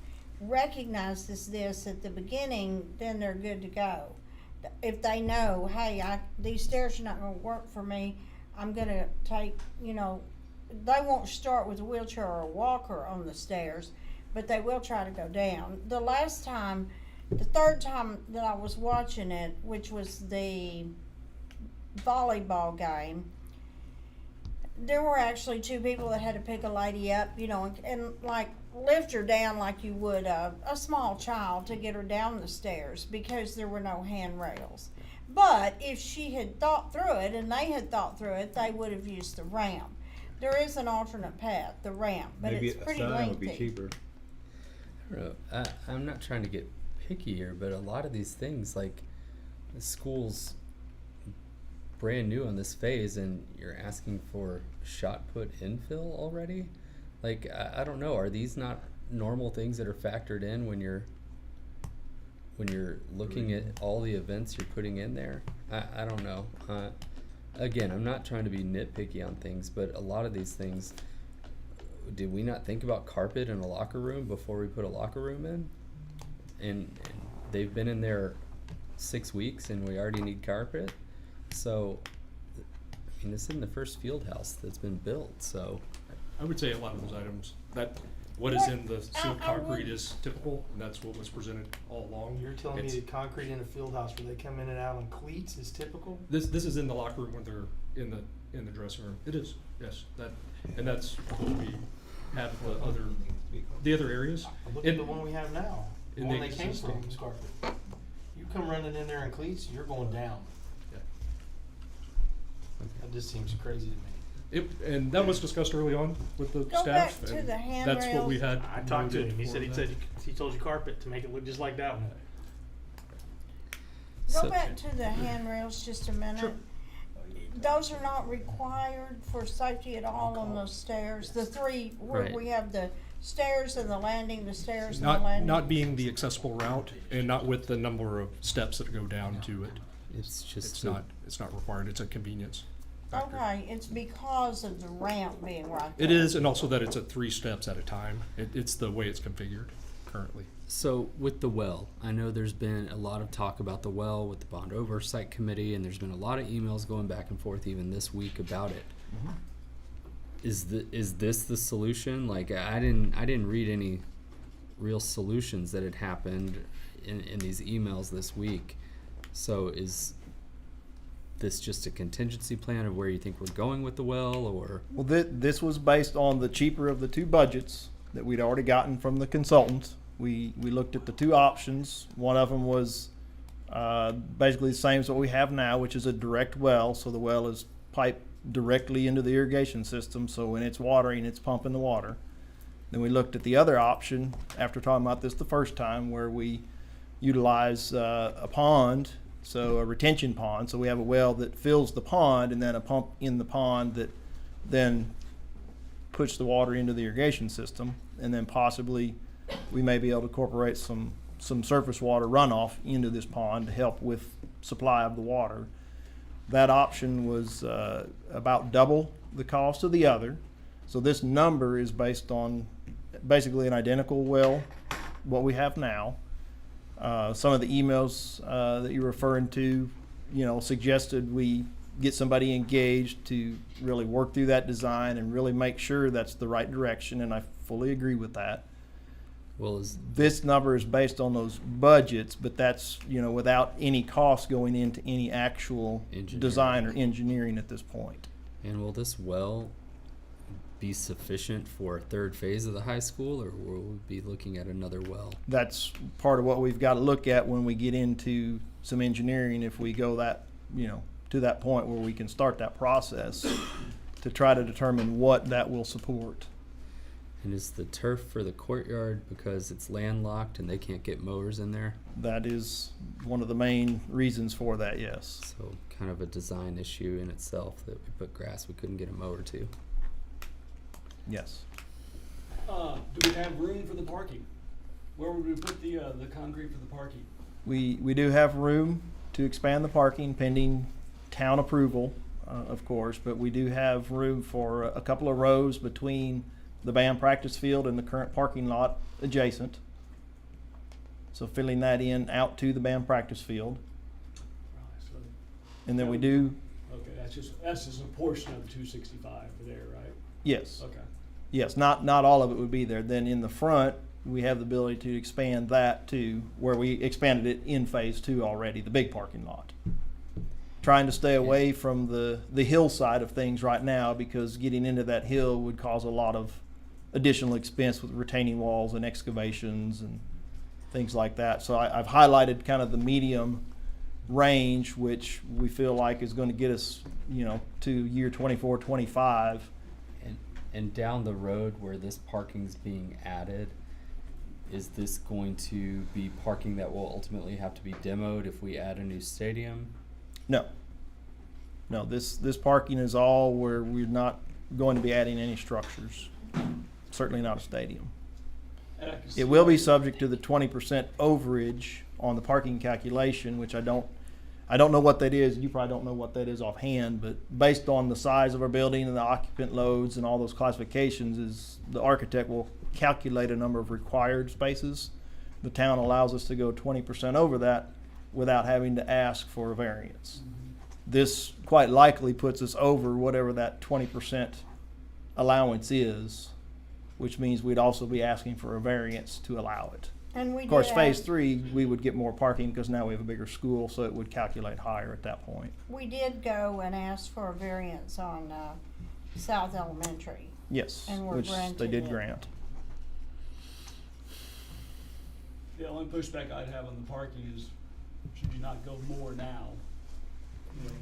recognizes this at the beginning, then they're good to go. If they know, hey, these stairs are not gonna work for me, I'm gonna take, they won't start with a wheelchair or a walker on the stairs, but they will try to go down. The third time that I was watching it, which was the volleyball game, there were actually two people that had to pick a lady up, you know, and like lift her down like you would a small child to get her down the stairs because there were no handrails. But if she had thought through it and they had thought through it, they would have used the ramp. There is an alternate path, the ramp, but Maybe it's a pretty sign lengthy. would be cheaper. I don't know. I'm not trying to get picky here, but a lot of these things, like the school's brand new on this phase, and you're asking for shot put infill already. Like I don't know. Are these not normal things that are factored in when you're looking at all the events you're putting in there? I don't know. Again, I'm not trying to be nitpicky on things, but a lot of these things, did we not think about carpet in a locker room before we put a locker room in? And they've been in there 6 weeks and we already need carpet? So, I mean, this isn't the first field house that's been built, so. I would say a lot of those items, that what is in the sealed concrete is typical, and that's what was presented all along. You're telling me It's- that concrete in a field house where they come in and out on cleats is typical? This is in the locker room when they're in the dressing room. It is, yes. That's what we have the other areas. Look at the one we have now. The in one the they came existing- from, Scarlet. You come running in there in cleats, you're going down. Yeah. That just seems crazy to me. And that was discussed early on with the Go staff. back to and the that's what we handrails. had. I talked to noted him. He for said that. he told you carpet to make it look just like that one. Go So- back to the handrails just a minute. Sure. Those are not required for safety at all on those stairs. The three where Right. we have the stairs and the landing, the stairs and the landing. Not being the accessible route, and not with the number of steps that go down to it. It's just It's not required. It's a convenience factor. Okay, it's because of the ramp being right there. It is, and also that it's at 3 steps at a time. It's the way it's configured currently. So with the well, I know there's been a lot of talk about the well with the bond oversight committee, and there's been a lot of emails going back and forth even this week about it. Is this the solution? Like I didn't read any real solutions that had happened in these emails this week. So is this just a contingency plan of where you think we're going with the well, or? Well, this was based on the cheaper of the two budgets that we'd already gotten from the consultants. We looked at the two options. One of them was basically the same as what we have now, which is a direct well. So the well is piped directly into the irrigation system. So when it's watering, it's pumping the water. Then we looked at the other option after talking about this the first time, where we utilize a pond, so a retention pond. So we have a well that fills the pond and then a pump in the pond that then puts the water into the irrigation system, and then possibly we may be able to incorporate some surface water runoff into this pond to help with supply of the water. That option was about double the cost of the other. So this number is based on basically an identical well, what we have now. Some of the emails that you're referring to, suggested we get somebody engaged to really work through that design and really make sure that's the right direction, and I fully agree with that. Well, This number is based on those budgets, but that's, without any cost going into any actual design or engineering at this point. And will this well be sufficient for a third phase of the high school, or will we be looking at another well? That's part of what we've got to look at when we get into some engineering, if we go that, to that point where we can start that process to try to determine what that will support. And is the turf for the courtyard because it's landlocked and they can't get mowers in there? That is one of the main reasons for that, yes. So kind of a design issue in itself that we put grass we couldn't get a mower to. Yes. Do we have room for the parking? Where would we put the concrete for the parking? We do have room to expand the parking pending town approval, of course, but we do have room for a couple of rows between the band practice field and the current parking lot adjacent. So filling that in out to the band practice field. Right, so, And then we do, okay, that's just a portion of the 265 there, right? yes. Okay. Yes, not all of it would be there. Then in the front, we have the ability to expand that to where we expanded it in phase 2 already, the big parking lot. trying to stay away from the hillside of things right now, because getting into that hill would cause a lot of additional expense with retaining walls and excavations and things like that. So I've highlighted kind of the medium range, which we feel like is going to get us, to year 24, 25. And down the road where this parking's being added, is this going to be parking that will ultimately have to be demoed if we add a new stadium? No, this parking is all where we're not going to be adding any structures. Certainly not a stadium. It will be subject to the 20% overage on the parking calculation, which I don't know what that is. You probably don't know what that is offhand, but based on the size of our building and the occupant loads and all those classifications, is the architect will calculate a number of required spaces. The town allows us to go 20% over that without having to ask for a variance. This quite likely puts us over whatever that 20% allowance is, which means we'd also be asking for a variance to allow it. And we Of course, did phase ask- 3, we would get more parking because now we have a bigger school, so it would calculate higher at that point. We did go and ask for a variance on South Elementary. Yes, And we're which they granted did it. grant. The only pushback I'd have on the parking is, should you not go more now?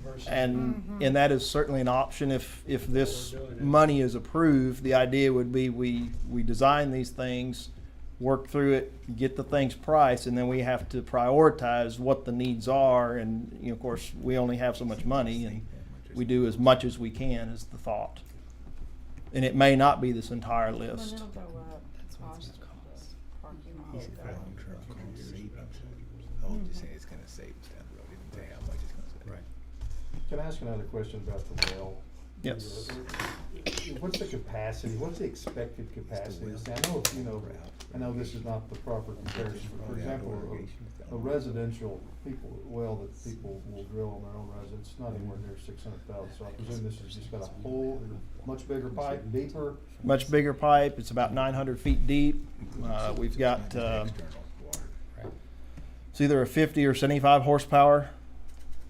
Versus. And that is certainly an option if this money is approved. The idea would be we design these things, work through it, get the things priced, and then we have to prioritize what the needs are. And of course, we only have so much money, and we do as much as we can is the thought. And it may not be this entire Well, list. it'll go up. That's why it's parking lot will go up. Oh, just saying it's gonna save us down the road. It didn't tell you how much it's gonna save. Right. Can I ask another question about the well? Yes. What's the capacity, what's the expected capacity? See, I know this is not the proper comparison, but for example, a residential well that people will drill on their own residence, not anywhere near 600,000, so I presume this has just got a whole, much bigger pipe, deeper? Much bigger pipe. It's about 900 feet deep. We've got it's either a 50 or 75 horsepower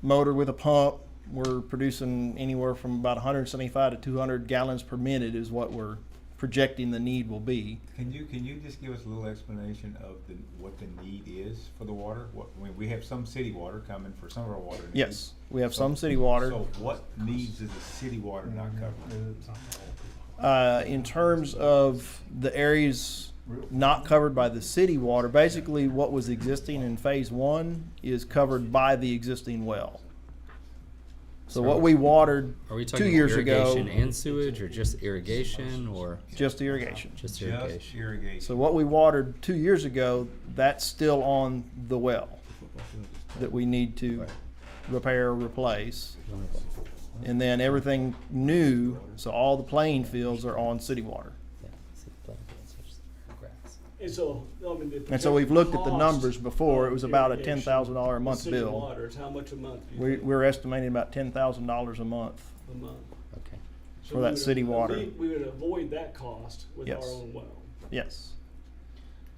motor with a pump. We're producing anywhere from about 175 to 200 gallons per minute is what we're projecting the need will be. Can you just give us a little explanation of what the need is for the water? We have some city water coming for some of our water needs. Yes, we have some city water. So what needs is the city water not covering? In terms of the areas not covered by the city water, basically what was existing in phase 1 is covered by the existing well. So what we watered Are we 2 talking years ago, irrigation and sewage, or just irrigation, or just irrigation. just irrigation? irrigation. So what we watered 2 years ago, that's still on the well that we need to repair or replace. And then everything new, so all the playing fields are on city water. Yeah, see the playing fields, there's grass. And so, And so we've looked at the numbers cost before. It was of about a irrigation $10,000 a in month city bill. water, it's how much a month? do you think? We're estimating about $10,000 a month. A month. Okay. So For we that would city water. We would avoid that cost with our Yes. own well. Yes.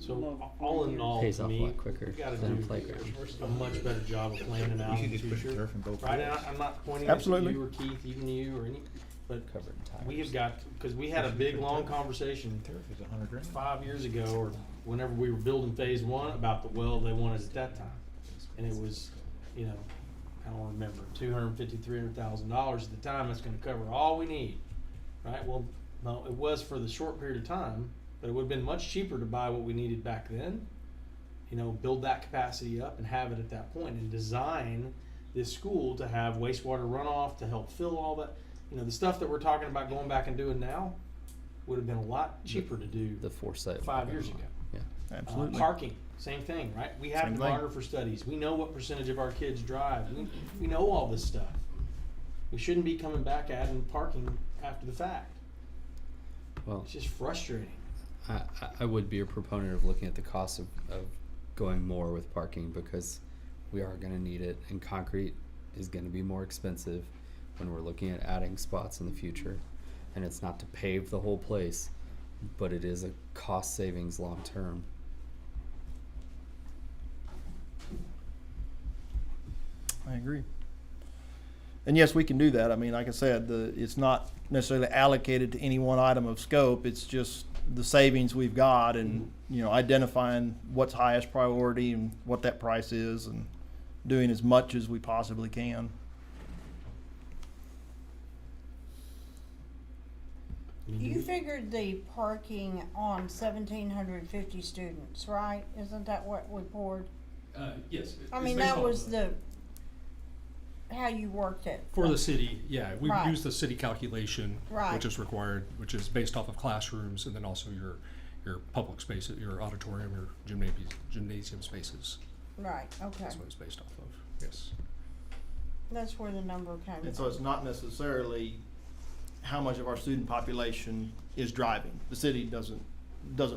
So all in all, Pays to off a me, lot quicker we gotta than a do playground. a much better job of planning out We in should the just put future. turf in both Right, fields. and I'm not pointing Absolutely. at you or Keith, even you or any, but Covered in tires. we have got, because we had a big, long conversation Turf is $100,000. 5 years ago, or whenever we were building phase 1, about the well they wanted at that time. And it was, I don't remember, $250,000, $300,000 at the time. That's gonna cover all we need, right? Well, no, it was for the short period of time, but it would've been much cheaper to buy what we needed back then. Build that capacity up and have it at that point, and design this school to have wastewater runoff to help fill all that. The stuff that we're talking about going back and doing now would have been a lot cheaper to do The foresight. 5 years ago. Yeah. Absolutely. Parking, same thing, right? We have Same thing. demographer studies. We know what percentage of our kids drive. We know all this stuff. We shouldn't be coming back adding parking after the fact. Well, It's just frustrating. I would be a proponent of looking at the cost of going more with parking, because we are going to need it, and concrete is going to be more expensive when we're looking at adding spots in the future. And it's not to pave the whole place, but it is a cost savings long term. I agree. And yes, we can do that. I mean, like I said, it's not necessarily allocated to any one item of scope. It's just the savings we've got and, you know, identifying what's highest priority and what that price is and doing as much as we possibly can. You figured the parking on 1,750 students, right? Isn't that what we poured? Yes. I mean, that was how you worked it. For the city, yeah, we Right. use the city calculation, Right. which is required, which is based off of classrooms and then also your public spaces, your auditorium, your gymnasium spaces. Right, okay. That's what it's based off of, yes. That's where the number came from. And so it's not necessarily how much of our student population is driving. The city doesn't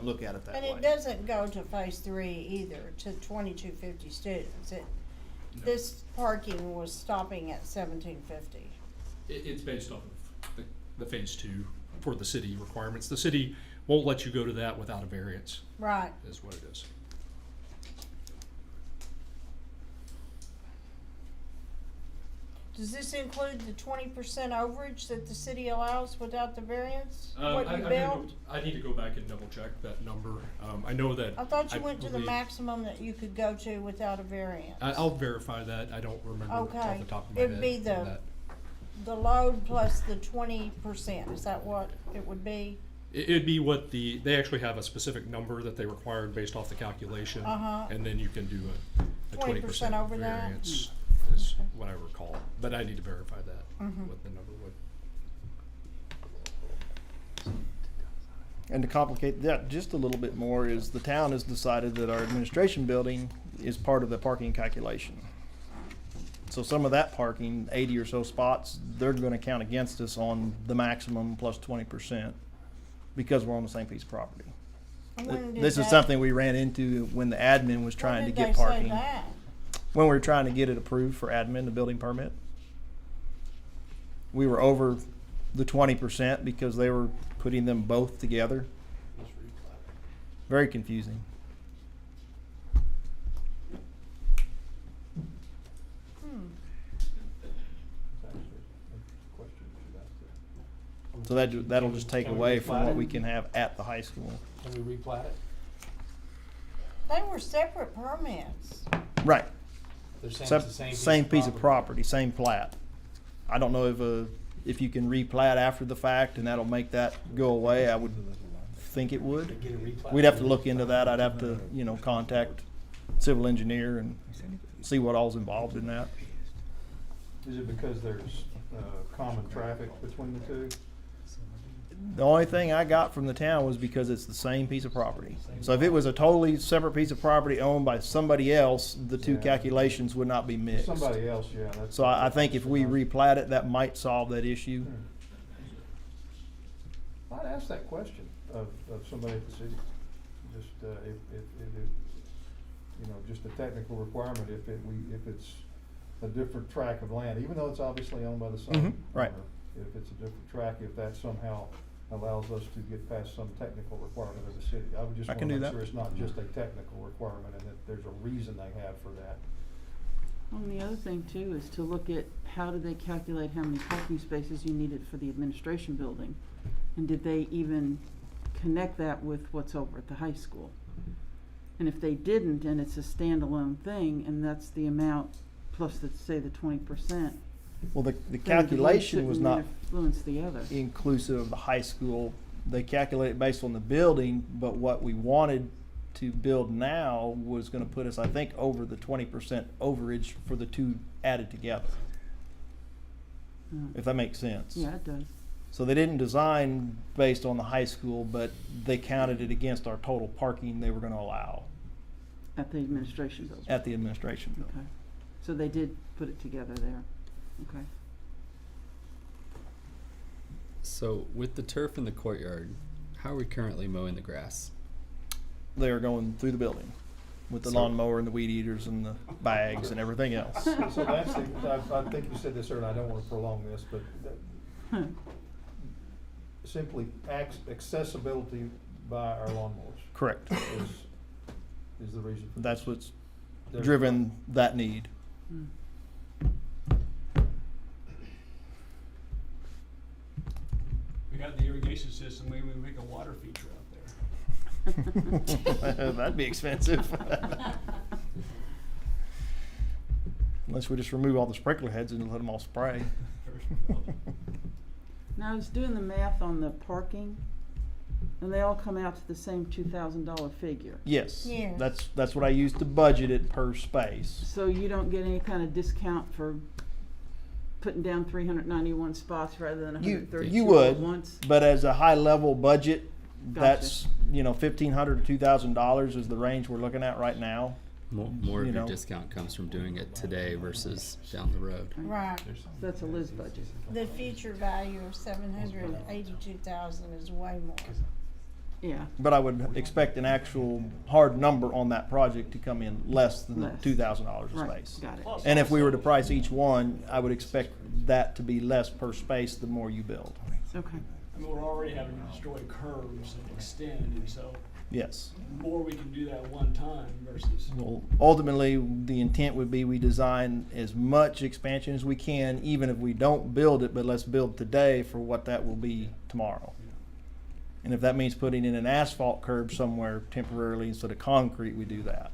look at it that And way. it doesn't go to phase 3 either, to 2,250 students. This parking was stopping at 1,750. It's based off of the phase 2 for the city requirements. The city won't let you go to that without a variance, Right. is what it is. Does this include the 20% overage that the city allows without the variance? What you I built? need to go back and double check that number. I know that. I thought you went to the believe- maximum that you could go to without a variance. I'll verify that. I don't remember off Okay. the top of my head. It'd be on the, that. the load plus the 20%. Is that what it would be? It'd be what they actually have a specific number that they required based off the calculation. Uh-huh. And then you can do a 20% over that? variance is what I recall. But I need to verify that, Mhm. what the number would. And to complicate that just a little bit more is the town has decided that our administration building is part of the parking calculation. So some of that parking, 80 or so spots, they're gonna count against us on the maximum plus 20% because we're on the same piece of property. When did This is that- something we ran into when the admin was trying to When did get they say parking. that? When we were trying to get it approved for admin, the building permit. We were over the 20% because they were putting them both together. Very confusing. So that'll just take Can we away from what replat we it? can have at the high school. Can we replat it? They were separate permits. Right. They're saying it's the Same piece of property, same plat. I don't know if you can replat after the fact and that'll make that go away. I would think it would. Get it replat? We'd have to look into that. I'd have to, contact civil engineer and see what all's involved in that. Is it because there's common traffic between the two? The only thing I got from the town was because it's the same piece of property. So if it was a totally separate piece of property owned by somebody else, the two Yeah. calculations would not be mixed. Somebody else, yeah. That's- So I think if we replat it, that might solve that issue. I'd ask that question of somebody at the city, just, if it, just a technical requirement, if it's a different tract of land, even though it's obviously owned by the same Mhm, right. owner, if it's a different tract, if that somehow allows us to get past some technical requirement of the city. I would just I wanna can do make that. sure it's not just a technical requirement and that there's a reason they have for that. And the other thing too is to look at how did they calculate how many parking spaces you needed for the administration building? And did they even connect that with what's over at the high school? And if they didn't, and it's a standalone thing, and that's the amount plus say the 20%. Well, the then one calculation was shouldn't not influence the other. inclusive of the high school. They calculated based on the building, but what we wanted to build now was gonna put us, I think, over the 20% overage for the two added together, if that makes sense. Yeah, it does. So they didn't design based on the high school, but they counted it against our total parking they were gonna allow At the administration building. at the administration building. Okay. So they did put it together there. Okay. So with the turf in the courtyard, how are we currently mowing the grass? They are going through the building with the So- lawnmower and the weed eaters and the bags and everything else. So that's, I think you said this earlier, and I don't wanna prolong this, but simply accessibility by our lawnmowers. Correct. Is the reason for That's this. what's There's- driven that need. We got the irrigation system, maybe we make a water feature out there. That'd be expensive. Unless we just remove all the sprinkler heads and let them all spray. Now, I was doing the math on the parking, and they all come out to the same $2,000 figure. Yes. Yes. That's what I use to budget it per space. So you don't get any kind of discount for putting down 391 spots rather than 132 You all at would, once? but as a high level budget, Gotcha. that's, $1,500 to $2,000 is the range we're looking at right now. More of You your know. discount comes from doing it today versus down the road. Right. That's a Liz budget. The future value of 782,000 is way more. Yeah. But I would expect an actual hard number on that project to come in less than Less. $2,000 a Right, space. got it. And if we were to price each one, I would expect that to be less per space the more you build. Okay. I mean, we're already having to destroy curves and extend, and so Yes. the more we can do that one time versus. Well, ultimately, the intent would be we design as much expansion as we can, even if we don't build it, but let's build today for what that will be tomorrow. And if that means putting in an asphalt curb somewhere temporarily instead of concrete, we do that.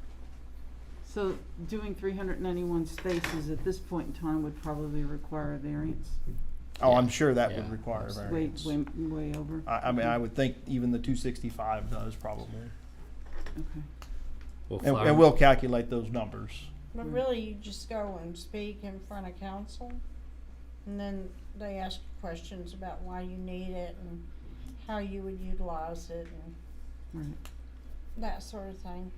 So doing 391 spaces at this point in time would probably require a variance? Oh, I'm sure that Yeah. would require a Way, variance. way over? I mean, I would think even the 265 does probably. Okay. Well, And we'll calculate those numbers. But really, you just go and speak in front of council, and then they ask questions about why you need it and how you would utilize it and Right. that sort of thing.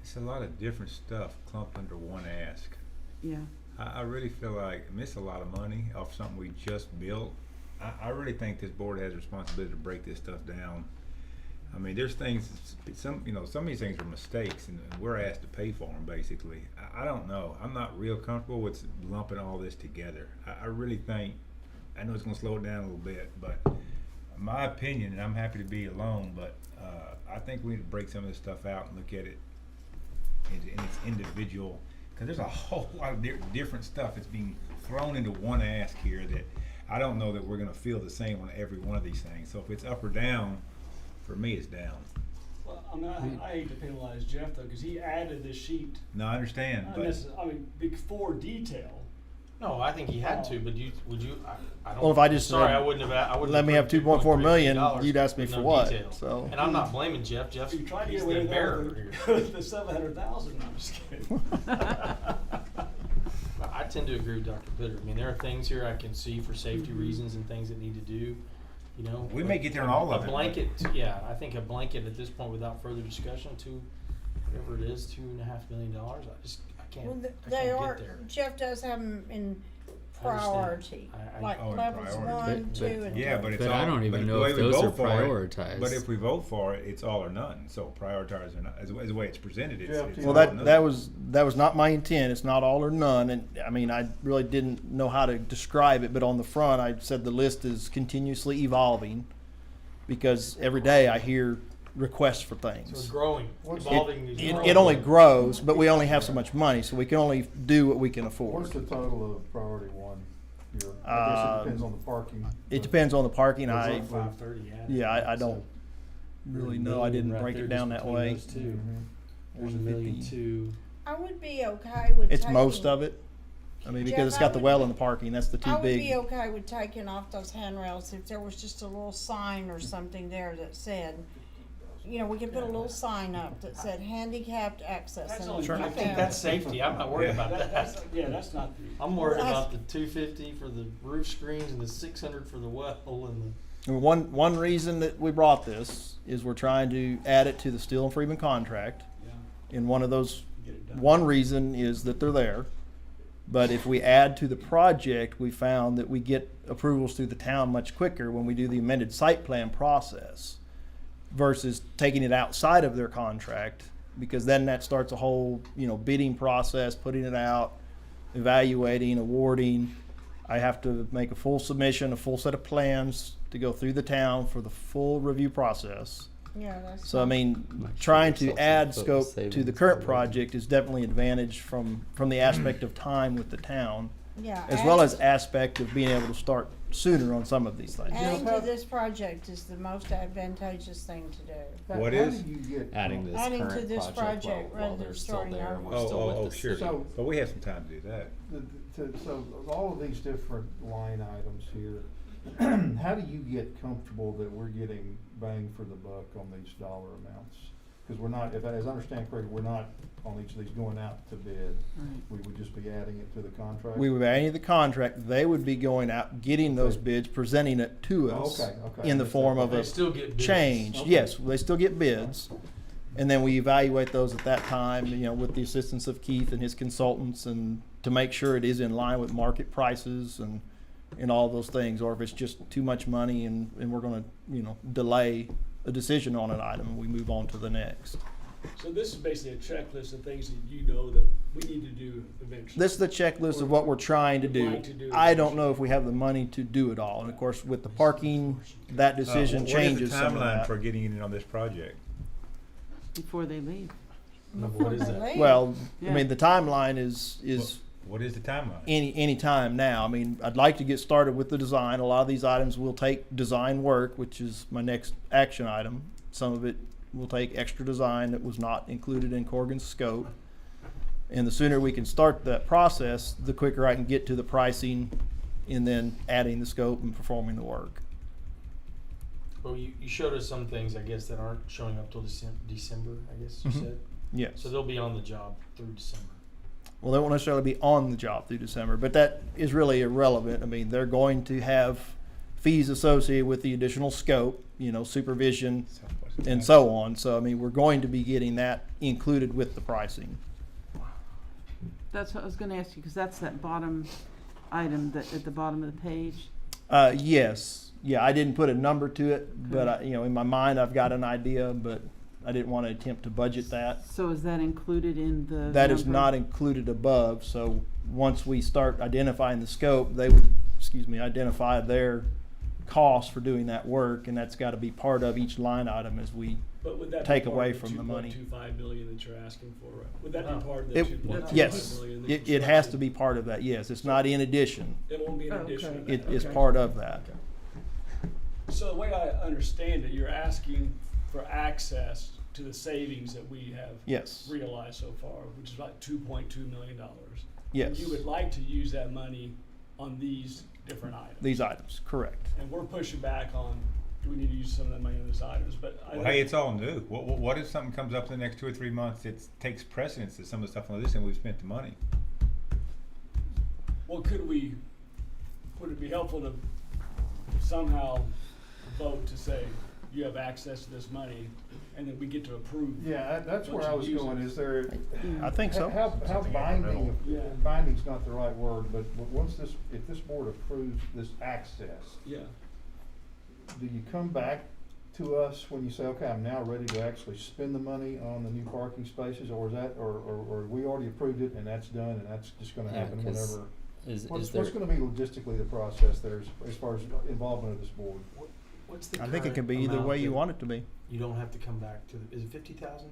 It's a lot of different stuff clumped under one ask. Yeah. I really feel like it's a lot of money off something we just built. I really think this board has a responsibility to break this stuff down. I mean, there's things, some of these things are mistakes, and we're asked to pay for them, basically. I don't know. I'm not real comfortable with lumping all this together. I really think, I know it's going to slow it down a little bit, but my opinion, and I'm happy to be alone, but I think we need to break some of this stuff out and look at it in its individual, because there's a whole lot of different stuff that's being thrown into one ask here that I don't know that we're going to feel the same on every one of these things. So if it's up or down, for me, it's down. Well, I mean, I hate to penalize Jeff though, because he added this sheet. No, I understand, but I mean, before detail. No, I think he had to, but would you, I don't. Well, if I just Sorry, said, I wouldn't have, I wouldn't. let me have approved $2.4 million, $2.3 you'd ask me with for no what, detail. so. And I'm not blaming Jeff, Jeff's, You tried to he's get away the with bearer that here. the 700,000, I'm just kidding. I tend to agree with Dr. Bitter. I mean, there are things here I can see for safety reasons and things that need to do, you know. We may get there on all of it, A but- blanket, yeah, I think a blanket at this point without further discussion whatever it is, $2.5 million, I can't, Well, I they can't are, get there. Jeff does have them in I understand. priority, like Oh, in levels priority. 1, 2, and 3. yeah, but it's But all, I don't but even the know way if we those vote are for it- prioritized. But if we vote for it, it's all or none. So prioritize or not, as the way it's presented, it's Jeff, it's do you Well, all or that none. was not my intent. It's not all or none, and I mean, I really didn't know how to describe it. But on the front, I said the list is continuously evolving because every day I hear requests for So things. it's growing, What's- evolving. is It growing. only grows, but we only have so much money, so we can only do what we can afford. What's the total of priority one here? I guess it depends on the parking. It depends on the parking. But I roughly- 530, yeah, I don't really know. I didn't break it down that way. There's a 150. million two. I would be okay with It's taking. most of it. I mean, because Jeff, it's got I the would- well and the parking. That's the two I would big. be okay with taking off those handrails if there was just a little sign or something there that said, we could put a little sign up that said handicapped access. That's and only right I think there. that's safety. I'm not worried about That's, that. yeah, that's not the. I'm worried Well, about the 250 for the roof screens and the 600 for the well and the. One reason that we brought this is we're trying to add it to the Steel and Freeman contract. Yeah. And one of those, Get it done. one reason is that they're there. But if we add to the project, we found that we get approvals through the town much quicker when we do the amended site plan process versus taking it outside of their contract, because then that starts a whole, bidding process, putting it out, evaluating, awarding. I have to make a full submission, a full set of plans to go through the town for the full review process. Yeah, that's. So I mean, trying to add scope to the current project is definitely an advantage from the aspect of time with the town. Yeah, as well as add- aspect of being able to start sooner on some of these things. Adding to this project is the most advantageous thing to do. But What how is? do you get? Adding this Adding to current this project project while rather than they're still starting there, over. we're still with the Sure. city. So- But we have some time to do that. So all of these different line items here, how do you get comfortable that we're getting bang for the buck on these dollar amounts? Because we're not, if I, as I understand correctly, we're not on each of these going out to bid. Right. We would just be adding it to the contract. We would add the contract, they would be going out, getting those bids, presenting it to us Okay. in the form of They a still get bids. change. Okay. Yes, they still get bids. And then we evaluate those at that time, you know, with the assistance of Keith and his consultants, and to make sure it is in line with market prices and all those things, or if it's just too much money and we're gonna, you know, delay a decision on an item and we move on to the next. So this is basically a checklist of things that you know that we need to do eventually. This is the checklist of what we're trying to We'd do. like to do I don't know if we have the money to do it all, and of course, with the parking, that decision changes some of What is the timeline that. for getting in on this project? Before they leave. No, but what is that? Well, I Yeah. mean, the timeline is What is the timeline? any time now. I mean, I'd like to get started with the design. A lot of these items will take design work, which is my next action item. Some of it will take extra design that was not included in Corrigan's scope. And the sooner we can start that process, the quicker I can get to the pricing and then adding the scope and performing the work. Well, you showed us some things, I guess, that aren't showing up till December, I guess you Mhm. said? Yes. So they'll be on the job through December. Well, they won't necessarily be on the job through December, but that is really irrelevant. I mean, they're going to have fees associated with the additional scope, you know, supervision and so on. So, I mean, we're going to be getting that included with the pricing. That's what I was gonna ask you, because that's that bottom item that at the bottom of the page. Yes. Yeah, I didn't put a number to it, but I, you know, in my mind, I've got an idea, but I didn't want to attempt to budget that. So is that included in the? That is number? not included above, so once we start identifying the scope, they would, identify their cost for doing that work, and that's got to be part of each line item as we But would that be take part away of from the money. 2.25 million that you're asking for? Would that be part of the It, 2.25 yes, million? that it you're has to structured? be part of that, yes, it's not in addition. It won't be in Oh, addition okay. to that? It is Okay. part of that. So the way I understand it, you're asking for access to the savings that we have Yes. realized so far, which is about $2.2 million. Yes. You would like to use that money on these different items. These items, correct. And we're pushing back on, do we need to use some of that money on these items? But I Well, think- hey, it's all new. What if something comes up in the next 2 or 3 months that takes precedence to some of the stuff on this and we've spent the money? Well, would it be helpful to somehow vote to say, you have access to this money, and then we get to approve? Yeah, that's what where I you was use going, it. is there? I think so. How Something in the middle. binding, Yeah. binding's not the right word, but once if this board approves this access, Yeah. do you come back to us when you say, okay, I'm now ready to actually spend the money on the new parking spaces, or is that, or we already approved it and that's done and that's just gonna Yeah, happen 'cause whenever? Is What's there gonna be logistically the process there as far as involvement of this board? What's the I think it current can be either amount way you that want it to be. You don't have to come back to is it 50,000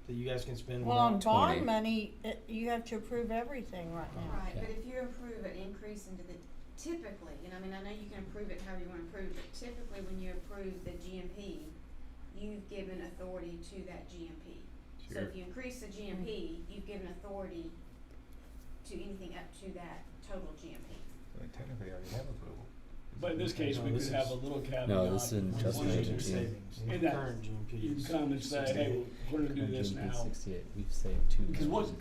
that you guys can spend? Well, on without- bond money, you have to approve everything right now. Right, Yeah. but if you approve an increase into the, typically, and I mean, I know you can approve it however you wanna approve, but typically when you approve the GMP, you've given authority to that GMP. So Sure. if you increase the GMP, you've given authority to anything up to that total GMP. Well, technically, I already have approval. But in this case, No, we this could have is- a little caveat. No, this is an on adjustment one of agent these fee. savings. In The that current GMP You is can come and say, hey, we're gonna do this now. 68, we've saved 2 Because million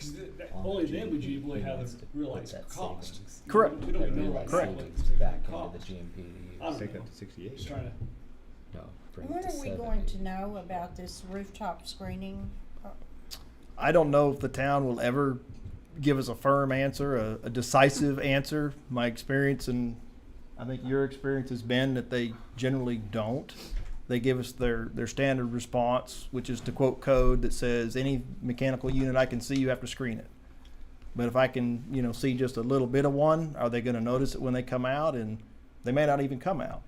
on only the then would you GMP. really have Wants the to realized put that cost. savings, Correct. We don't that even know realized right now savings what the back into cost. the GMP to I don't use. Take know. up to 68. Just trying to, No, bring When it to are we 70. going to know about this rooftop screening? I don't know if the town will ever give us a firm answer, a decisive answer. My experience, and I think your experience has been that they generally don't. They give us their standard response, which is to quote code that says any mechanical unit I can see, you have to screen it. But if I can, see just a little bit of one, are they going to notice it when they come out? And they may not even come out.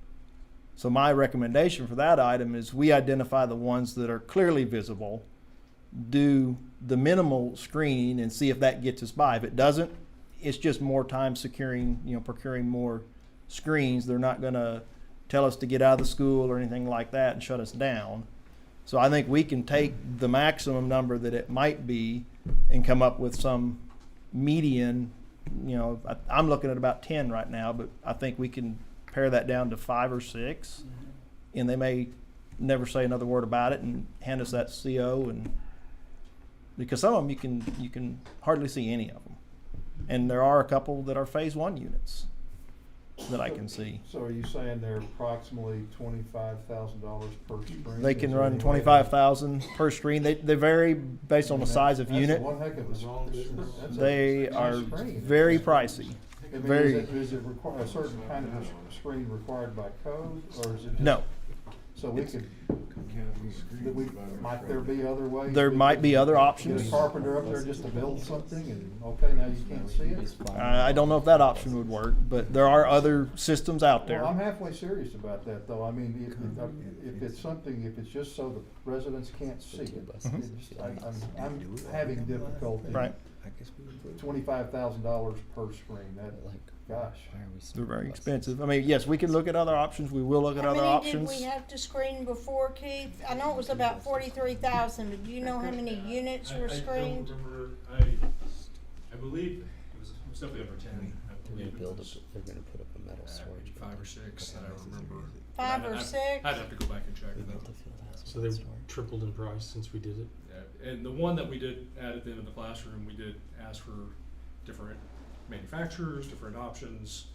So my recommendation for that item is we identify the ones that are clearly visible, do the minimal screening and see if that gets us by. If it doesn't, it's just more time procuring more screens. They're not gonna tell us to get out of the school or anything like that and shut us down. So I think we can take the maximum number that it might be and come up with some median. I'm looking at about 10 right now, but I think we can pare that down to 5 or 6, and they may never say another word about it and hand us that CO. And because some of them you can hardly see any of them, and there are a couple that are phase 1 units that I can see. So are you saying they're approximately $25,000 per screen? They can run 25,000 per screen. They vary based on the size of unit. That's one heck of a They are screen. very pricey. I mean, Very. Is it a certain kind of a screen required by code, or is it just? No. So we could, might there be other ways? There we might could be other Get options. a carpenter up there just to build something and, okay, now you can't see it? I don't know if that option would work, but there are other systems out there. Well, I'm halfway serious about that, though. I mean, if it's something, if it's just so the residents can't see it, I'm having difficulty. Right. $25,000 per screen, gosh. They're very expensive. I mean, yes, we can look at other options. We will look at other How options. many did we have to screen before, Keith? I know it was about 43,000, but do you know how many units were screened? I don't remember. I believe it was definitely over 10. They're gonna put up a metal storage. 5 or 6 that I remember. 5 or 6? I'd have to go back and check. So they've tripled in price since we did it. Yeah, and the one that we did add at the end of the classroom, we did ask for different manufacturers, different options,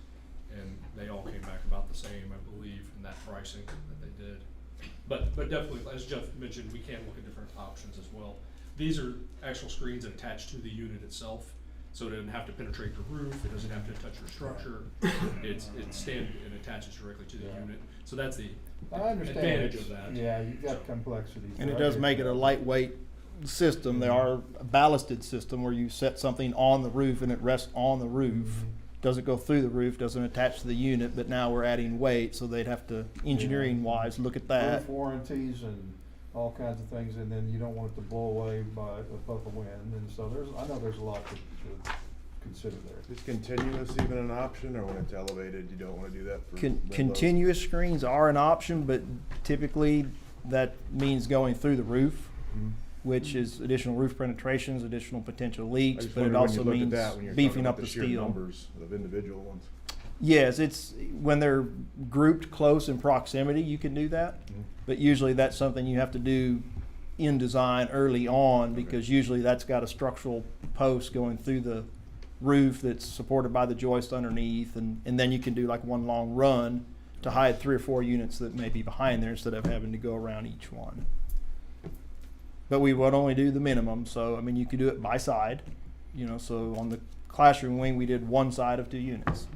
and they all came back about the same, I believe, in that pricing that they did. But definitely, as Jeff mentioned, we can look at different options as well. These are actual screens that attach to the unit itself, so it doesn't have to penetrate the roof, it doesn't have to touch your structure. It's and attaches directly to the unit. So that's the I understand. advantage of that. Yeah, you've got complexities. And it does make it a lightweight system. They are a ballasted system where you set something on the roof and it rests on the roof. Doesn't go through the roof, doesn't attach to the unit, but now we're adding weight, so they'd have to, engineering wise, look at that. Roof warranties and all kinds of things, and then you don't want it to blow away by a puff of wind, and so I know there's a lot to consider there. Is continuous even an option, or when it's elevated, you don't wanna do that for? Continuous screens are an option, but typically that means going through the roof, which is additional roof penetrations, additional potential leaks, but it also means beefing up the steel. Numbers of individual ones. Yes, it's when they're grouped close in proximity, you can do that. But usually that's something you have to do in design early on, because usually that's got a structural post going through the roof that's supported by the joist underneath, and then you can do like one long run to hide 3 or 4 units that may be behind there instead of having to go around each one. But we would only do the minimum, so I mean you could do it by side, so on the classroom wing we did 1 side of 2 units.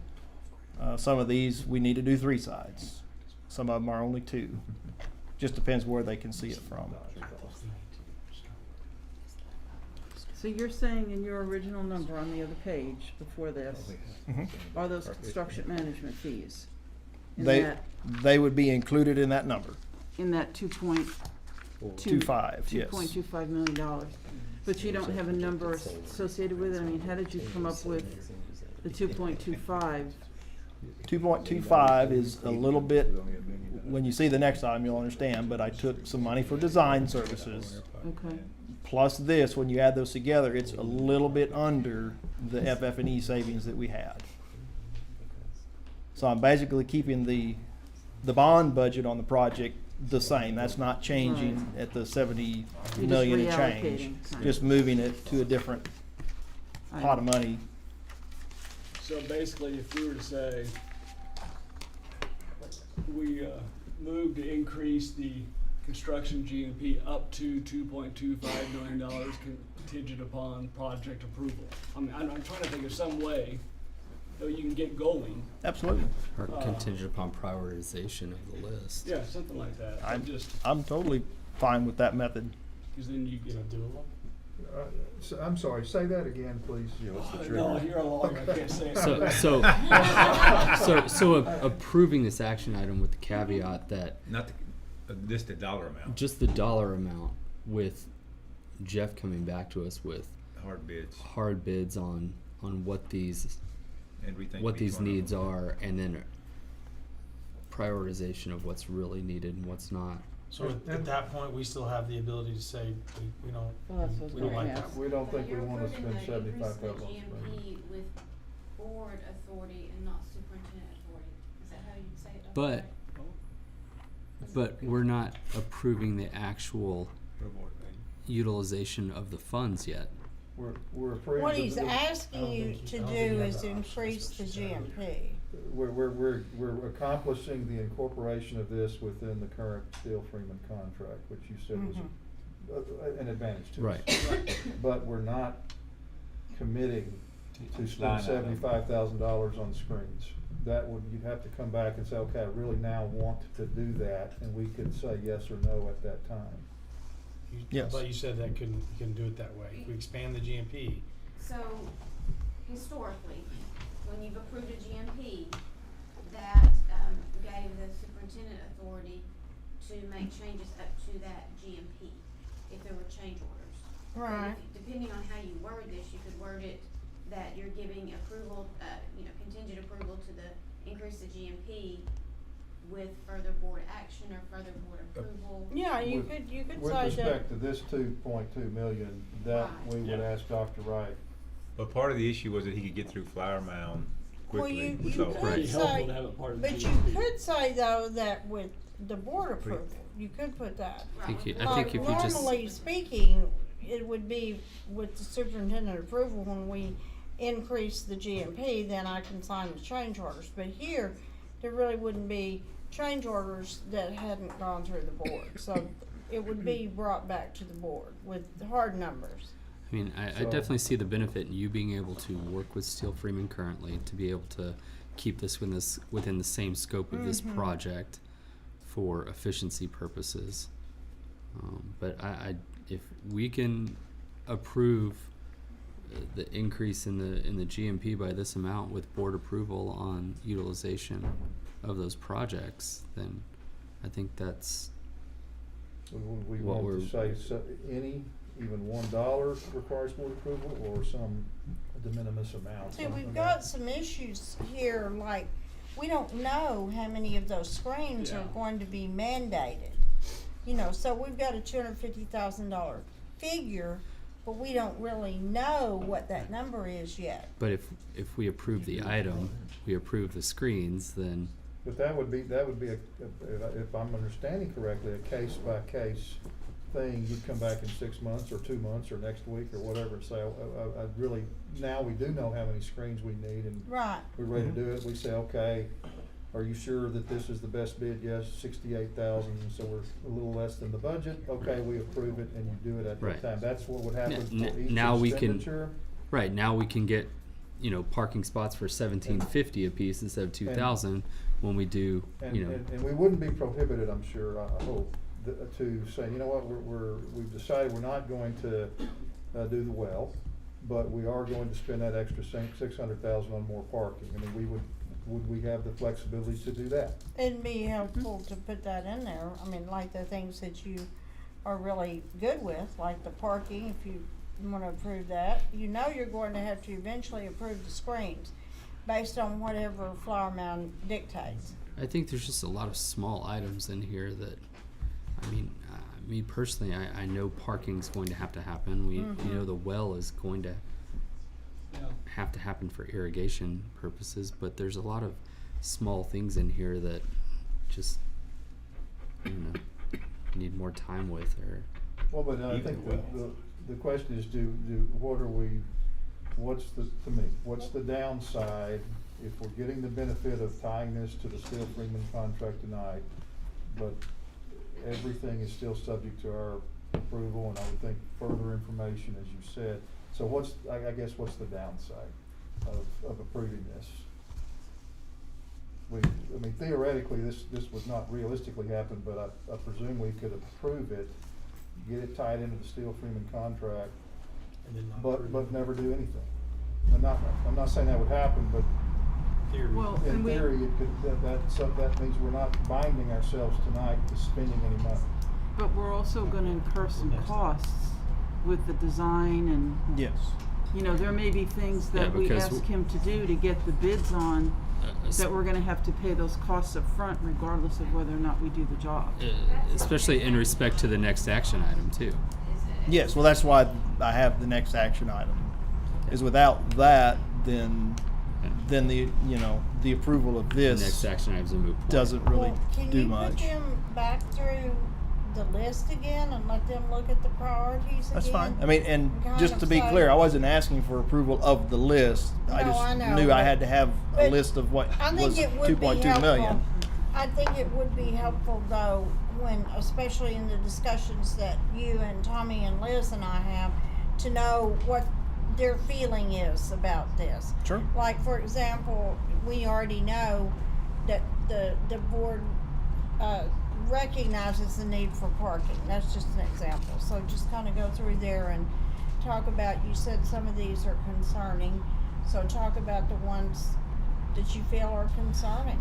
Some of these we need to do 3 sides. Some of them are only 2. Just depends where they can see it from. So you're saying in your original number on the other page before this, are those construction management fees? They would be included in that number. In that 2.25, yes. $2.25 million. But you don't have a number associated with it? I mean, how did you come up with the 2.25? 2.25 is a little bit, when you see the next item you'll understand, but I took some money for design services. Okay. Plus this, when you add those together, it's a little bit under the FF&E savings that we had. So I'm basically keeping the bond budget on the project the same. That's not changing at the 70 million and change. Just moving it to a different pot of money. So basically, if we were to say, we move to increase the construction GMP up to $2.25 million contingent upon project approval. I mean, I'm trying to think of some way that you can get going. Absolutely. Or contingent upon prioritization of the list. Yeah, something like that. I'm totally fine with that method. Because then you get to do it. I'm sorry, say that again, please. No, you're a lawyer, I can't say it. So approving this action item with the caveat that just the dollar amount. Just the dollar amount, with Jeff coming back to us with hard bids on what these And rethink what each these one of needs them. are, and then prioritization of what's really needed and what's not. So at that point, we still have the ability to say, we don't, Well, that's what I was we don't gonna like ask. that. We don't But think we you're wanna approving spend the increase in the $75,000 on screens. GMP with board authority and not superintendent authority. Is that how you'd say it? But we're not approving the actual utilization of the funds yet. We're approving. What he's the- asking you to do is increase the GMP. We're accomplishing the incorporation of this within the current Steel Freeman contract, which you said was an advantage to us. Right. But we're not committing to Line spend item. $75,000 on screens. That would, you'd have to come back and say, okay, I really now want to do that, and we could say yes or no at that time. Yes. But you said that you couldn't do it that way. If we expand the GMP, So, historically, when you've approved a GMP, that, gave the superintendent authority to make changes up to that GMP, if there were change orders. But Right. depending on how you word this, you could word it that you're giving approval, contingent approval to the increase the GMP with further board action or further board approval. Yeah, you With- could say With that. respect to this 2.2 million, that Right. we would ask Dr. Wright. But part of the issue was that he could get through Flower Mound Well, quickly. you so- could Pretty helpful say, to have it part of the but you GMP. could say though that with the board approval, you could put that. I think you, I Like think if you just normally speaking, it would be with the superintendent approval when we increase the GMP, then I can sign the change orders. But here, there really wouldn't be change orders that hadn't gone through the board. So it would be brought back to the board with the hard numbers. I mean, I So- definitely see the benefit in you being able to work with Steel Freeman currently to be able to keep this within the same scope of this project for efficiency purposes. But if we can approve the increase in the GMP by this amount with board approval on utilization of those projects, then I think that's Would we What want to we're- say any, even $1 requires board approval, or some de minimis amount? See, we've got some issues here, like, we don't know how many of those screens are Yeah. going to be mandated. You know, so we've got a $250,000 figure, but we don't really know what that number is yet. But if we approve the item, we approve the screens, then But that would be if I'm understanding correctly, a case-by-case thing. You'd come back in 6 months or 2 months or next week or whatever and say, I really, now we do know how many screens we need and Right. we're ready to do it. We say, okay, are you sure that this is the best bid? Yes, 68,000, so we're a little less than the budget. Okay, we approve it and you do it at Right. that time. That's what would happen for each now we can expenditure. right now we can get parking spots for $1,750 a piece instead of $2,000 when we do And we wouldn't be prohibited, I'm sure, I hope, to say, you know what, we've decided we're not going to do the well, but we are going to spend that extra $600,000 on more parking. I mean, would we have the flexibility to do that? It'd be helpful to put that in there. I mean, like the things that you are really good with, like the parking, if you wanna approve that. You know you're going to have to eventually approve the screens based on whatever Flower Mound dictates. I think there's just a lot of small items in here that, I mean, me personally, I know parking's going to happen. We know the well is going to have to happen for irrigation purposes, but there's a lot of small things in here that just, need more time with. Or Well, but I think the question is, what's the downside if we're getting the benefit of tying this to the Steel Freeman contract tonight, but everything is still subject to our approval, and I would think further information, as you said. So I guess what's the downside of approving this? I mean, theoretically, this would not realistically happen, but I presume we could approve it, get it tied into the Steel Freeman contract, and then not approve but it. never do anything. I'm not saying that would happen, but Theory. Well, in and we, theory, it could, that means we're not binding ourselves tonight to spending any money. but we're also gonna incur some costs with the design and Yes. You know, there may be things that Yeah, we because ask him to do to get the bids on, that we're gonna have to pay those costs up front regardless of whether or not we do the job. Especially in respect to the next action item too. Yes, well, that's why I have the next action item. Is without that, then the, you know, the approval of The next this action item is a moot point. doesn't really Well, can do you much. put them back through the list again and let them look at the priorities again? That's fine. I mean, and Kind just of to be say- clear, I wasn't asking for approval of the list. I No, just I know, knew I but- had to have a but list of what I think was it would be 2.2 million. helpful. I think it would be helpful though, when, especially in the discussions that you and Tommy and Liz and I have, to know what their feeling is about this. Sure. Like, for example, we already know that the board, recognizes the need for parking. That's just an example. So just kind of go through there and talk about, you said some of these are concerning, so talk about the ones that you feel are concerning.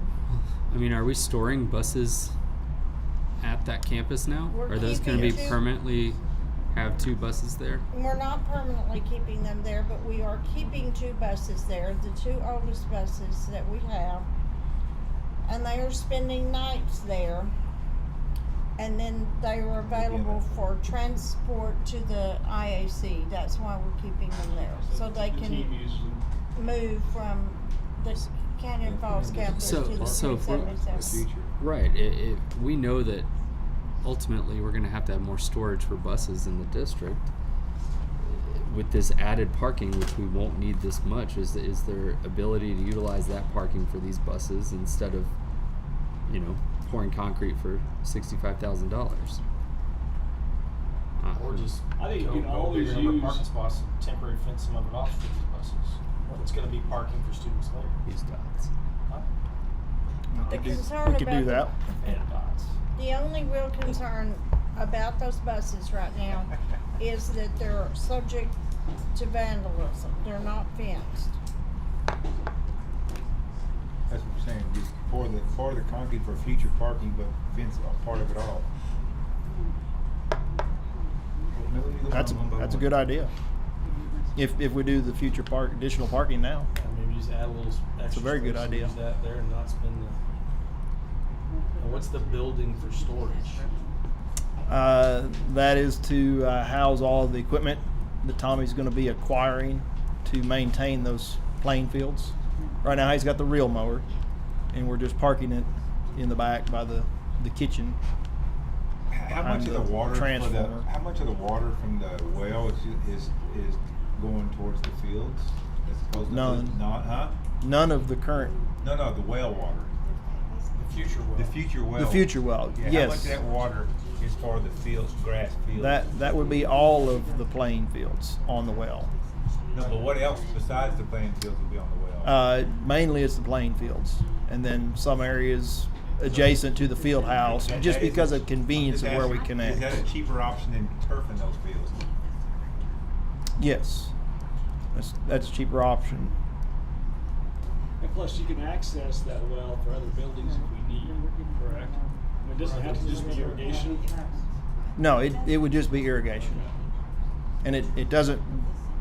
I mean, are we storing buses at that campus now? We're Are those going to be keeping two- permanently have 2 buses there? We're not permanently keeping them there, but we are keeping 2 buses there, the 2 oldest buses that we have. And they are spending nights there. And then they are available for transport to the IAC. That's why we're keeping them there, so they can move from the Canyon Falls campus to the So if we're- 377. Right. We know that ultimately we're going to have more storage for buses in the district. With this added parking, which we won't need this much, is there ability to utilize that parking for these buses instead of, you know, pouring concrete for $65,000? Or just I think you go can always bigger number of use- parking spots, and temporary fence some of it off for these buses. It's gonna be parking for students later. These dots. Huh? The We concern could do about that. And dots. the only real concern about those buses right now is that they're subject to vandalism. They're not fenced. That's what I'm saying, just pour the concrete for future parking, but fence a part of it all. That's a good idea. If we do the future additional parking now. And maybe just add a little extra. very good space and idea. Use that there and not spend the. And what's the building for storage? That is to house all of the equipment that Tommy's going to be acquiring to maintain those playing fields. Right now, he's got the reel mower, and we're just parking it in the back by the kitchen. How much of the water transformer. how much of the water from the well is going towards the fields? As opposed to None. Not, huh? None of the current. No, the well water. The future well. The future well. The future well, Yeah, yes. How much of that water is for the fields, grass fields? That would be all of the playing fields on the well. No, but what else besides the playing fields will be on the well? Mainly it's the playing fields, and then some areas adjacent to the field house, just because of convenience of where we connect. Is that a cheaper option than turfing those fields? Yes, that's a cheaper option. And plus, you can access that well for other buildings if we need, correct? I mean, it doesn't have to just be irrigation. No, it would just be irrigation, and it doesn't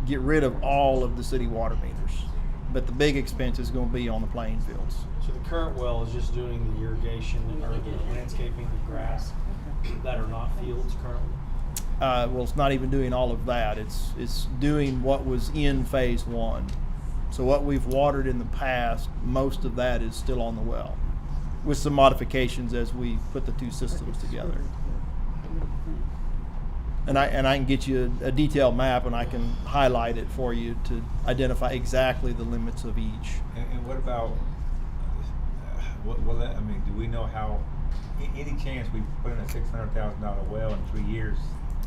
get rid of all of the city water meters, but the big expense is going to be on the playing fields. So the current well is just doing the irrigation or the landscaping, the grass that are not fields currently. Well, it's not even doing all of that. It's doing what was in phase 1. So what we've watered in the past, most of that is still on the well, with some modifications as we put the 2 systems together. And I can get you a detailed map, and I can highlight it for you to identify exactly the limits of each. And what about, I mean, do we know how, any chance we put in a $600,000 well in 3 years,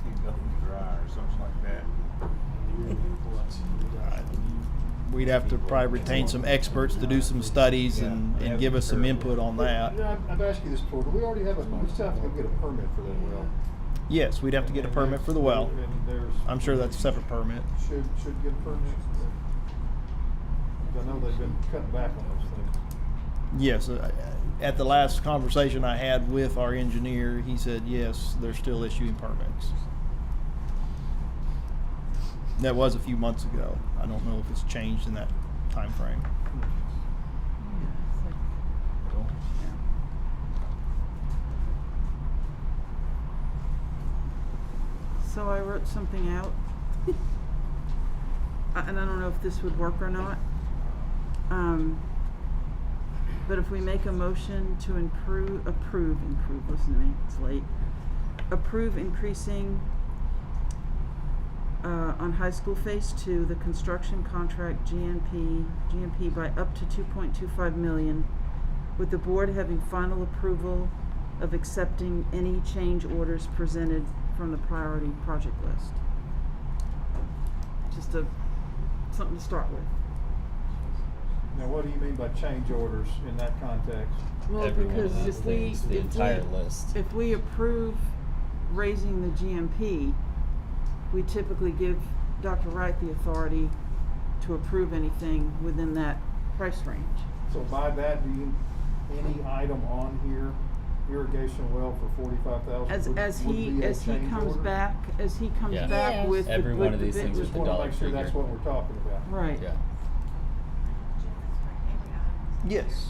it goes dry or something like that? We'd have to probably retain some experts to do some studies and give us some input on that. I've asked you this before, do we already have we still have to go get a permit for that well? Yes, we'd have to get a permit for the well. And there's. I'm sure that's a separate permit. Should get a permit. I know they've been cutting back on those things. Yes, at the last conversation I had with our engineer, he said, yes, they're still issuing permits. That was a few months ago. I don't know if it's changed in that time frame. So I wrote something out, and I don't know if this would work or not. But if we make a motion to approve, listen to me, it's late. Approve increasing on high school phase 2, the construction contract GMP by up to 2.25 million, with the board having final approval of accepting any change orders presented from the priority project list. Just something to start with. Now, what do you mean by change orders in that context? Well, because if we approve raising the GMP, we typically give Dr. Wright the authority to approve anything within that price range. So by that, do you, any item on here, irrigation well for $45,000? As he comes back Yeah. with every one of these things Just with the want to dollar make sure figure. that's what we're talking about. Right. Yeah. Yes.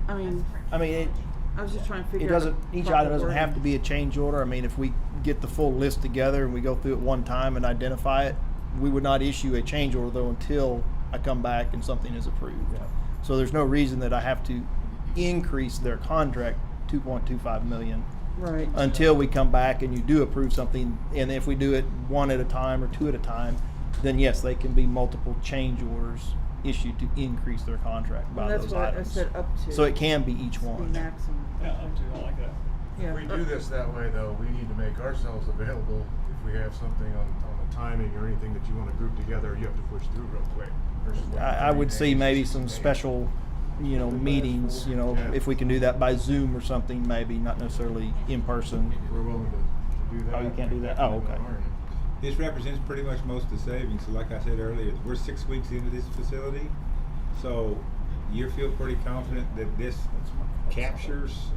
I mean, I was just trying to figure out. Each proper item doesn't wording. have to be a change order. I mean, if we get the full list together and we go through it one time and identify it, we would not issue a change order though until I come back and something is approved. Yeah. So there's no reason that I have to increase their contract 2.25 million. Right. Until we come back and you do approve something, and if we do it one at a time or two at a time, then yes, they can be multiple change orders issued to increase their contract by Well, that's those why items. I said up to. So it can be each The one. maximum. Yeah, I like that. Yeah. If we do this that way, though, we need to make ourselves available. If we have something on the timing or anything that you want to group together, you have to push through real quick. versus waiting I would 30 see days, maybe 60 some days. special, meetings, Yeah. if we can do that by Zoom or something, maybe, not necessarily in person. We're willing to do that. Oh, you can't do that? Oh, okay. This represents pretty much most of the savings. So like I said earlier, we're 6 weeks into this facility. So you feel pretty confident that this captures,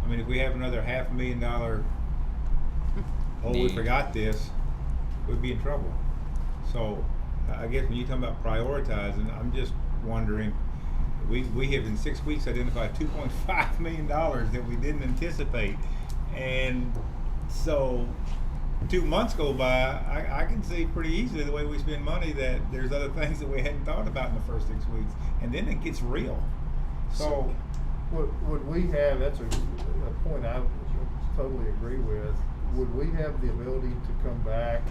I mean, if we have another $500,000, oh, we Need. forgot this, we'd be in trouble. So I guess when you talk about prioritizing, I'm just wondering, we have in 6 weeks identified $2.5 million that we didn't anticipate. And so 2 months go by, I can see pretty easily the way we spend money that there's other things that we hadn't thought about in the first 6 weeks. And then it gets real. So Would we have, that's a point I totally agree with, would we have the ability to come back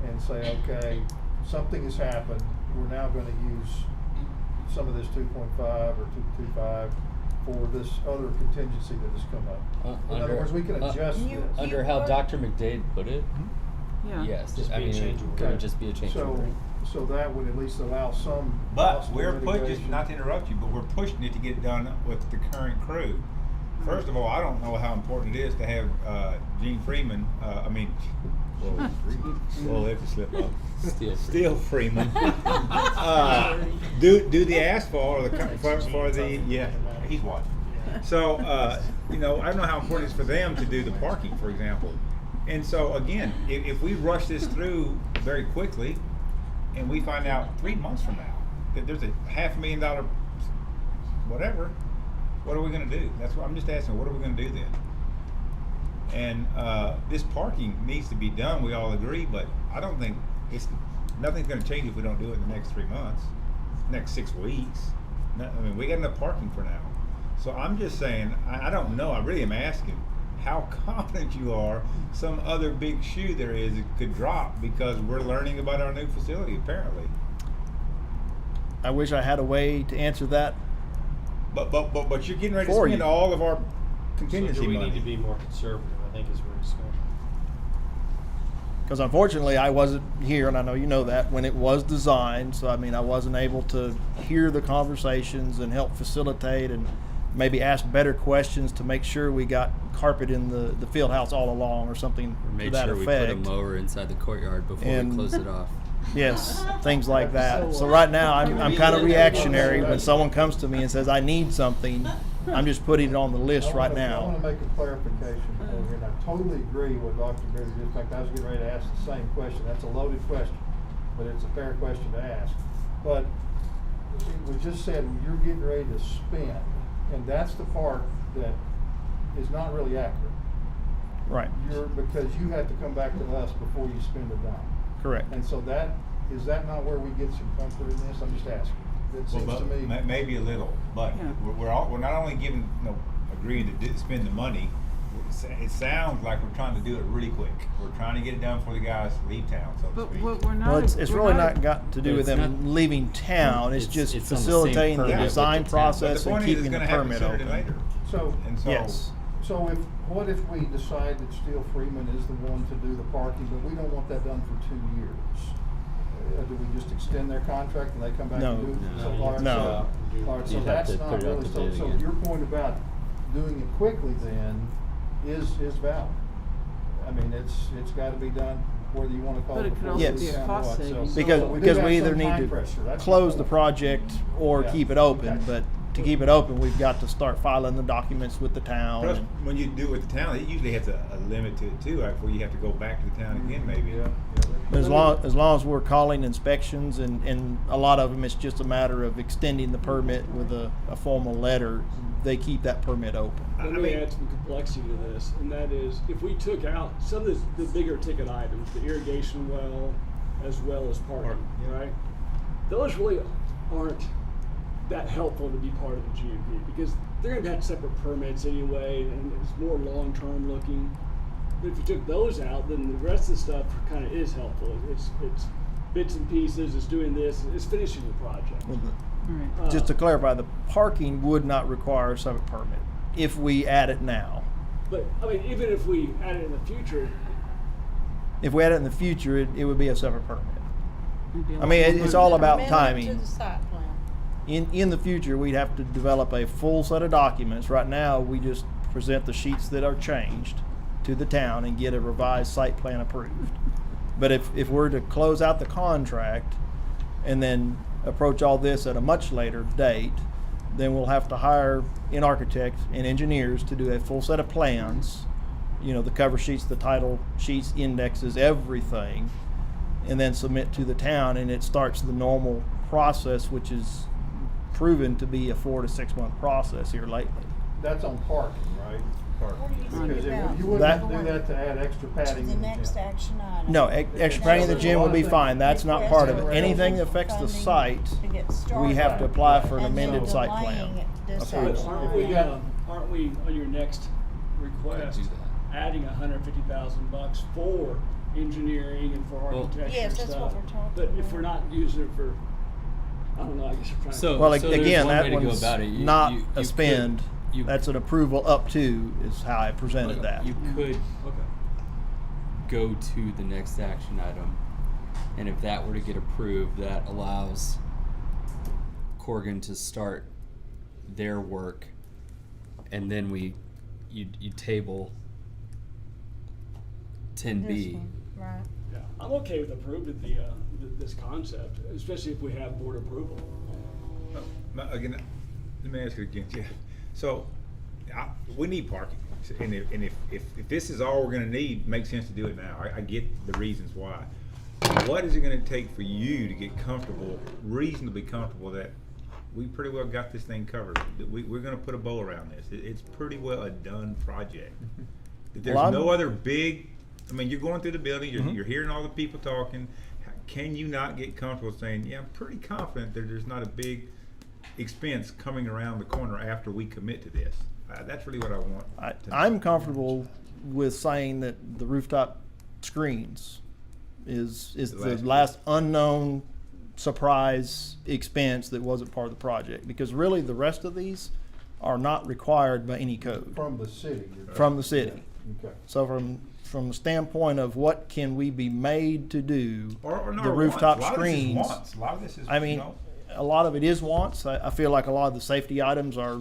and say, okay, something has happened, we're now going to use some of this 2.5 or 2.25 for this other contingency that has come up? In other words, we can adjust this. Under how Dr. McDade put it, Yeah. yes. Just I be a mean, change it order. would just be a change order. So that would at least allow some But possible we're pushing, mitigation. not to interrupt you, but we're pushing it to get done with the current crew. First of all, I don't know how important it is to have Gene Freeman, whoa, let it slip up. Steel Freeman. Do the asphalt or for the, yeah, he's watching. So, I don't know how important it is for them to do the parking, for example. And so again, if we rush this through very quickly, and we find out 3 months from now that there's a $500,000 whatever, what are we going to do? That's what I'm just asking. What are we going to do then? And this parking needs to be done. We all agree, but I don't think nothing's going to change if we don't do it in the next 3 months, next 6 weeks. We got enough parking for now. So I'm just saying, I don't know. I really am asking how confident you are some other big shoe there is that could drop because we're learning about our new facility apparently. I wish I had a way to answer that. But you're getting ready to For spend you. all of our contingency So do we money. need to be more conservative, I think is where it's going. Because unfortunately, I wasn't here, and I know you know that, when it was designed. So, I wasn't able to hear the conversations and help facilitate and maybe ask better questions to make sure we got carpet in the field house all along or something Or to made that sure we effect. put a mower inside the courtyard before And- we close it off. Yes, things like that. So right now, I'm kind of reactionary when someone comes to me and says, I need something. I'm just putting it on the list right I now. want to make a clarification for in here, and I totally agree with Dr. Berry. In fact, I was getting ready to ask the same question. That's a loaded question, but it's a fair question to ask. But we just said you're getting ready to spend, and that's the part that is not really accurate. Right. Because you have to come back to us before you spend a dime. Correct. And so is that not where we get some comfort in this? I'm just asking. It seems to me. Maybe a little, but Yeah. we're not only giving, agreeing to spend the money. It sounds like we're trying to do it really quick. We're trying to get it done before the guys leave town, so to But speak. we're not. Well, it's we're really not got to do But with it's them not- leaving town. It's just it's on the same facilitating the permit with design the town. process But the and point is, keeping the it's gonna happen permit sooner than open. later. So, And so, Yes. so what if we decide that Steele Freeman is the one to do the parking, but we don't want that done for 2 years? Do we just extend their contract and they come back No. and do it? No. So, all right, No. all right, so You'd have that's to not put it out really, to so, bid so again. your point about doing it quickly then is valid. I mean, it's gotta be done, whether you wanna call But it. it could before also we be a sound cost what, so- savings. Because so do because have we either some need time to pressure. That's close my the point. project or Yeah. keep it open, Okay. but to keep it open, we've got to start filing the documents with the town. plus, and- when you do it with the town, it usually has a limit to it too, like where you have to go back to the town again, maybe. Yeah, But as long as we're calling inspections and a lot of them, it's just a matter of extending the permit with a formal letter, they keep that permit open. Let I me mean- add some complexity to this, and that is, if we took out some of the bigger ticket items, the irrigation well, as well as parking, right? Those really aren't that helpful to be part of the GMP, because they're gonna have separate permits anyway, and it's more long-term looking. But if you took those out, then the rest of the stuff kinda is helpful. It's bits and pieces, it's doing this, it's finishing the project. Well, Right. Just to clarify, the parking would not require a separate permit if we add it now. But, I mean, even if we add it in the future, If we add it in the future, it would be a separate permit. It'd be a I lot mean, more it's money. all about Amendment timing. To the site plan. In the future, we'd have to develop a full set of documents. Right now, we just present the sheets that are changed to the town and get a revised site plan approved. But if we're to close out the contract and then approach all this at a much later date, then we'll have to hire an architect and engineers to do a full set of plans, the cover sheets, the title sheets, indexes, everything, and then submit to the town, and it starts the normal process, which is proven to be a 4 to 6 month process here lately. That's on parking, right? Park. What are you Because thinking about? you wouldn't do that to add extra To padding. the in the next gym. action item. No, extra padding in the gym will be fine. That's not part of it. Anything that affects the site, To get we have to started. apply for an And then amended site plan. delaying this approval. action aren't we on your next request, do that. adding $150,000 for engineering and for Well- architecture Yes, and that's stuff? what we're talking But if about. we're not using it for, I don't know, I guess we're trying to. So- Well, there's again, one that way to go one's about it. You- not you a could- spend. you- That's an approval up to, is how I presented that. You could Okay. go to the next action item, and if that were to get approved, that allows Corgan to start their work, and then you table 10B. This one, right. Yeah, I'm okay with approving this concept, especially if we have board approval. Again, let me ask you again, Jeff. So, we need parking, and if this is all we're gonna need, it makes sense to do it now. I get the reasons why. What is it gonna take for you to get comfortable, reasonably comfortable, that we pretty well got this thing covered? That we're gonna put a bow around this. It's pretty well a done project. That there's Well, no other big. I mean, you're going through the building. You're, Mhm. you're hearing all the people talking. Can you not get comfortable saying, "Yeah, I'm pretty confident that there's not a big expense coming around the corner after we commit to this"? That's really what I want. to know. I'm comfortable with saying that the rooftop screens is the last unknown surprise expense that wasn't part of the project, because really the rest of these are not required by any code From the city. from the city. Okay. So from the standpoint of what can we be made to do, Or no, the wants. rooftop A lot of this is screens. wants. A lot of this is, I mean, a lot of it is wants. I feel like a lot of the safety items are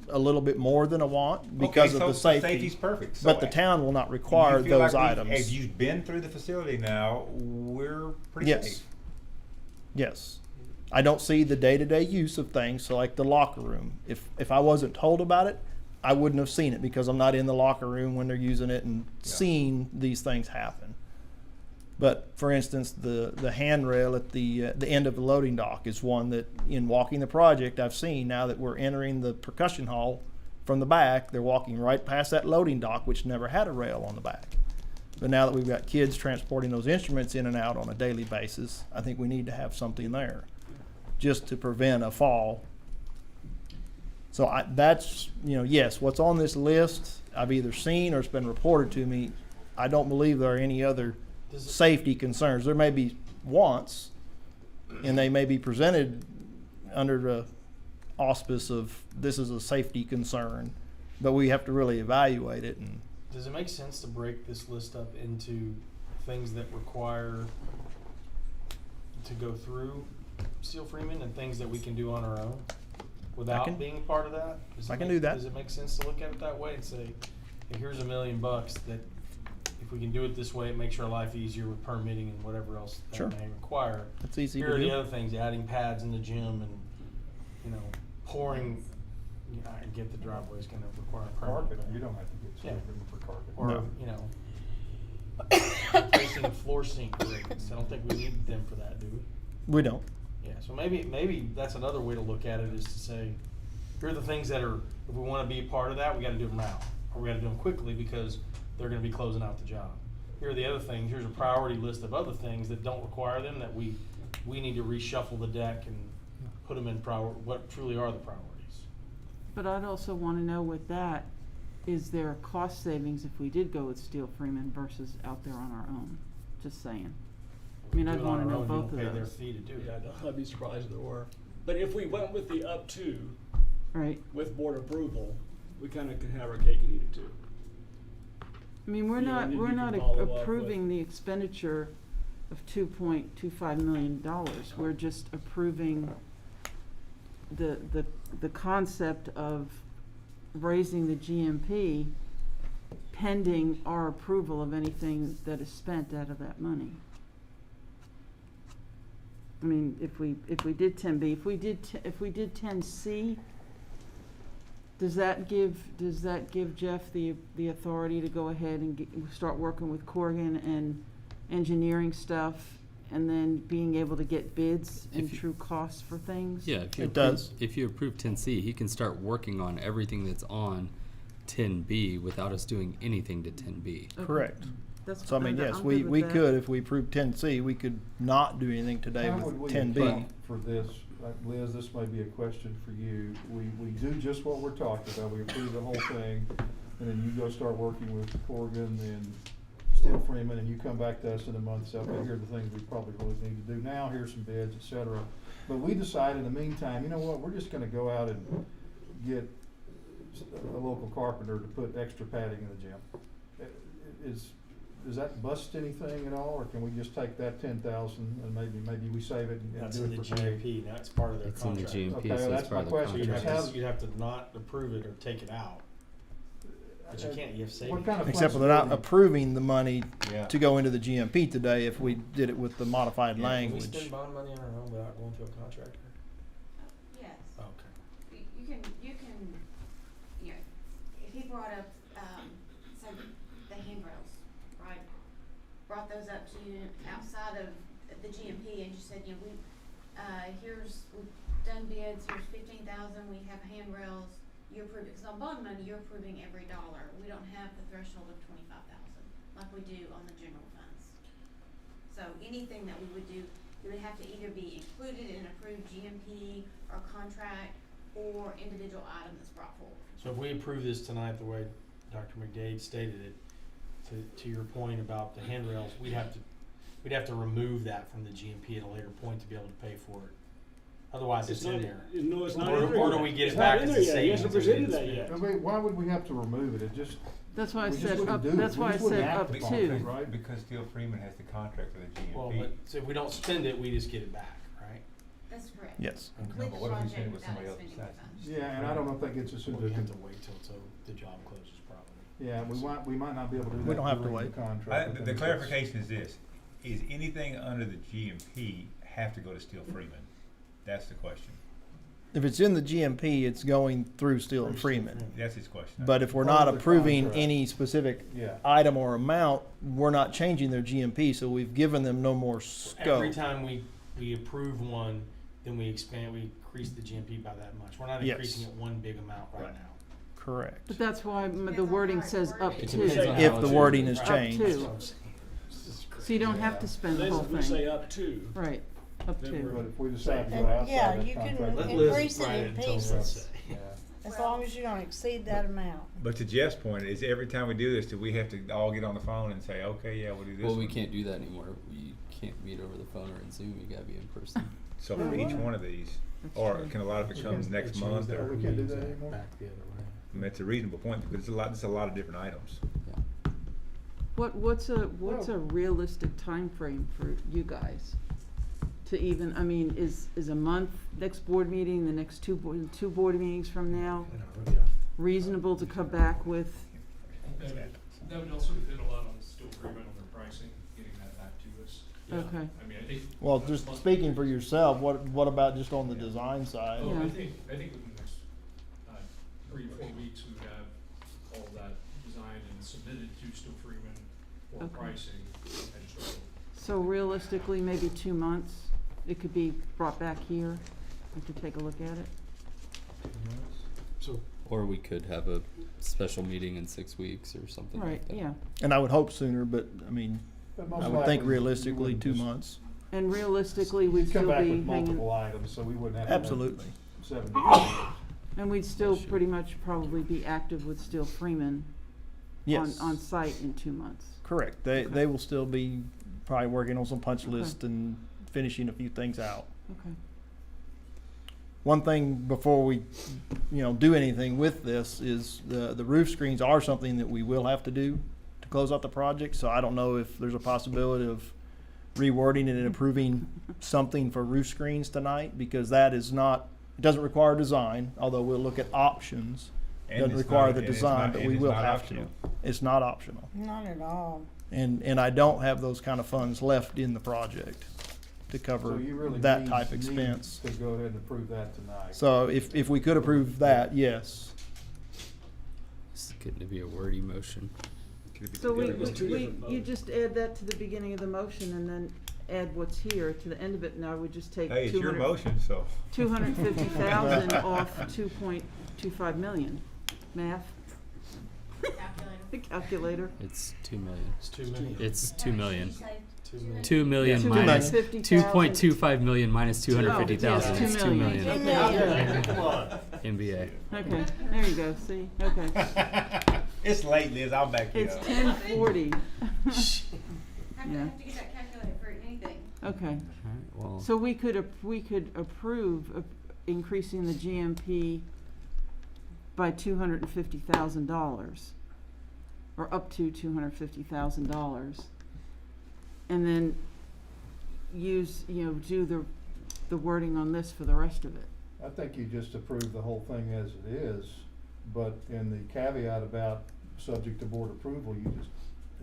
a little bit more than a want because Okay, of the so safety. safety's perfect. So But the town will not require you feel those like items. As you've been through the facility now, we're pretty Yes. safe. Yes. I don't see the day-to-day use of things, so like the locker room. If I wasn't told about it, I wouldn't have seen it because I'm not in the locker room when they're using it and seeing these things happen. But for instance, the handrail at the end of the loading dock is one that, in walking the project, I've seen now that we're entering the percussion hall from the back. They're walking right past that loading dock, which never had a rail on the back. But now that we've got kids transporting those instruments in and out on a daily basis, I think we need to have something there just to prevent a fall. So that's, yes, what's on this list, I've either seen or it's been reported to me. I don't believe there are any other safety concerns. There may be wants, and they may be presented under the auspice of this is a safety concern, but we have to really evaluate it. And Does it make sense to break this list up into things that require to go through Steel Freeman and things that we can do on our own without being part of that? do that. Does it make sense to look at it that way and say, hey, here's $1 million that if we can do it this way, it makes our life easier with permitting and whatever else that Sure. may require. That's easy Here to are do. the other things, adding pads in the gym and, pouring. I get the driveway is going to require a permit. Carpet, but- you don't have to get Yeah. Steel Freeman for carpet. Or, replacing a floor sink rings. I don't think we need them for that, do we? we don't. Yeah, so maybe that's another way to look at it, is to say, here are the things that are, if we want to be a part of that, we got to do them now, or we got to do them quickly because they're going to be closing out the job. Here are the other things. Here's a priority list of other things that don't require them, that we need to reshuffle the deck and put them in what truly are the priorities. But I'd also want to know with that, is there a cost savings if we did go with Steel Freeman versus out there on our own? Just saying. I mean, I'd want to know both of Pay their those. fee to do Yeah, it. I'd be surprised if there were. But if we went with the up to, Right. with board approval, we kind of can have our cake and eat it too. I mean, we're Yeah, not, and then we're you not can follow up approving the expenditure of $2.25 million. We're just approving the concept of raising the GMP pending our approval of anything that is spent out of that money. I mean, if we did 10B, if we did 10C, does that give Jeff the authority to go ahead and start working with Corrigan and engineering stuff, and then being able to get bids and true costs for things? Yeah, if you approve 10C, he can start working on everything that's on 10B without us doing anything to 10B. Okay. Correct. That's So I mean, I'm yes, good we with that. could, if we approved 10C, we could not do anything today How with would we 10B. account for this? Liz, this may be a question for you. We do just what we're talking about. We approve the whole thing, and then you go start working with Corrigan and Steel Freeman, and you come back to us in a month and say, okay, here are the things we probably really need to do now, here's some bids, et cetera. But we decide in the meantime, you know what, we're just gonna go out and get a local carpenter to put extra padding in the gym. Does that bust anything at all, or can we just take that 10,000 and maybe we save it and That's do in it the for free? GMP, now it's part of their It's in the contract. GMP, Okay, so well, it's that's part my of the question. contract. You'd have to not approve it or take it out. But you can't, you have savings. What kind of Except for they're not flexibility? approving the money Yeah. to go into the GMP today if we did it with the modified Can we language. spend bond money on our own without going to a contractor? Yes. Okay. You can, if he brought up, say, the handrails, right? Brought those up to you outside of the GMP and just said, we've done bids, here's 15,000, we have handrails, you approve it, cause on bond money, you're approving every dollar. We don't have the threshold of 25,000 like we do on the general funds. So anything that we would do, it would have to either be included in an approved GMP or contract or individual item that's brought forward. So if we approve this tonight, the way Dr. McDade stated it, to your point about the handrails, we'd have to remove that from the GMP at a later point to be able to pay for it. Otherwise, it's in there. No, it's not Or- in there. or do we get It's it back not in as there a yet. He hasn't savings and presented that it's yet. I mean, why would we have to remove it? It just. That's why I we just said wouldn't up, do it. that's We why I just wouldn't said have up to, to. right? Because Steel Freeman has the contract for the GMP. Well, but so if we don't spend it, we just get it back, right? That's correct. Yes. Complete but the what if we project spend it with without somebody else expending the besides? funds. Yeah, and I don't think it's just. Well, we have to wait till the job closes probably. Yeah, we might not be able to do that. We don't have to during wait. the contract. The clarification is this: is anything under the GMP have to go to Steel Freeman? That's the question. if it's in the GMP, it's going through Steel and Freeman. That's his question. But if we're Part not of the approving contract. any specific Yeah. item or amount, we're not changing their GMP, so we've given them no more scope. Every time we approve one, then we increase the GMP by that much. We're not Yes. increasing it one big amount right now. Correct. But that's why the wording says up It to. depends on how If the it's wording worded. is Up changed. to. So you don't have to spend the Liz, whole if we say thing. up to, Right, up Then to. we're- But if we decide to And, go outside yeah, that you can contract. Let Liz increase it write in it and tell us what to pieces, say. Yeah. as long as you don't exceed that amount. But to Jeff's point, is every time we do this, do we have to all get on the phone and say, okay, yeah, we'll do this Well, we one? can't do that anymore. We can't meet over the phone or in Zoom. You gotta be in person. So for each one of these, That's or true. can a lot of it come They next changed month? that Or, we can't do that means anymore? Back the other way. I mean, it's a reasonable point because it's a lot of different items. What's a realistic time frame for you guys? To even, I mean, is a month, next board meeting, the next two board meetings from now, reasonable to come back with? That would also depend a lot on Steel Freeman on their pricing, getting that back to us. Okay. I mean, I think. Well, just speaking for yourself, what about just on the design side? Oh, Yeah. I think within the next 3 to 4 weeks, we would have all of that designed and submitted to Steel Freeman for Okay. pricing. I just don't know. So realistically, maybe 2 months, it could be brought back here, we could take a look at it. So Or we could have a special meeting in 6 weeks or something Right, like that. yeah. And I would hope sooner, but I mean, But most I would think likely, you realistically wouldn't 2 just- months. And realistically, we'd You'd come still back be with hanging, multiple items, so we wouldn't have to. make Absolutely. 7 days. and we'd still pretty much probably be active with Steel Freeman Yes. on site in 2 months. Correct. They will still be probably working on some punch list and finishing a few things out. Okay. One thing before we, do anything with this is the roof screens are something that we will have to do to close out the project. So I don't know if there's a possibility of rewording it and approving something for roof screens tonight, because that is not, it doesn't require design, although we'll look at options. And Doesn't it's require not- the and it's design, not- but and we it's will not have optional. to. It's not optional. Not at all. And I don't have those kind of funds left in the project to cover So you really that need- type need expense. To go ahead and approve that tonight. So if we could approve that, yes. This is getting to be a wordy motion. So we, There's two different you modes. just add that to the beginning of the motion and then add what's here to the end of it, and I would just take Hey, it's your 200 motion, so. 250,000 off 2.25 million. Math? Calculator. Calculator. It's 2 million. It's 2 million. It's 2 million. 2 million. 2 million Yeah, minus 250,000. 2.25 million minus 250,000. Oh, yes, It's 2 2 million. million. 2 million. Come on. NBA. Okay, there you go, see, okay. It's late, Liz, I'll back you It's up. 10:40. Have to Yeah. get that calculator for anything. Okay, All right. Well, so we could approve increasing the GMP by $250,000, or up to $250,000, and then do the wording on this for the rest of it. I think you just approve the whole thing as it is, but in the caveat about subject to board approval, you just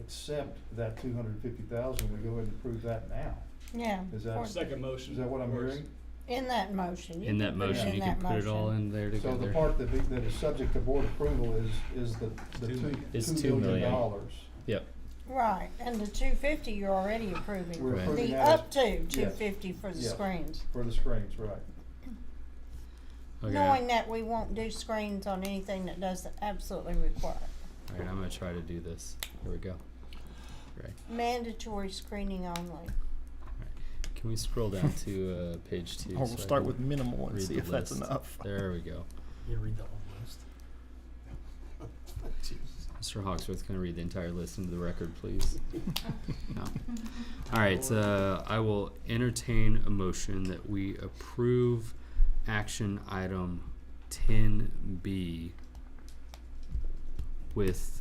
accept that 250,000, we go ahead and approve that now. Yeah. Is that, second motion. is that what I'm hearing? In that motion. You in that can put it motion, in you can that put it all motion. in there So the together. part that is subject to board approval is the Is $2 $2 million. million. Yep. Right, and the 250 you're already approving. We're Right. approving The that as- up to 250 for the Yes. screens. For the screens, right. Okay. Knowing that we won't do screens on anything that doesn't absolutely require. All right. I'm gonna try to do this. Here we go. Right. Mandatory screening only. Can we scroll down to page 2? Or we'll so I start can with minimal and read see the if that's list? enough. There we go. You read the whole list. Mr. Hawksworth, can I read the entire list into the record, please? No. All right, I will entertain a motion that we approve action item 10B with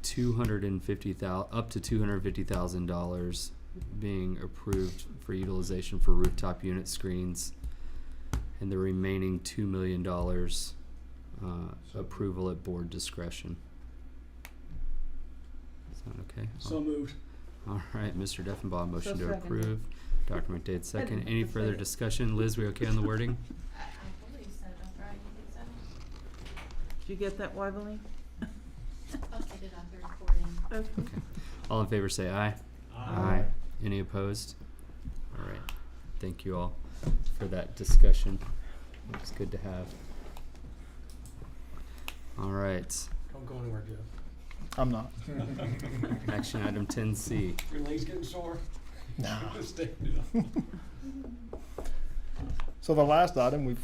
up to $250,000 being approved for utilization for rooftop unit screens, and the remaining $2 million approval at board discretion. Sound okay? So moved. All right, Mr. Deffenbaugh, motion to seconded. approve. Dr. McDade, second. Second. Any further discussion? Liz, we okay on the wording? I believe so. Did you get that, Wyverly? I'll get it on the recording. Okay. All in favor say aye. Aye. Any opposed? All right. Thank you all for that discussion. It's good to have. All right. Don't go anywhere, Jeff. I'm not. Action item 10C. Your leg's getting sore? No. Stay. So the last item we've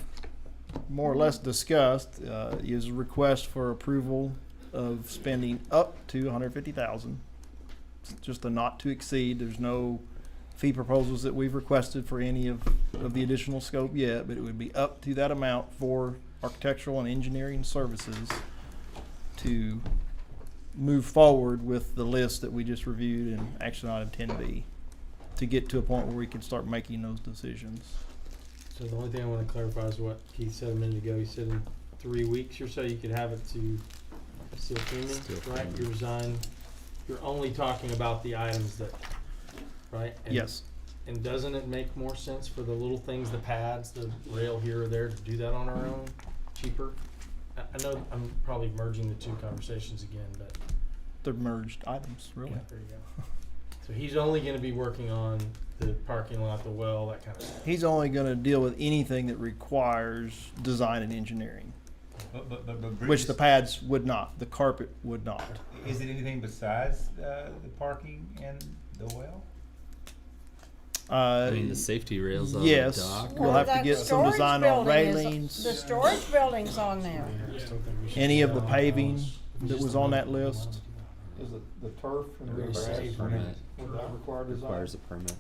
more or less discussed is a request for approval of spending up to $150,000. It's just a not to exceed. There's no fee proposals that we've requested for any of the additional scope yet, but it would be up to that amount for architectural and engineering services to move forward with the list that we just reviewed in action item 10B to get to a point where we can start making those decisions. So the only thing I want to clarify is what Keith said a minute ago. He said in 3 weeks or so you could have it to steel framing, right? Your design, you're only talking about the items that, right? And, Yes. And doesn't it make more sense for the little things, the pads, the rail here or there, to do that on our own, cheaper? I know I'm probably merging the two conversations again, but They're merged items, really. yeah, there you go. So he's only going to be working on the parking lot, the well, that kind of stuff. He's only going to deal with anything that requires design and engineering, which the pads would not, the carpet would not. Is it anything besides the parking and the well? I mean, the safety rails on yes, the dock. we'll have to that get some storage design on building is- railings. The storage building's on there. Any of the paving that was on that list. Is it the turf and the Or grass? a permit. Would that require design? Requires a permit.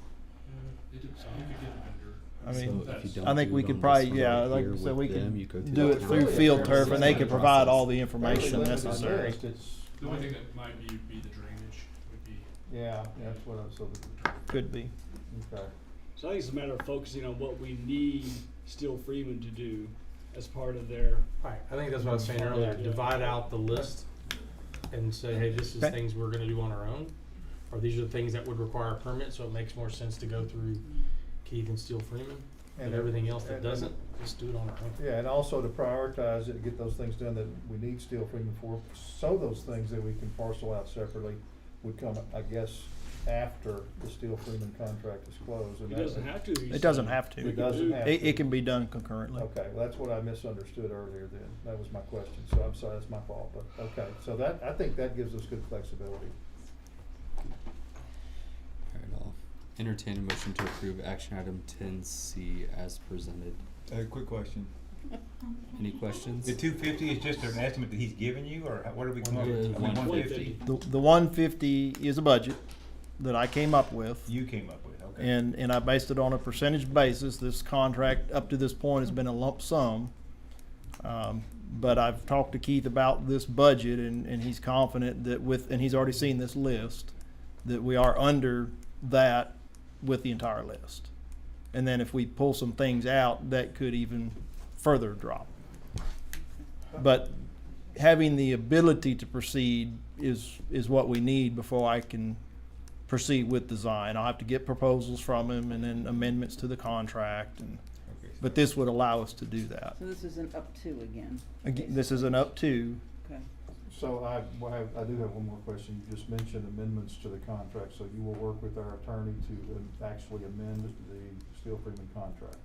I mean, So if you don't I think do we it could on probably, this yeah, one like here I said, we with them, could you go do it the through permit field turf and they could provide all the Fairly information limited necessary. list. It's, The only thing that might be the drainage would be. yeah, that's what I, so, Could be. okay. So I think it's a matter of focusing on what we need Steel Freeman to do as part of their. Right, I think that's what I was saying earlier, divide out the list and say, hey, this is Okay. things we're gonna do on our own, or these are the things that would require a permit, so it makes more sense to go through Keith and Steel Freeman, and everything else that doesn't, just do it on our own. Yeah, and also to prioritize it, get those things done that we need steel freeman for, so those things that we can parcel out separately would come, I guess, after the steel freeman contract is closed. and It that- doesn't have to. It doesn't have to. It doesn't have to. It can be done concurrently. Okay, well, that's what I misunderstood earlier then. That was my question, so I'm sorry, that's my fault, but, okay. So that, I think that gives us good flexibility. All right, I'll entertain a motion to approve action item 10C as presented. Quick question. Any questions? The 250 is just an estimate that he's given you, or what are we going to do? 150. The 150 is a budget that I came up with. You came up with, okay. And I based it on a percentage basis. This contract up to this point has been a lump sum. But I've talked to Keith about this budget and he's confident that and he's already seen this list, that we are under that with the entire list. And then if we pull some things out, that could even further drop. But having the ability to proceed is what we need before I can proceed with design. I'll have to get proposals from him and then amendments to the contract, and but this would allow us to do that. So this is an up to again. Again, this is an up to. Okay. So I do have one more question. You just mentioned amendments to the contract, so you will work with our attorney to actually amend the steel freeman contract?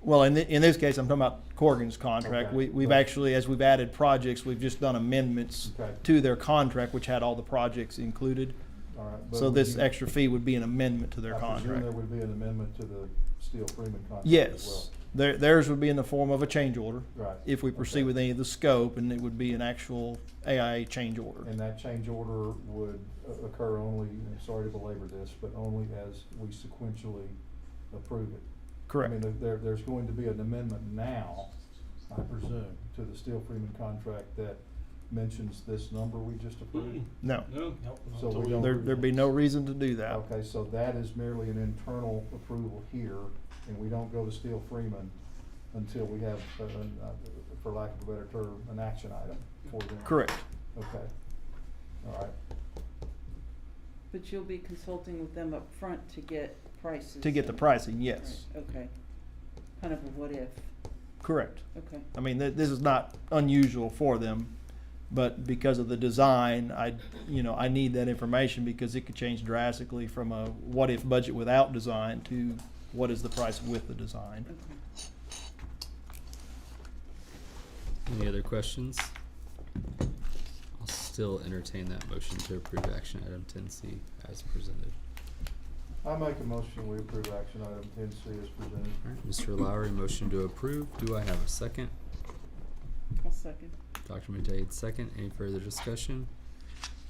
Well, in this case, I'm talking about Corrigan's contract. Okay. We've actually, as we've added projects, we've just done amendments Okay. to their contract, which had all the projects included. All right, but So would this you- extra fee would be an amendment to their I presume contract. there would be an amendment to the steel freeman contract as Yes, theirs would be in the form of a change order. Right. If we proceed with any of the scope, and it would be an actual AIA change order. well. And that change order would occur only, and sorry to belabor this, but only as we sequentially approve it. Correct. I mean, there's going to be an amendment now, I presume, to the steel freeman contract that mentions this number we just approved? No. No. So we don't. There'd be no reason to do that. Okay, so that is merely an internal approval here, and we don't go to Steel Freeman until we have, for lack of a better term, an action item for them. Correct. Okay, all right. But you'll be consulting with them up front to get prices. To get the and- pricing, yes. Right, okay. Kind of a what if. Correct. Okay. I mean, this is not unusual for them, but because of the design, I need that information because it could change drastically from a what if budget without design to what is the price with the design. Any other questions? I'll still entertain that motion to approve action item 10C as presented. I make a motion, we approve action item 10C as presented. All right, Mr. Lowry, motion to approve. Do I have a second? I'll second. Dr. McDade, second. Any further discussion?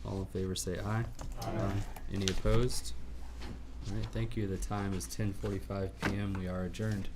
All in favor say aye. Aye. Any opposed? All right, thank you. The time is 10:45 p.m. We are adjourned.